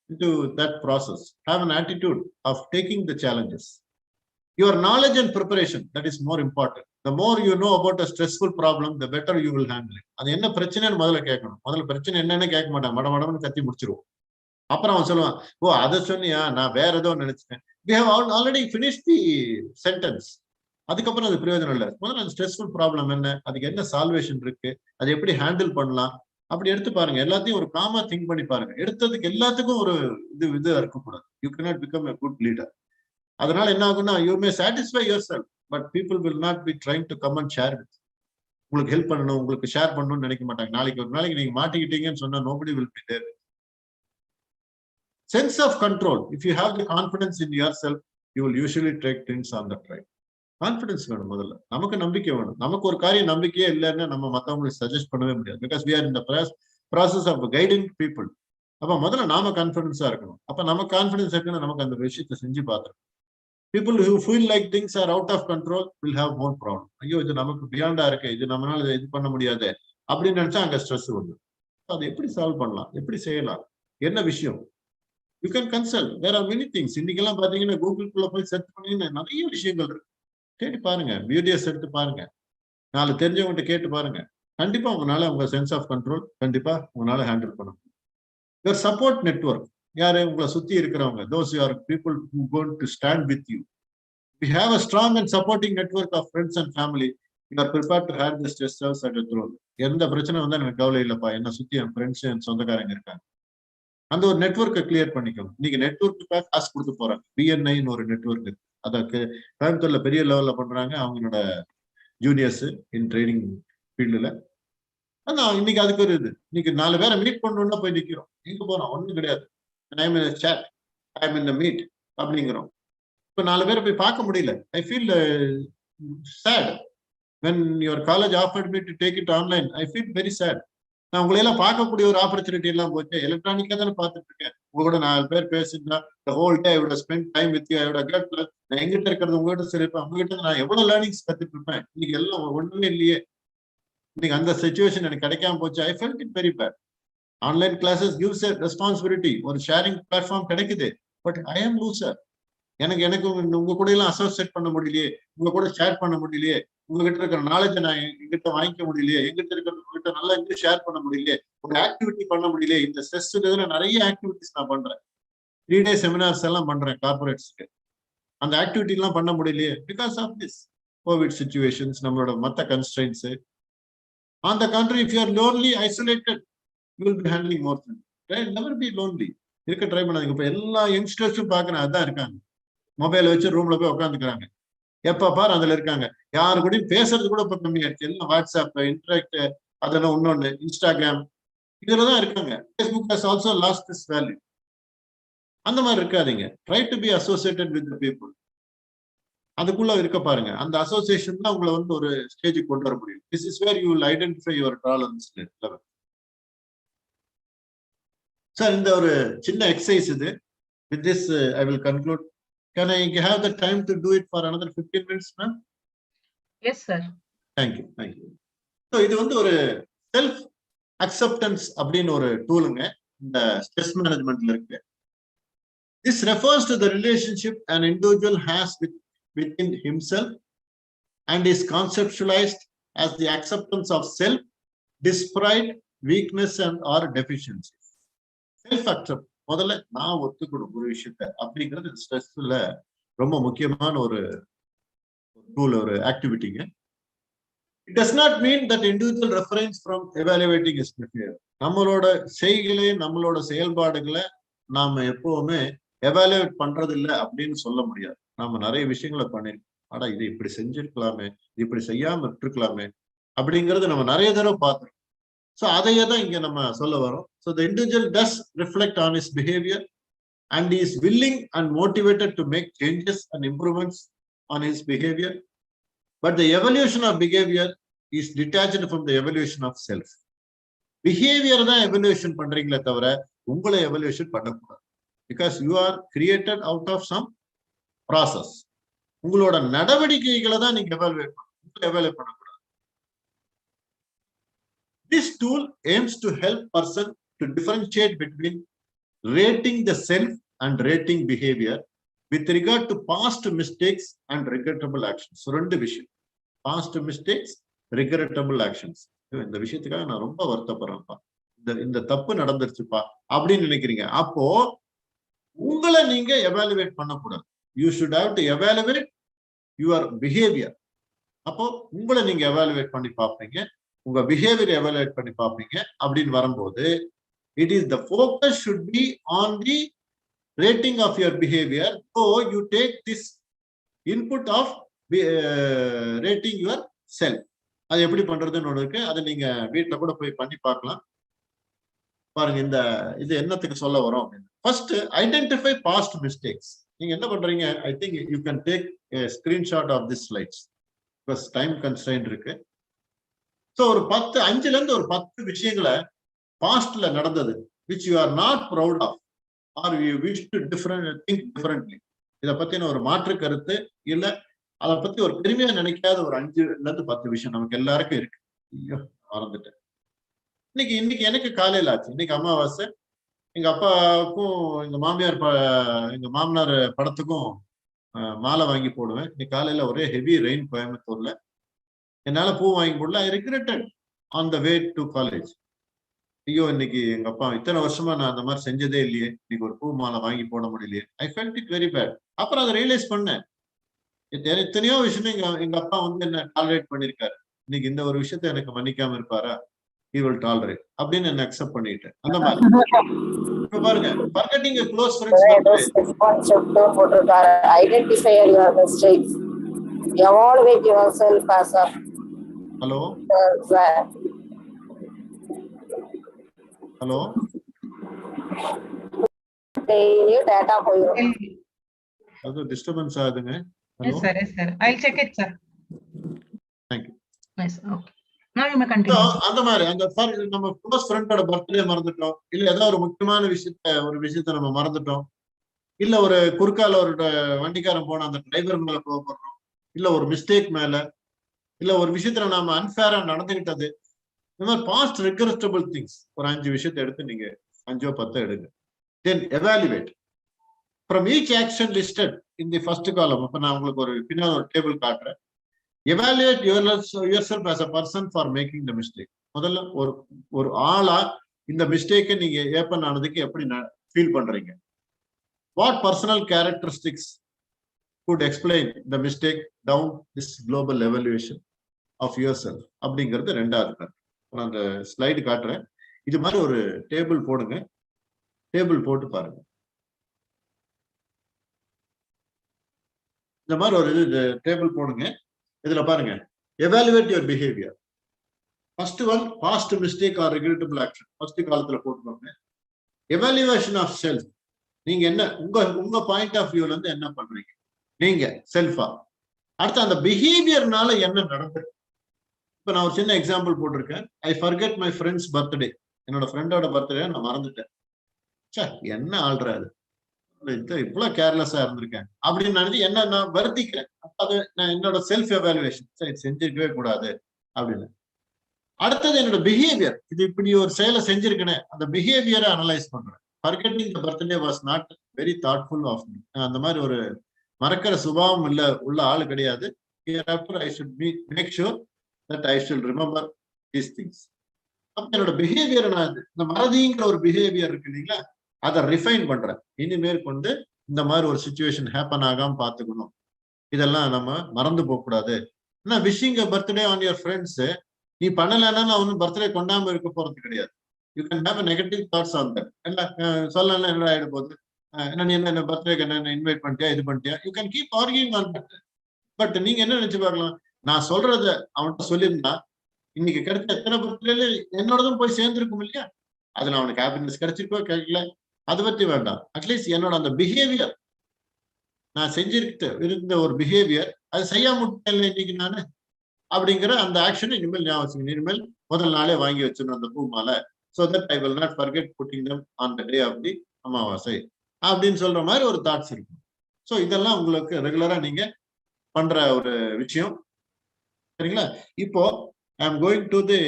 into that process. Have an attitude of taking the challenges. Your knowledge and preparation, that is more important. The more you know about a stressful problem, the better you will handle it. அது என்ன பிரச்சனைன்னு முதல்ல கேட்கணும். முதல்ல பிரச்சனை என்னன்னு கேட்க மாட்டான், மடமடன்னு கத்தி முடிச்சிருவோம். அப்புறம் அவன் சொல்லுவான், ஓ அதை சொன்னியா, நான் வேற ஏதோ நினைச்சிட்டேன். We have already finished the sentence. அதுக்கப்புறம் அது பிரயோஜனம் இல்லை. முதல்ல அந்த ஸ்ட்ரெஸ்ஃபுல் ப்ராப்ளம் என்ன, அதுக்கு என்ன சால்வேஷன் இருக்கு, அதை எப்படி ஹேண்டில் பண்ணலாம், அப்படி எடுத்து பாருங்க. எல்லாத்தையும் ஒரு காமா திங்க் பண்ணி பாருங்க. எடுத்ததுக்கு எல்லாத்துக்கும் ஒரு இது இருக்கக்கூடாது. You cannot become a good leader. அதனால என்ன ஆகும்னா, you may satisfy your self, but people will not be trying to come and share with. உங்களுக்கு ஹெல்ப் பண்ணணும், உங்களுக்கு ஷேர் பண்ணணும்னு நினைக்க மாட்டாங்க. நாளைக்கு ஒரு நாளைக்கு நீங்க மாட்டிக்கிட்டீங்கன்னு சொன்னா nobody will be there. Sense of control. If you have the confidence in yourself, you will usually take things on the track. Confidence வேணும். முதல்ல நமக்கு நம்பிக்கை வேணும். நமக்கு ஒரு காரியம் நம்பிக்கையே இல்லைன்னா நம்ம மற்றவங்களுக்கு சஜஸ்ட் பண்ணவே முடியாது. Because we are in the process of guiding people. அப்ப முதல்ல நாம கான்பிடன்ஸா இருக்கணும். அப்ப நம்ம கான்பிடன்ஸ் இருக்குன்னு நமக்கு அந்த விஷயத்தை செஞ்சு பார்த்துருக்கோம். People who feel like things are out of control will have more problem. ஐயோ இது நமக்கு பியாண்டா இருக்கு, இது நம்மளால இது பண்ண முடியாது அப்படின்னு நினைச்சா அங்க ஸ்ட்ரெஸ் வருது. அதை எப்படி சால்வ் பண்ணலாம், எப்படி செய்யலாம், என்ன விஷயம், you can consult. There are many things. இன்னைக்கெல்லாம் பாத்தீங்கன்னா கூகுள்குள்ள போய் சர்ச் பண்ணீங்கன்னா நிறைய விஷயங்கள் இருக்கு. கேட்டு பாருங்க, வீடியோஸ் எடுத்து பாருங்க, 4 தெரிஞ்சவங்ககிட்ட கேட்டு பாருங்க. கண்டிப்பா உங்களால உங்க சென்ஸ் ஆஃப் கண்ட்ரோல் கண்டிப்பா உங்களால ஹேண்டில் பண்ண முடியும். யுவர் சப்போர்ட் நெட்வொர்க், யாரு உங்களை சுத்தி இருக்கிறவங்க, those are people who are going to stand with you. We have a strong and supporting network of friends and family. You are prepared to handle the stress at your throne. எந்த பிரச்சனை வந்தா எனக்கு கவலை இல்லப்பா, என்ன சுத்தி என் friends என் சொந்தக்காரங்க இருக்காங்க. அந்த ஒரு நெட்வொர்க்கை கிளியர் பண்ணிக்கோங்க. நீங்க நெட்வொர்க்குக்காக காசு கொடுத்து போறாங்க. பிஎன்ஐன்னு ஒரு நெட்வொர்க் இருக்கு. அதற்கு கோயம்புத்தூர்ல பெரிய லெவல்ல பண்றாங்க அவங்களோட ஜூனியர்ஸ் இன் ட்ரைனிங் ஃபீல்டுல. அதான் இன்னைக்கு அதுக்கு ஒரு இது. இன்னைக்கு 4 பேரை மீட் பண்ணணும்னா போய் நிக்கிறோம். எங்க போறோம், ஒண்ணும் கிடையாது. I'm in chat, I'm in meet அப்படிங்கிறோம். இப்ப 4 பேரை போய் பார்க்க முடியல. I feel sad when your college offered me to take it online. I feel very sad. நான் உங்களை எல்லாம் பார்க்கக்கூடிய ஒரு ஆப்பர்ச்சுனிட்டி எல்லாம் போச்சு. எலக்ட்ரானிக்கா தானே பார்த்துட்டு இருக்கேன். உங்க கூட 4 பேர் பேசினா the whole day I would have spent time with you. I would have got நான் எங்கிட்ட இருக்கிறது உங்ககிட்ட சொல்லிருப்பேன். உங்ககிட்ட நான் எவ்வளவு லேர்னிங்ஸ் கத்துட்டு இருப்பேன். இன்னைக்கு எல்லாம் ஒண்ணுமே இல்லையே. இன்னைக்கு அந்த சிச்சுவேஷன் எனக்கு கிடைக்காம போச்சு. I felt it very bad. Online classes gives a responsibility. ஒரு ஷேரிங் பிளாட்ஃபார்ம் கிடைக்குது. But I am loser. எனக்கு உங்க கூட எல்லாம் அசோசியேட் பண்ண முடியலையே, உங்க கூட ஷேர் பண்ண முடியலையே, உங்ககிட்ட இருக்கிற நாலேஜ் நான் எங்கிட்ட வாங்கிக்க முடியலையே, எங்கிட்ட இருக்கிற உங்ககிட்ட நல்லா இருந்து ஷேர் பண்ண முடியலையே, ஒரு ஆக்டிவிட்டி பண்ண முடியலையே. இந்த ஸ்ட்ரெஸ் நிறைய ஆக்டிவிட்டிஸ் நான் பண்றேன். 3 டே செமினார்ஸ் எல்லாம் பண்றேன் கார்பரேட்ஸ்க்கு. அந்த ஆக்டிவிட்டி எல்லாம் பண்ண முடியலையே because of this COVID situations, நம்மளோட மற்ற constraints. On the country, if you are lonely, isolated, you will be handling more things. Never be lonely. இருக்க ட்ரை பண்ணாதீங்க. இப்ப எல்லா யங்ஸ்டர்ஸும் பாக்குறேன் அதான் இருக்காங்க. மொபைல் வச்சு ரூம்ல போய் உட்காந்துக்கிறாங்க. எப்ப பாரு அதுல இருக்காங்க. யாரு கூடயும் பேசுறது கூட இப்ப கம்மியாச்சு. எல்லாம் வாட்ஸ்அப், இன்டராக்ட், அதெல்லாம் இன்னொன்னு இன்ஸ்டாகிராம், இதுலதான் இருக்காங்க. Facebook has also lost this value. அந்த மாதிரி இருக்காதீங்க. Try to be associated with the people. அதுக்குள்ள இருக்க பாருங்க. அந்த அசோசியேஷன் தான் உங்களை ஒரு ஸ்டேஜுக்கு கொண்டு வர முடியும். This is where you will identify your tolerance level. Sir இந்த ஒரு சின்ன எக்ஸசைஸ் இது. With this I will conclude. Can I have the time to do it for another 15 minutes, ma'am? Yes, sir. Thank you. So, இது ஒரு self acceptance அப்படின்னு ஒரு டூலுங்க. இந்த stress மேனேஜ்மெண்ட்ல இருக்கு. This refers to the relationship an individual has within himself and is conceptualized as the acceptance of self, despite weakness and or deficiency. Self accept. முதல்ல நான் ஒத்துக்கணும் ஒரு விஷயத்த அப்படிங்கிறது ஸ்ட்ரெஸ்ல ரொம்ப முக்கியமான ஒரு டூல், ஒரு ஆக்டிவிட்டிங்க. It does not mean that individual reference from evaluating his behaviour. நம்மளோட செய்களை, நம்மளோட செயல்பாடுகளை நாம எப்பவுமே எவாலுவேட் பண்றது இல்லை அப்படின்னு சொல்ல முடியாது. நாம நிறைய விஷயங்களை பண்ணிருக்கோம். ஆனா இது இப்படி செஞ்சிருக்கலாமே, இப்படி செய்யாம விட்டுருக்கலாமே அப்படிங்கறது நம்ம நிறைய தடவை பார்த்துருக்கோம். So அதையே தான் இங்க நம்ம சொல்ல வரோம். So the individual does reflect on his behavior and he is willing and motivated to make changes and improvements on his behavior. But the evolution of behavior is detached from the evolution of self. Behavior தான் evaluation பண்றீங்களே தவிர உங்களை evaluation பண்ணக்கூடாது. Because you are created out of some process. உங்களோட நடவடிக்கைகளை தான் நீங்க evaluate பண்ணக்கூடாது. This tool aims to help person to differentiate between rating the self and rating behavior with regard to past mistakes and regrettable actions. So, ரெண்டு விஷயம். Past mistakes, regrettable actions. இந்த விஷயத்துக்காக நான் ரொம்ப வருத்தப்படுறேன்ப்பா. இந்த தப்பு நடந்துருச்சுப்பா அப்படின்னு நினைக்கிறீங்க. அப்போ உங்களை நீங்க எவாலுவேட் பண்ணக்கூடாது. You should have to evaluate your behavior. அப்போ உங்களை நீங்க எவாலுவேட் பண்ணி பார்ப்பீங்க, உங்க பிஹேவியர் எவாலுவேட் பண்ணி பார்ப்பீங்க. அப்படின்னு வரும்போது it is the focus should be on the rating of your behavior. So you take this input of rating yourself. அது எப்படி பண்றதுன்னு ஒன்று இருக்கு. அதை நீங்க வீட்டுல கூட போய் பண்ணி பார்க்கலாம். பாருங்க, இந்த இது என்னத்துக்கு சொல்ல வரோம் அப்படின்னு. First identify past mistakes. நீங்க என்ன பண்றீங்க? I think you can take screenshot of this slides because time constraint இருக்கு. ஸோ ஒரு 5ல இருந்து ஒரு 10 விஷயங்களை பாஸ்ட்ல நடந்தது which you are not proud of or you wish to think differently. இதை பத்தின ஒரு மாற்று கருத்து இல்ல அதை பத்தி ஒரு பெருமையா நினைக்காத ஒரு 5ல இருந்து 10 விஷயம் நமக்கு எல்லாருக்கும் இருக்கு. ஐயோ மறந்துட்டேன். இன்னைக்கு எனக்கு காலையில ஆச்சு. இன்னைக்கு அமாவாசை. எங்க அப்பாவுக்கும் எங்க மாமனார் படத்துக்கும் மாலை வாங்கி போடுவேன். இன்னைக்கு காலையில ஒரே ஹெவி ரெயின் கோயம்புத்தூர்ல. என்னால பூ வாங்கி போடல. I regretted on the way to college. ஐயோ இன்னைக்கு எங்க அப்பா இத்தனை வருஷமா நான் அந்த மாதிரி செஞ்சதே இல்லையே, இன்னைக்கு ஒரு பூ மாலை வாங்கி போட முடியலையே. I felt it very bad. அப்புறம் அதை ரியலைஸ் பண்ணேன். எத்தனையோ விஷயம் எங்க அப்பா என்ன டாலரேட் பண்ணிருக்காரு. இன்னைக்கு இந்த ஒரு விஷயத்த எனக்கு மன்னிக்காம இருப்பாரா? he will tolerate அப்படின்னு என்ன அக்செப்ட் பண்ணிட்டேன். அந்த மாதிரி இப்ப பாருங்க, forgetting a close friend's birthday. Identify your mistakes. Evaluate yourself as a hello daily data போயிடும். அது டிஸ்டர்பன்ஸ் ஆகுதுங்க. Yes sir. I'll check it sir. Thank you. Yes, okay. Now you may continue. அந்த மாதிரி நம்ம க்ளோஸ் ஃப்ரெண்டோட birthday மறந்துட்டோம், இல்ல ஏதோ ஒரு முக்கியமான விஷயத்த நம்ம மறந்துட்டோம், இல்ல ஒரு குறுக்கால ஒரு வண்டிக்காரன் போன அந்த டிரைவர் மேல கோவப்படுறோம், இல்ல ஒரு மிஸ்டேக் மேல, இல்ல ஒரு விஷயத்துல நாம அன்ஃபேரா நடந்துகிட்டது. இந்த மாதிரி பாஸ்ட் ரெக்ரெட்டபிள் திங்ஸ் ஒரு 5 விஷயத்தை எடுத்து நீங்க 5 or 10 எடுங்க. Then evaluate from each action listed in the first column. இப்ப நான் உங்களுக்கு ஒரு பின்னால் ஒரு டேபிள் காட்டுறேன். Evaluate yourself as a person for making the mistake. முதல்ல ஒரு ஆளா இந்த மிஸ்டேக்கை நீங்க ஏப்பன் ஆனதுக்கு எப்படி ஃபீல் பண்றீங்க? What personal characteristics could explain the mistake down this global evaluation of yourself? அப்படிங்கிறது 2வது கருத்து. நான் அந்த ஸ்லைடு காட்டுறேன். இது மாதிரி ஒரு டேபிள் போடுங்க. டேபிள் போட்டு பாருங்க. இந்த மாதிரி ஒரு டேபிள் போடுங்க. இதுல பாருங்க, evaluate your behaviour. First one past mistake or regrettable action. First காலத்துல போட்டுக்கோங்க. Evaluation of self. நீங்க என்ன உங்க பாயிண்ட் ஆஃப் வியூல இருந்து என்ன பண்றீங்க நீங்க செல்ஃபா? அடுத்து அந்த பிஹேவியர்னால என்ன நடந்தது? இப்ப நான் ஒரு சின்ன எக்ஸாம்பிள் போட்டிருக்கேன். ஐ ஃபர்கெட் மை ஃப்ரெண்ட்ஸ் பர்த்டே. என்னோட ஃப்ரெண்டோட பர்த்டே நான் மறந்துட்டேன். என்ன ஆள்றாரு, இவ்வளவு கேர்லெஸ்ஸா இருந்திருக்கேன் அப்படின்னு நினைச்சு என்ன நான் வருத்திக்கிறேன். அது நான் என்னோட செல்ஃப் எவாலுவேஷன். சரி செஞ்சிருக்கவே கூடாது அப்படின்னு. அடுத்தது என்னோட பிஹேவியர். இது இப்படி ஒரு செயலை செஞ்சிருக்கேன், அந்த பிஹேவியரை அனலைஸ் பண்றேன். forgetting the birthday was not very thoughtful of me. அந்த மாதிரி ஒரு மறக்கிற சுபாவம் உள்ள ஆளு கிடையாது. Hereafter I should make sure that I should remember these things. அப்ப என்னோட பிஹேவியர் நான் இந்த மறதிங்கிற ஒரு பிஹேவியர் இருக்கு இல்லைங்களா, அதை ரிஃபைன் பண்றேன். இனிமேல் கொண்டு இந்த மாதிரி ஒரு சிச்சுவேஷன் ஹேப்பன் ஆகாம பாத்துக்கணும். இதெல்லாம் நம்ம மறந்து போக கூடாது. ஏன்னா wishing birthday on your friends நீ பண்ணலைன்னா அவனு பர்த்டே கொண்டாம இருக்க போறது கிடையாது. You can have negative thoughts on that. சொல்லலாம் என்ன ஆயிட போகுது, என்ன நீ என்ன பர்த்டேக்கு என்ன இன்வைட் பண்ணிட்டியா, இது பண்ணிட்டியா, you can keep arguing on that. But நீங்க என்ன நினைச்சு பார்க்கலாம், நான் சொல்றத அவன்கிட்ட சொல்லியிருந்தா இன்னைக்கு கிடைச்ச எத்தனை பர்த்டேல என்னோடதும் போய் சேர்ந்துருக்கும் இல்லையா, அதுல அவனுக்கு ஹாப்பினஸ் கிடைச்சிருக்கோ கிடைக்கல அதை பத்தி வேண்டாம். அட்லீஸ்ட் என்னோட அந்த பிஹேவியர், நான் செஞ்சிருக்க இருந்த ஒரு பிஹேவியர் அது செய்யாம இல்லை இன்னைக்கு நானு அப்படிங்கிற அந்த ஆக்ஷன் இனிமேல் ஞாபகம். இனிமேல் முதல் நாளே வாங்கி வச்சிடணும் அந்த பூ மாலை. So that I will not forget putting them on the day of the amavasya அப்படின்னு சொல்ற மாதிரி ஒரு தாட்ஸ் இருக்கும். ஸோ இதெல்லாம் உங்களுக்கு ரெகுலரா நீங்க பண்ற ஒரு விஷயம். சரிங்களா? இப்போ I am going to the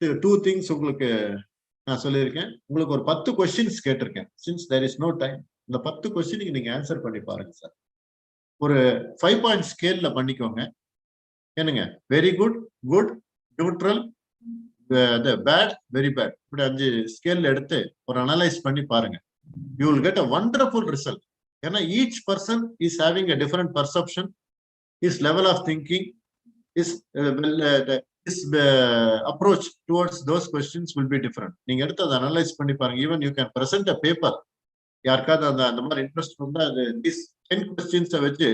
2 things உங்களுக்கு நான் சொல்லியிருக்கேன். உங்களுக்கு ஒரு 10 கொஸ்டின்ஸ் கேட்டிருக்கேன். Since there is no time, இந்த 10 கொஸ்டினுக்கு நீங்க ஆன்சர் பண்ணி பாருங்க சார். ஒரு 5 பாயிண்ட் ஸ்கேல்ல பண்ணிக்கோங்க. என்னங்க, very good, good, neutral, bad, very bad, இப்படி 5 ஸ்கேல்ல எடுத்து ஒரு அனலைஸ் பண்ணி பாருங்க. You will get a wonderful result. ஏன்னா each person is having a different perception his level of thinking, his approach towards those questions will be different. நீங்க எடுத்து அதை அனலைஸ் பண்ணி பாருங்க. Even you can present a paper. யாருக்காவது அந்த மாதிரி interest இருந்தா அது திஸ் 10 கொஸ்டின்ஸை வச்சு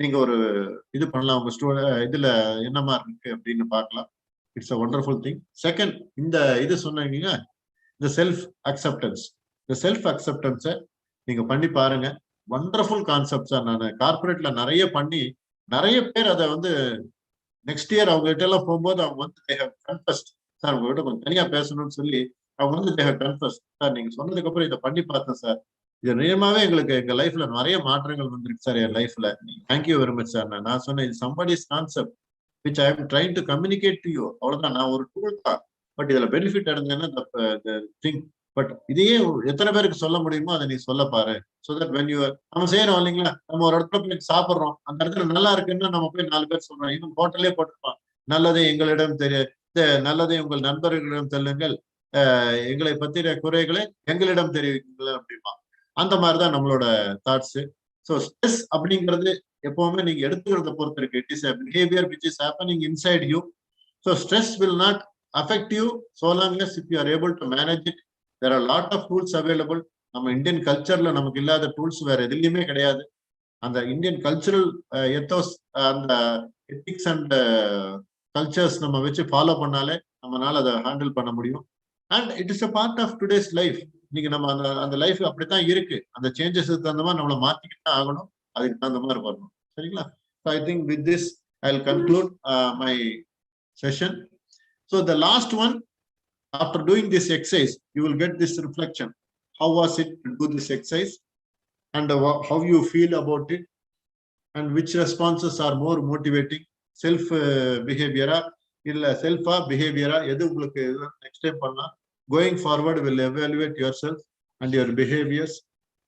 நீங்க ஒரு இது பண்ணலாம். உங்க இதுல என்ன மாதிரி இருக்கு அப்படின்னு பார்க்கலாம். It's a wonderful thing. Second, இந்த இது சொன்னீங்க, இந்த செல்ஃப் அக்செப்டன்ஸ். இந்த செல்ஃப் அக்செப்டன்ஸை நீங்க பண்ணி பாருங்க. வண்டர்ஃபுல் கான்செப்ட்ஸா. நான் கார்பரேட்ல நிறைய பண்ணி நிறைய பேர் அதை வந்து நெக்ஸ்ட் இயர் அவங்க கிட்ட எல்லாம் போகும்போது அவங்க வந்து they have confessed. சார் உங்ககிட்ட கொஞ்சம் தனியா பேசணும்னு சொல்லி அவங்க வந்து they have confessed. சார் நீங்க சொன்னதுக்கு அப்புறம் இதை பண்ணி பார்த்தேன் சார், இது நிஜமாவே எங்களுக்கு எங்க லைஃப்ல நிறைய மாற்றங்கள் வந்திருக்கு சார் என் லைஃப்ல. Thank you very much sir. நான் சொன்னேன் இது somebody's concept which I am trying to communicate to you. அவ்வளவுதான், நான் ஒரு டூல் தான். பட் இதுல பெனிஃபிட் அடைஞ்சேன்னா திங். பட் இதையே எத்தனை பேருக்கு சொல்ல முடியுமோ அதை நீ சொல்ல பாரு. ஸோ தட் வென் யூ நம்ம செய்யறோம் இல்லைங்களா, நம்ம ஒரு இடத்துல போய் சாப்பிட்றோம், அந்த இடத்துல நல்லா இருக்குன்னு நம்ம போய் 4 பேர் சொல்றோம். இன்னும் ஹோட்டலே போட்டிருப்பான், நல்லதை எங்களிடம் நல்லதை உங்கள் நண்பர்களிடம் சொல்லுங்கள், எங்களை பத்தின குறைகளை எங்களிடம் தெரிவிக்குங்கள் அப்படிமா. அந்த மாதிரிதான் நம்மளோட தாட்ஸ். ஸோ ஸ்ட்ரெஸ் அப்படிங்கிறது எப்பவுமே நீங்க எடுத்துக்கிறத பொறுத்து இருக்கு. It is a behavior which is happening inside you. So stress will not affect you so long as if you are able to manage it. There are a lot of tools available. நம்ம Indian கல்ச்சர்ல நமக்கு இல்லாத tools வேற எதுலையுமே கிடையாது. அந்த Indian cultural ethos, அந்த ethics and cultures நம்ம வச்சு ஃபாலோ பண்ணாலே நம்மளால அதை ஹேண்டில் பண்ண முடியும். And it is a part of today's life. இன்னைக்கு நம்ம அந்த லைஃப் அப்படித்தான் இருக்கு. அந்த சேஞ்சஸுக்கு தகுந்த மாதிரி நம்மளை மாத்திக்கிட்டு தான் ஆகணும், அதுக்கு தகுந்த மாதிரி வரணும். சரிங்களா? So I think with this I'll conclude my session. So the last one, after doing this exercise, you will get this reflection. How was it to do this exercise, and how you feel about it, and which responses are more motivating? Self behavior illa self behavior edu ungalku next time panna. Going forward, will evaluate yourself and your behaviors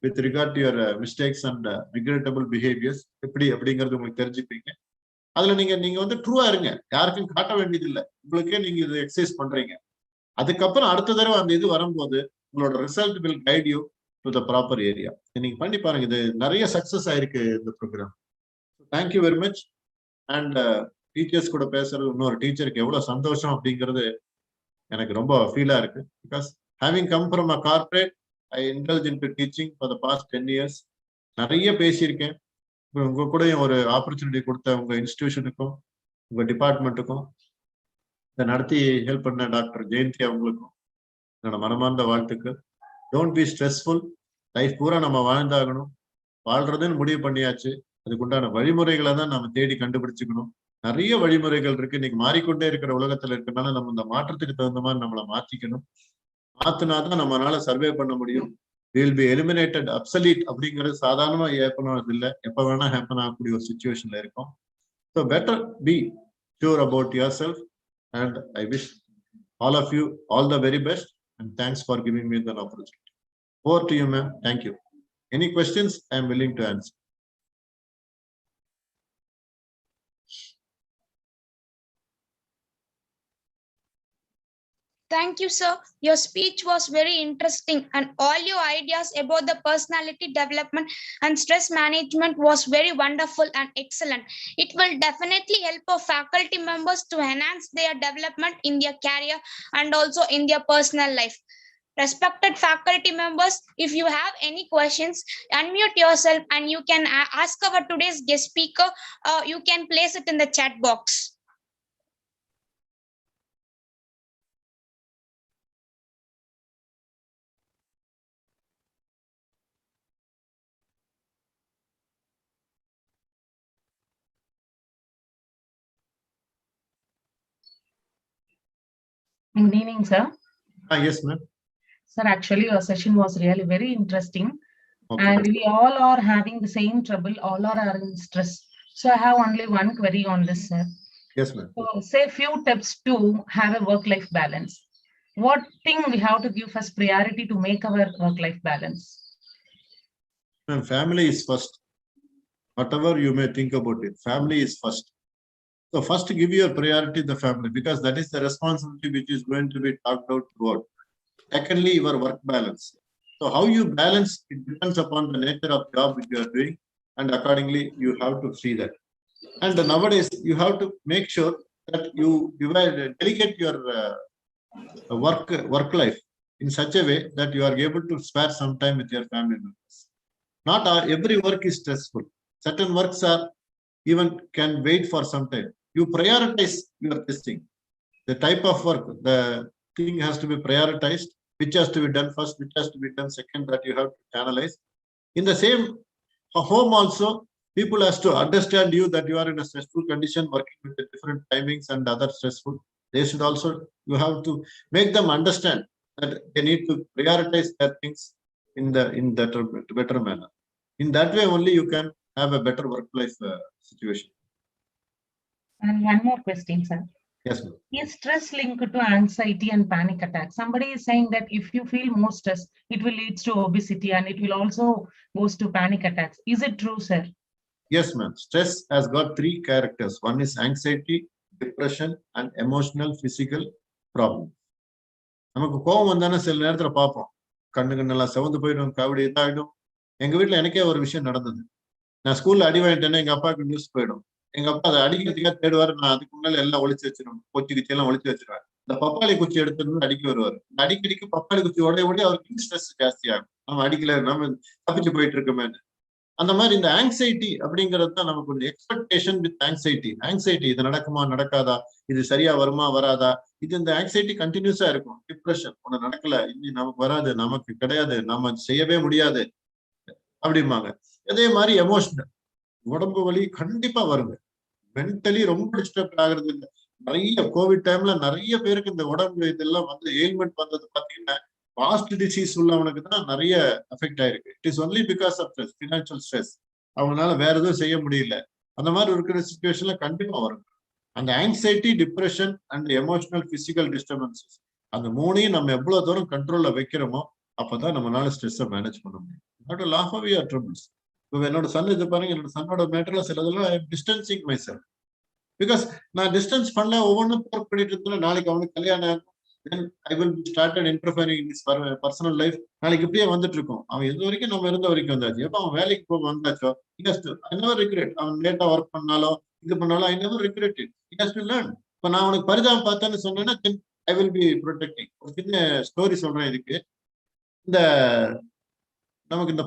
with regard to your mistakes and regrettable behaviors. எப்படி அப்படிங்கிறது உங்களுக்கு தெரிஞ்சுப்பீங்க. அதுல நீங்க வந்து ட்ரூவா இருங்க, யாருக்கும் காட்ட வேண்டியது இல்லை, உங்களுக்கே நீங்க இது எக்ஸசைஸ் பண்றீங்க. அதுக்கப்புறம் அடுத்த தடவை அந்த இது வரும்போது உங்களோட result will guide you to the proper area. நீங்க பண்ணி பாருங்க. இது நிறைய சக்சஸ் ஆயிருக்கு இந்த program. Thank you very much. And teachers கூட பேசுறது, இன்னொரு டீச்சருக்கு எவ்வளவு சந்தோஷம் அப்படிங்கிறது எனக்கு ரொம்ப ஃபீலா இருக்கு. Because having come from a corporate, I indulge into teaching for the past 10 years. நிறைய பேசியிருக்கேன். உங்க கூட ஒரு ஆப்பர்ச்சுனிட்டி கொடுத்த உங்க இன்ஸ்டிடியூஷனுக்கும் உங்க டிபார்ட்மெண்ட்டுக்கும் இதை நடத்தி ஹெல்ப் பண்ண டாக்டர் ஜெயந்தி அவங்களுக்கும் என்னோட மனமார்ந்த வாழ்த்துக்கள். Don't be stressful. லைஃப் பூரா நம்ம வாழ்ந்தாகணும். வாழ்றதுன்னு முடிவு பண்ணியாச்சு. அதுக்குண்டான வழிமுறைகளை தான் நம்ம தேடி கண்டுபிடிச்சுக்கணும். நிறைய வழிமுறைகள் இருக்கு. இன்னைக்கு மாறிக்கொண்டே இருக்கிற உலகத்துல இருக்கிறனால நம்ம இந்த மாற்றத்துக்கு தகுந்த மாதிரி நம்மளை மாத்திக்கணும். மாத்தினாதான் நம்மளால சர்வே பண்ண முடியும். வில் பி எலிமினேட்டட் அப்சலீட் அப்படிங்கிறது சாதாரணமா ஹேப்பன் ஆகுது இல்லை, எப்ப வேணா ஹேப்பன் ஆகக்கூடிய ஒரு சுச்சுவேஷன்ல இருக்கும். So better B sure about your self. And I wish all of you all the very best, and thanks for giving me the opportunity. Over to you, ma'am. Thank you. Any questions? I am willing to answer. Thank you, sir. Your speech was very interesting, and all your ideas about the personality development and stress management was very wonderful and excellent. It will definitely help our faculty members to enhance their development in their career and also in their personal life. Respected faculty members, if you have any questions, unmute yourself and you can ask our today's guest speaker. You can place it in the chat box. Good evening, sir. Yes, ma'am. Sir, actually, your session was really very interesting. Okay. And we all are having the same trouble. All are in stress. So I have only one query on this, sir. Yes, ma'am. So, say few tips to have a work-life balance. What thing we have to give first priority to make our work-life balance? Ma'am, family is first. Whatever you may think about it, family is first. So first give your priority to the family, because that is the responsibility which is going to be talked out throughout. Secondly, your work balance. So how you balance, it depends upon the nature of job which you are doing, and accordingly you have to see that. And nowadays, you have to make sure that you delegate your work life in such a way that you are able to spare some time with your family members. Not every work is stressful. Certain works are even can wait for some time. You prioritize your testing. The type of work, the thing has to be prioritized, which has to be done first, which has to be done second, that you have to analyze. In the same home also, people has to understand you that you are in a stressful condition, working with the different timings and other stressful. They should also, you have to make them understand that they need to prioritize their things in that better manner. In that way only you can have a better work-life situation. And one more question, sir. Yes, ma'am. Is stress linked to anxiety and panic attacks? Somebody is saying that if you feel more stress, it will lead to obesity and it will also goes to panic attacks. Is it true, sir? Yes, ma'am. Stress has got three characters. One is anxiety, depression, and emotional, physical problem. நமக்கு கோபம் வந்தானே சில நேரத்துல பார்ப்போம், கண்ணு கண்ணெல்லாம் செவந்து போயிடும், கபடி இதாகிடும். எங்க வீட்டுல எனக்கே ஒரு விஷயம் நடந்தது. நான் ஸ்கூல்ல அடி வாங்கிட்டேன்னா எங்க அப்பாவுக்கு நியூஸ் போயிடும். எங்க அப்பா அதை அடிக்கிறதுக்காக தேடுவாரு. நான் அதுக்கு முன்னால எல்லாம் ஒளிச்சு வச்சிருவேன், கொச்சி குச்சி எல்லாம் ஒளிச்சு வச்சிருவேன். இந்த பப்பாளி குச்சி எடுத்துட்டு அடிக்க வருவாரு. அடிக்கடிக்கு பப்பாளி குச்சி உடைய அவருக்கு ஸ்ட்ரெஸ் ஜாஸ்தி ஆகும். நம்ம அடிக்கல, நம்ம தப்பிச்சு போயிட்டு இருக்கோமே. அந்த மாதிரி இந்த ஆங்ஸைட்டி அப்படிங்கிறது தான் நமக்கு ஒரு எக்ஸ்பெக்டேஷன் வித் ஆங்ஸைட்டி இது நடக்குமா நடக்காதா, இது சரியா வருமா வராதா, இது இந்த ஆங்ஸைட்டி கண்டினியூஸா இருக்கும். டிப்ரெஷன் ஒண்ணு நடக்கல, இனி நமக்கு வராது, நமக்கு கிடையாது, நம்ம செய்யவே முடியாது அப்படிம்பாங்க. அதே மாதிரி எமோஷனல், உடம்பு வலி கண்டிப்பா வருங்க. மென்டலி ரொம்ப டிஸ்டர்ப் ஆகுறது இல்லை. நிறைய கோவிட் டைம்ல நிறைய பேருக்கு இந்த உடம்பு இதெல்லாம் வந்து எயில்மெண்ட் வந்தது பாத்தீங்கன்னா பாஸ்ட் டிசீஸ் உள்ளவனுக்கு தான் நிறைய அஃபெக்ட் ஆயிருக்கு. It is only because of stress, financial stress. அவங்களால வேற எதுவும் செய்ய முடியல. அந்த மாதிரி இருக்கிற சிச்சுவேஷன்ல கண்டிப்பா வரும். அந்த anxiety, depression and emotional, physical disturbances, அந்த மூணையும் நம்ம எவ்வளவு தூரம் கண்ட்ரோல்ல வைக்கிறோமோ அப்பதான் நம்மளால ஸ்ட்ரெஸ்ஸை மேனேஜ் பண்ண முடியும். Not laugh of your troubles. இப்போ என்னோட சன் இது பாருங்க, என்னோட சன்னோட மேட்டர்ல சிலதெல்லாம் டிஸ்டன்சிங் மை செல்ஃப். பிகாஸ் நான் டிஸ்டன்ஸ் பண்ண ஒவ்வொன்றும் ஒர்க் பண்ணிட்டு இருந்தேன். நாளைக்கு அவனுக்கு கல்யாணம் ஆகும், then I will be started interfering in his personal life. நாளைக்கு இப்படியே வந்துட்டு இருக்கோம். அவன் எது வரைக்கும் நம்ம இருந்த வரைக்கும் வந்தாச்சு. எப்ப அவன் வேலைக்கு போக வந்தாச்சோ, he has to, I never regret. அவன் லேட்டா ஒர்க் பண்ணாலோ இது பண்ணாலும் I never regret it. He has to learn. இப்ப நான் அவனுக்கு பரிதாபம் பார்த்தேன்னு சொன்னேன்னா then I will be protecting. ஒரு சின்ன ஸ்டோரி சொல்றேன் இதுக்கு. இந்த நமக்கு இந்த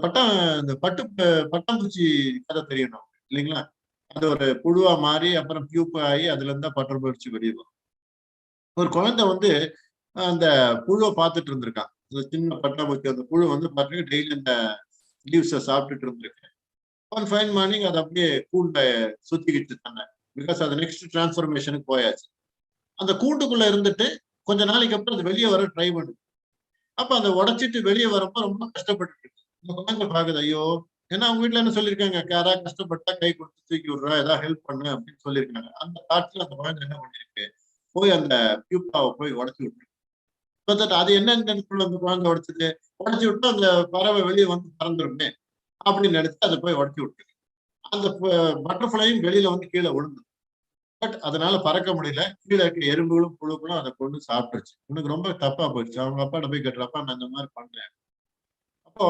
பட்டாம்பூச்சி கதை தெரியணும் இல்லைங்களா? அது ஒரு புழுவா மாறி அப்புறம் பியூப் ஆகி அதுல இருந்தா பட்டாம்பூச்சி வெளியே வரும். ஒரு குழந்தை வந்து அந்த புழுவை பார்த்துட்டு இருந்திருக்கான். அந்த சின்ன பட்டாம்பூச்சி அந்த புழு வந்து பார்த்தீங்கன்னா டெய்லி இந்த லீவ்ஸை சாப்பிட்டுட்டு இருந்திருக்கேன். ஒன் ஃபைன் மார்னிங் அது அப்படியே கூண்டை சுத்திக்கிட்டு தானே, பிகாஸ் அது நெக்ஸ்ட் டிரான்ஸ்ஃபர்மேஷனுக்கு போயாச்சு. அந்த கூண்டுக்குள்ள இருந்துட்டு கொஞ்ச நாளைக்கு அப்புறம் அது வெளியே வர ட்ரை பண்ணுது. அப்ப அதை உடைச்சிட்டு வெளியே வரப்போ ரொம்ப கஷ்டப்பட்டு இருக்கு. இந்த குழந்தை பாக்குது, ஐயோ, ஏன்னா அவங்க வீட்டுல என்ன சொல்லியிருக்காங்க, யாராவது கஷ்டப்பட்டா கை கொடுத்து தூக்கி விடுறா, ஏதாவது ஹெல்ப் பண்ணு அப்படின்னு சொல்லியிருக்காங்க. அந்த காலத்துல அந்த குழந்தை என்ன பண்ணிருக்கு, போய் அந்த பியூப்பாவை போய் உடச்சி விட்டு, அது என்னன்னு அந்த குழந்தை உடைச்சது, உடச்சி விட்டு அந்த பறவை வெளியே வந்து பறந்துருமே அப்படின்னு நினைச்சு அதை போய் உடச்சி விட்டு அந்த பட்டர்ஃபிளையும் வெளியில வந்து கீழே விழுந்து. பட் அதனால பறக்க முடியல. கீழே இருக்க எறும்புகளும் புழுக்களும் அதை கொண்டு சாப்பிட்டுருச்சு. உனக்கு ரொம்ப தப்பா போயிடுச்சு. அவங்க அப்பாட்ட போய் கேட்டுறப்பா நான் இந்த மாதிரி பண்றேன். அப்போ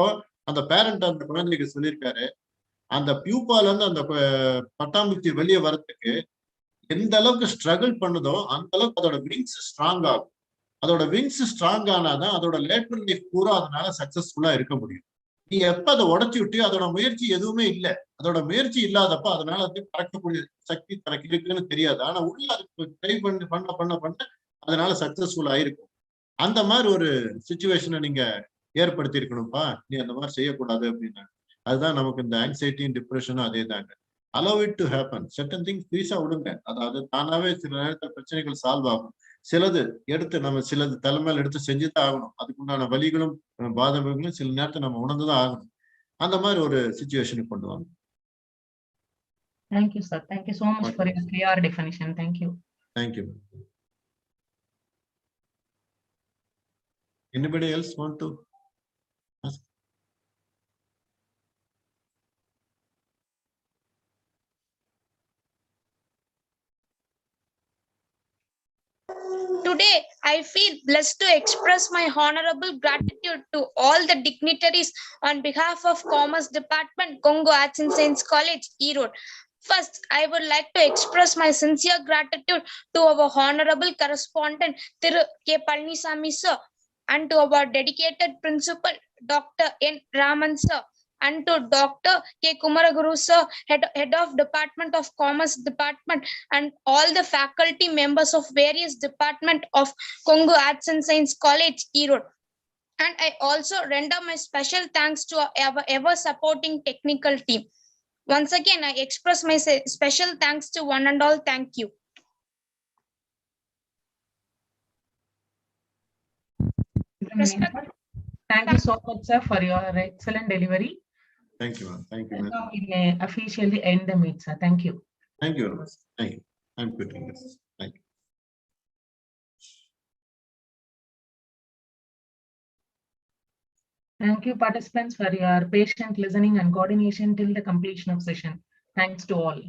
அந்த பேரண்ட் அந்த குழந்தைக்கு சொல்லியிருக்காரு, அந்த பியூப்பால இருந்து அந்த பட்டாம்பூச்சி வெளியே வர்றதுக்கு எந்த அளவுக்கு ஸ்ட்ரகிள் பண்ணுதோ அந்த அளவுக்கு அதோட விங்ஸ் ஸ்ட்ராங் ஆகும். அதோட விங்ஸ் ஸ்ட்ராங் ஆனாதான் அதோட லேட்டரல் லைஃப் பூரா அதனால சக்சஸ்ஃபுல்லா இருக்க முடியும். நீ எப்ப அதை உடச்சி விட்டு அதோட முயற்சி எதுவுமே இல்லை, அதோட முயற்சி இல்லாதப்ப அதனால அது பறக்கக்கூடிய சக்தி தனக்கு இருக்குன்னு தெரியாது. ஆனா உள்ள அதுக்கு ட்ரை பண்ண அதனால சக்சஸ்ஃபுல் ஆயிருக்கும். அந்த மாதிரி ஒரு சுச்சுவேஷனை நீங்க ஏற்படுத்தி இருக்கணும்ப்பா, நீ அந்த மாதிரி செய்யக்கூடாது அப்படின்னா. அதுதான் நமக்கு இந்த ஆங்ஸைட்டியும் டிப்ரெஷனும் அதே தாங்க. Allow it to happen. Certain things பீஸா விடுங்க. அதாவது தானாவே சில நேரத்தில் பிரச்சனைகள் சால்வ் ஆகும். சிலது எடுத்து நம்ம சிலது தலைமையில எடுத்து செஞ்சுதான் ஆகணும். அதுக்குண்டான வலிகளும் பாதகங்களும் சில நேரத்தை நம்ம உணர்ந்துதான் ஆகணும். அந்த மாதிரி ஒரு சிச்சுவேஷனுக்கு கொண்டு வாங்க. Thank you, sir. Thank you so much for your clear definition. Thank you. Thank you. Anybody else want to ask? Today, I feel blessed to express my honorable gratitude to all the dignitaries on behalf of Commerce Department, Congo Arts and Science College, Erode, First, I would like to express my sincere gratitude to our honorable correspondent, Thiru K. Palnisamy sir, and to our dedicated principal, Dr. N. Raman sir, and to Dr. K. Kumaraguru sir, head of Department of Commerce Department, and all the faculty members of various departments of Congo Arts and Science College, Erode. And I also render my special thanks to our ever supporting technical team. Once again, I express my special thanks to one and all. Thank you. Thank you so much, sir, for your excellent delivery. Thank you, ma'am. Thank you, ma'am. Now we may officially end the meet, sir. Thank you. Thank you very much. Thank you. I'm quitting this. Thank you. Thank you, participants, for your patient listening and coordination till the completion of session. Thanks to all.